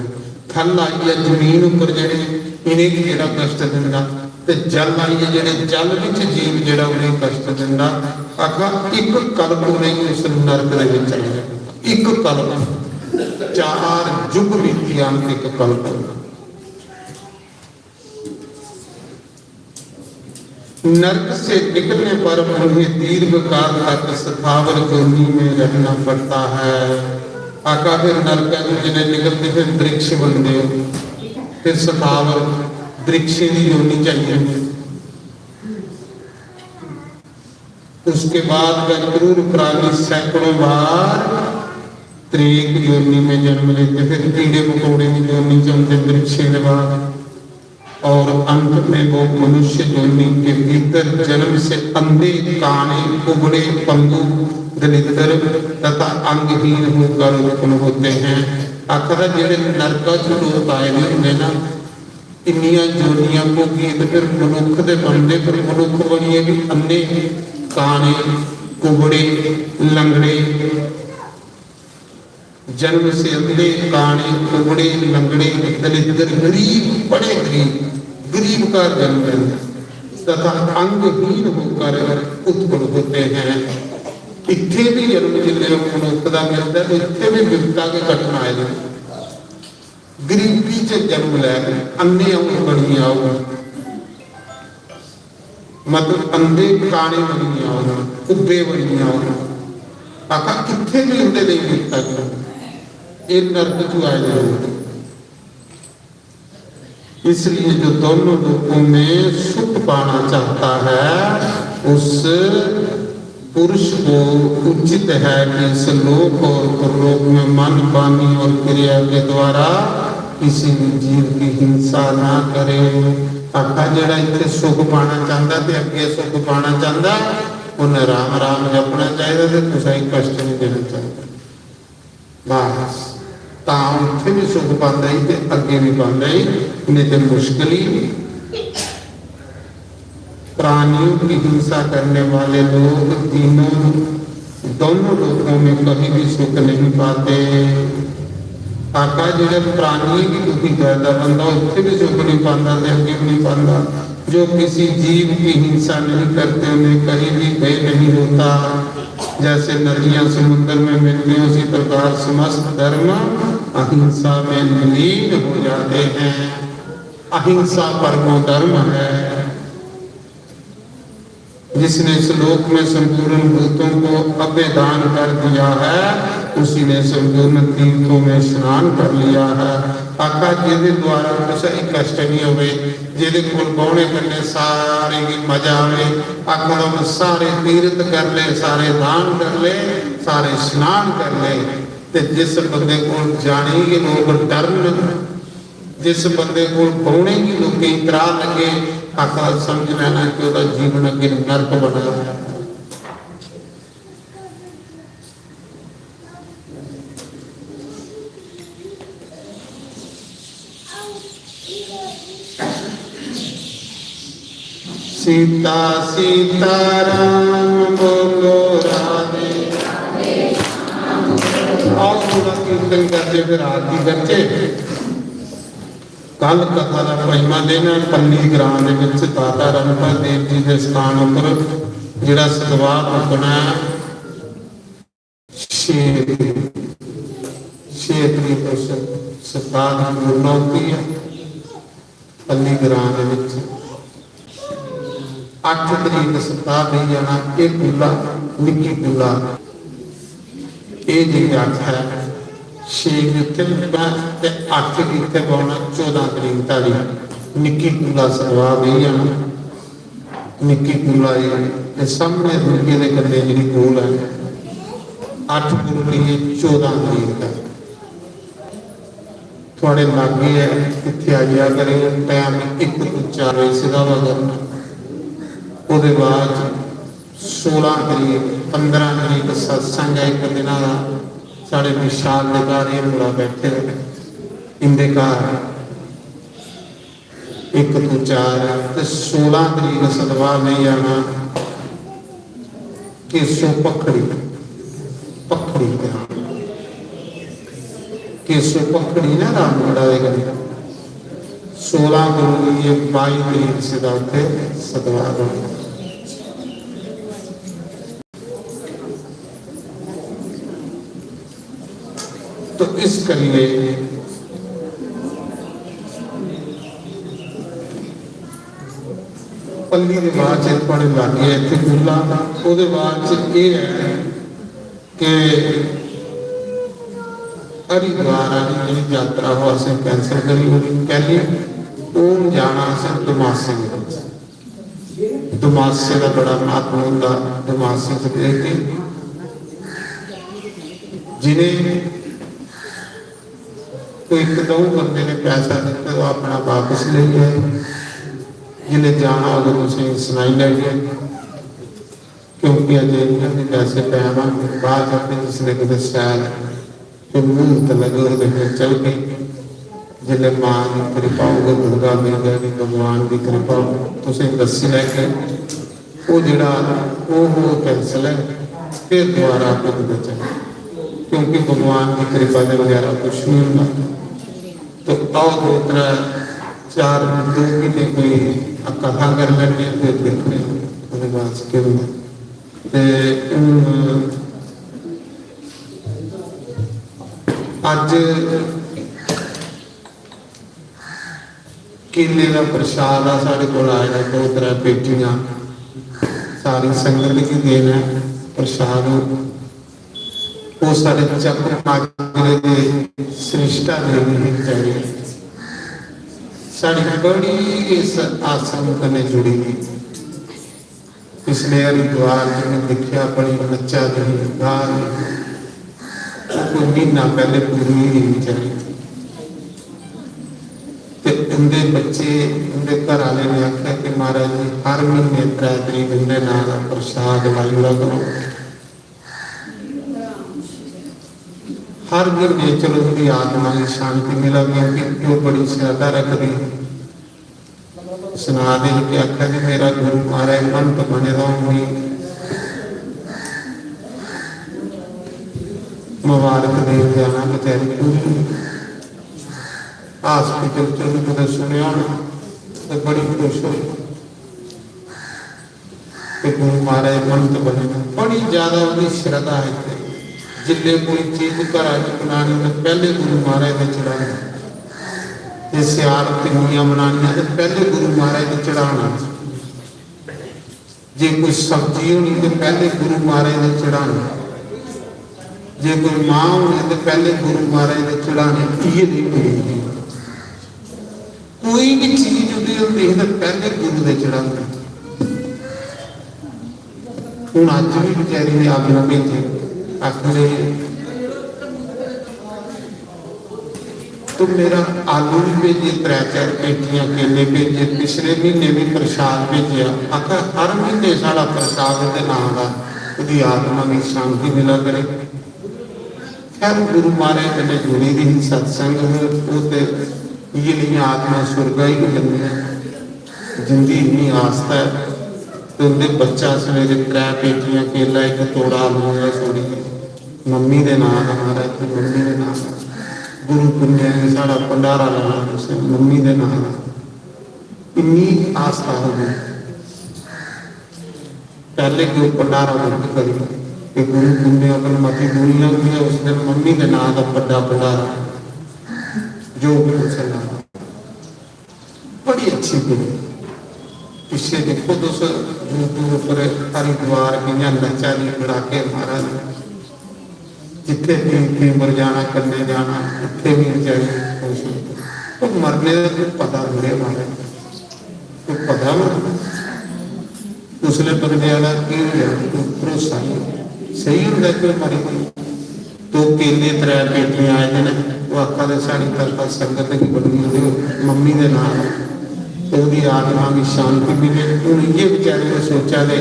थल आई है जमीन उपर जेडे इन्हें भी जेड़ा कष्ट दिंदा ते जल आई है जेडे जल विच जीव जेड़ा उन्हें कष्ट दिंदा। आखा एक कल्प नहीं उस नरक दे विच रहा। एक कल्प 4 युग बीती अंत एक कल्प नरक से निकलने पर उन्हें दीर्घ काल तक स्थावर योनि में रहना पड़ता है। आका फिर नरक जिन्हें निकलते फिर वृक्ष बनते हो, फिर सतावर वृक्ष की योनि चाहिए। उसके बाद गजरूर प्राणी सैकड़ों बार त्रेक योनि में जन्म लेते, फिर कीड़े मकोड़े की योनि जमते वृक्ष के बाद, और अंत में वो मनुष्य योनि के भीतर जन्म से अंधे काने कुबड़े पंगु दलिद्र तथा अंगहीन होकर उत्पन्न होते हैं। आखिर जेडे नरक लोग आए होंगे ना, इन्नियां जोनियां को गीत फिर मनुख दे बनते, फिर मनुख बनिए भी अंधे काने कुबड़े लंगड़े, जन्म से अंधे काने कुबड़े लंगड़े दलिद्र गरीब, बड़े गरीब का जन्म लेते तथा अंगहीन होकर उत्पन्न होते हैं। इत्थे भी जन्म जिले मनुख का मिलता है, इत्थे भी विपता के घटना आए, गरीबी च जन्म लैके अंधे अंग बनी आओ, मतलब अंधे काने बनी आओ, उब्बे बनी आओ। आखा कितने भी उनके लिए विपता की एक नरक चु आए जाओ। इसलिए जो दोनों लोगों में सुख पाना चाहता है, उस पुरुष को उचित है कि इस लोक और परलोक में मन वाणी और क्रिया के द्वारा किसी भी जीव की हिंसा ना करे। आखा जड़ा इतने सुख पाना चाहता है, अगे सुख पाना चाहता, उन्हें राम राम जपना चाहिए, तो कुछ कष्ट नहीं देना चाहिए। बस उत्थे भी सुख पाता ही ते अगे भी पाता ही, नहीं तो मुश्किल ही। प्राणियों की हिंसा करने वाले लोग दोनों लोगों में कभी भी सुख नहीं पाते। आका जो प्राणी की दुखी करता बंदा उत्थे भी सुख नहीं पाता, अगे भी नहीं पाता। जो किसी जीव की हिंसा नहीं करते उन्हें कहीं भी भय नहीं होता। जैसे नदियां समुद्र में मिलती हैं, उसी प्रकार समस्त धर्म अहिंसा में विलीन हो जाते हैं। अहिंसा परमो धर्म है। जिसने इस लोक में संपूर्ण भूतों को अभ्यदान कर दिया है, उसी ने संपूर्ण तीर्थों में स्नान कर लिया है। आका जिहदे द्वारा किसी कष्ट नहीं होवे, जिहदे कोल बौने करने सारे की मजा आवे, आका हम सारे तीर्थ कर ले, सारे दान कर ले, सारे स्नान कर ले। ते जिस बंदे को जाने के लोग डरन, जिस बंदे को बौने की लोग इतरा लगे, आका समझ लेना कि उसका जीवन अगे नरक बना है। सीता सीताराम बोलो राधे। आओ थोड़ा कीर्तन करते फिर आरती करते। कल कथा का महिमा देना पल्ली ग्राम के दाता रणपत देव जी के स्थान पर जिहड़ा सतवार रुकना 6 तरीक को सप्ताह की पूर्णौती है। पल्ली ग्राम 8 तरीक सप्ताह नहीं जाना। ये पुला निकी पुला ये जी अठ है 6 उत्थे 8 इतने पाना 14 तरीक तारीख निकी पुला सतवार नहीं जाना। निकी पुला ये सामने दुनिया के कदे जी कोल है 8 पुली 14 तरीक का थोड़े लागे है। इतने आ जाया करें टाइम 1 तो 4 बजे सेवा करना। उसके बाद 16 तरीक 15 तरीक सत्संग है। एक दिन साढ़े विशाल के घर ये मुड़ा बैठे इनके घर 1 तो 4 16 तरीक सतवार नहीं जाना। केसो पखड़ी पखड़ी केसो पखड़ी ना रामगढ़ा के 16 को 22 तरीक से सतवार होना। तो इस करिए पल्ली के बाद थोड़े लागे इतने खुला वो बाद ये है कि हरिद्वार वाली जी यात्रा हो असें कैंसिल करी हुई पहले ओम जाना असें दुमासे दुमासे का बड़ा महत्व होंदा दुमासे से देख के जिन्हें कोई एक दो बंदे ने पैसा दिता तो अपना वापस ले गया जिन्हें जाना होगा तुम सुनाई लगे क्योंकि अजे इन्होंने पैसे पैवा बाद जाते जिसने कितने शैल तो मुंह लगे वो चल गई जिले मां की कृपा होगा दुर्गा मिल गई भगवान की कृपा तुम दसी लैके वो जड़ा वो कैंसल है फिर दोबारा आपको चले क्योंकि भगवान की कृपा के वगैरह कुछ नहीं होता तो आओ दो तरह चार 2 महीने कोई कथा कर लेंगे फिर देखते हैं बाद क्यों अज केले का प्रसाद आ साढ़े को आया 2 तरह पेटियां सारी संगत की देन है प्रसाद वो सारे चक्र माजरे के श्रेष्ठा देवी चाहिए साड़ी बड़ी इस आश्रम कने जुड़ी हुई पिछले हरिद्वार जिन्हें देखा बड़ी बच्चा नहीं गा कोई महीना पहले पूरी ही चाहिए उनके बच्चे उनके घर वाले ने आख्या कि महाराज जी हर महीने 3 तरीक उनके नाम का प्रसाद वायुला करो हर महीने चलो उनकी आत्मा की शांति मिला क्योंकि वो बड़ी श्रद्धा रखती सुना दे कि आख्या कि मेरा गुरु महाराज मन तो बने रहूंगी मुबारक दे जाना बेचारी पूरी हॉस्पिटल चलो मैंने सुनिया तो बड़ी खुश हुई कि गुरु महाराज मन तो बने बड़ी ज्यादा उनकी श्रद्धा है जिले कोई चीज घर बनानी तो पहले गुरु महाराज ने चढ़ाना जे सियाल पिन्नियां बनानिया तो पहले गुरु महाराज ने चढ़ाना जे कोई सब्जी होनी तो पहले गुरु महाराज ने चढ़ाना जे कोई मां होनी तो पहले गुरु महाराज ने चढ़ाने ये नहीं मिलेगी कोई भी चीज होती है तो पहले गुरु ने चढ़ाना हूँ अज भी बेचारी ने आप भेजे आखिर तो मेरा आलू भी भेजे 3-4 पेटियां केले भेजे पिछले महीने भी प्रसाद भेजा आखिर हर महीने साड़ा प्रसाद के नाम का उसकी आत्मा की शांति मिला करे खैर गुरु महाराज ने जुड़ी रही सत्संग ये नहीं आत्मा स्वर्ग ही करनी है जिंदगी इन्नी आस्था है तो उनके बच्चा सवेरे 3 पेटियां केला एक तोड़ा आलू सोड़ी मम्मी के नाम हमारा मम्मी के नाम गुरु पुण्य साड़ा भंडारा लाना उसे मम्मी के नाम इन्नी आस्था हो गई पहले कोई भंडारा बंद करी कि गुरु पुण्य अगर मती दुनिया हुई है उस दिन मम्मी के नाम का बड़ा भंडारा जो कुछ बड़ी अच्छी गुरु पिछले देखो दोस्तों यूट्यूब पर हरिद्वार की नचारी बढ़ा के महाराज जिथे भी मर जाना करने जाना उठे भी चाहिए तो मरने का कुछ पता थोड़े हमारे कुछ पता उसने बंदे वाला भरोसा सही होंगे कोई मरी तो केले 3 पेटियां आए हैं वो आखा दे साड़ी तरफा संगत की बड़ी मम्मी के नाम तो आत्मा की शांति मिले हूँ ये बेचारे ने सोचा ले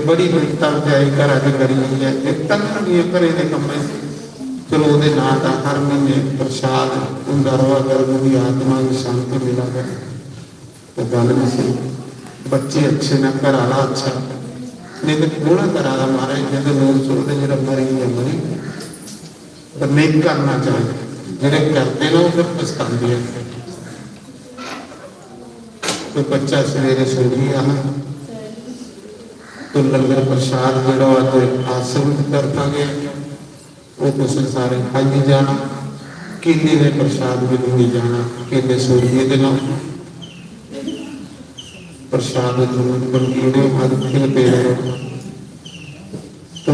बड़ी बड़ी तब जाई घर अज करी हुई है तंगी घरे के कमे चलो वो नाम का हर महीने प्रसाद होंगे रहा कर उनकी आत्मा की शांति मिला कर तो गल नहीं सी बच्चे अच्छे ने घर वाला अच्छा नहीं तो थोड़ा घर वाला मारे जो लोग सोचते जो मरी है मरी पर नहीं करना चाहिए जोड़े करते ना वो फिर पछताते हैं तो बच्चा सवेरे सो गया तो लंगर प्रसाद जो आश्रम कर पागे वो कुछ सारे खाई जाना केले ने प्रसाद भी नहीं जाना केले सूर्य के नाम प्रसाद बनकीने मधुखे पे तो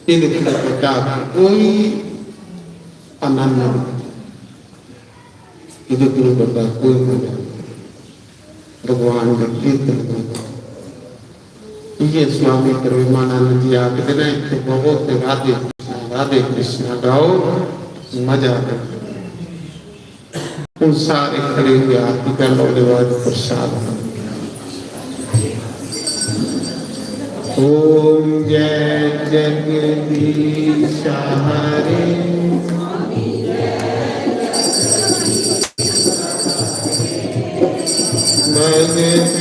कीर्तन प्रचार कोई आनंद नहीं, कीर्तन प्रचार कोई मजा नहीं, भगवान के कीर्तन करता। ये स्वामी प्रेमानंद जी आखते ने कि बहुत राधे कृष्ण गाओ मजा आए। उन सारे खड़े हुए आरती कर लो बाद प्रसाद। ओम जय जगदीश हरे भगत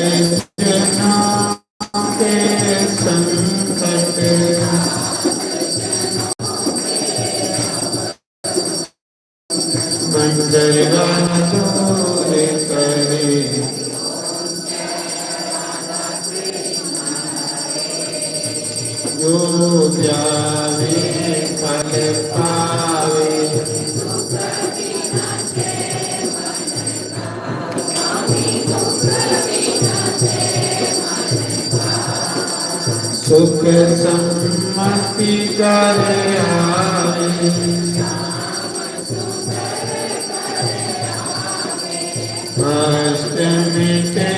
जना के संकट मंगलवा दूर करे। जो जावे फल पावे सुख सम्मति करे आवे। कष्ट मिटे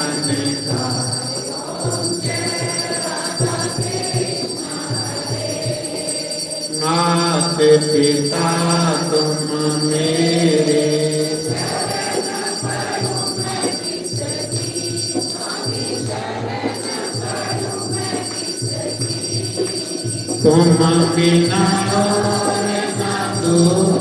अनेका माता पिता तुम मेरे तुम बिना और ना दूर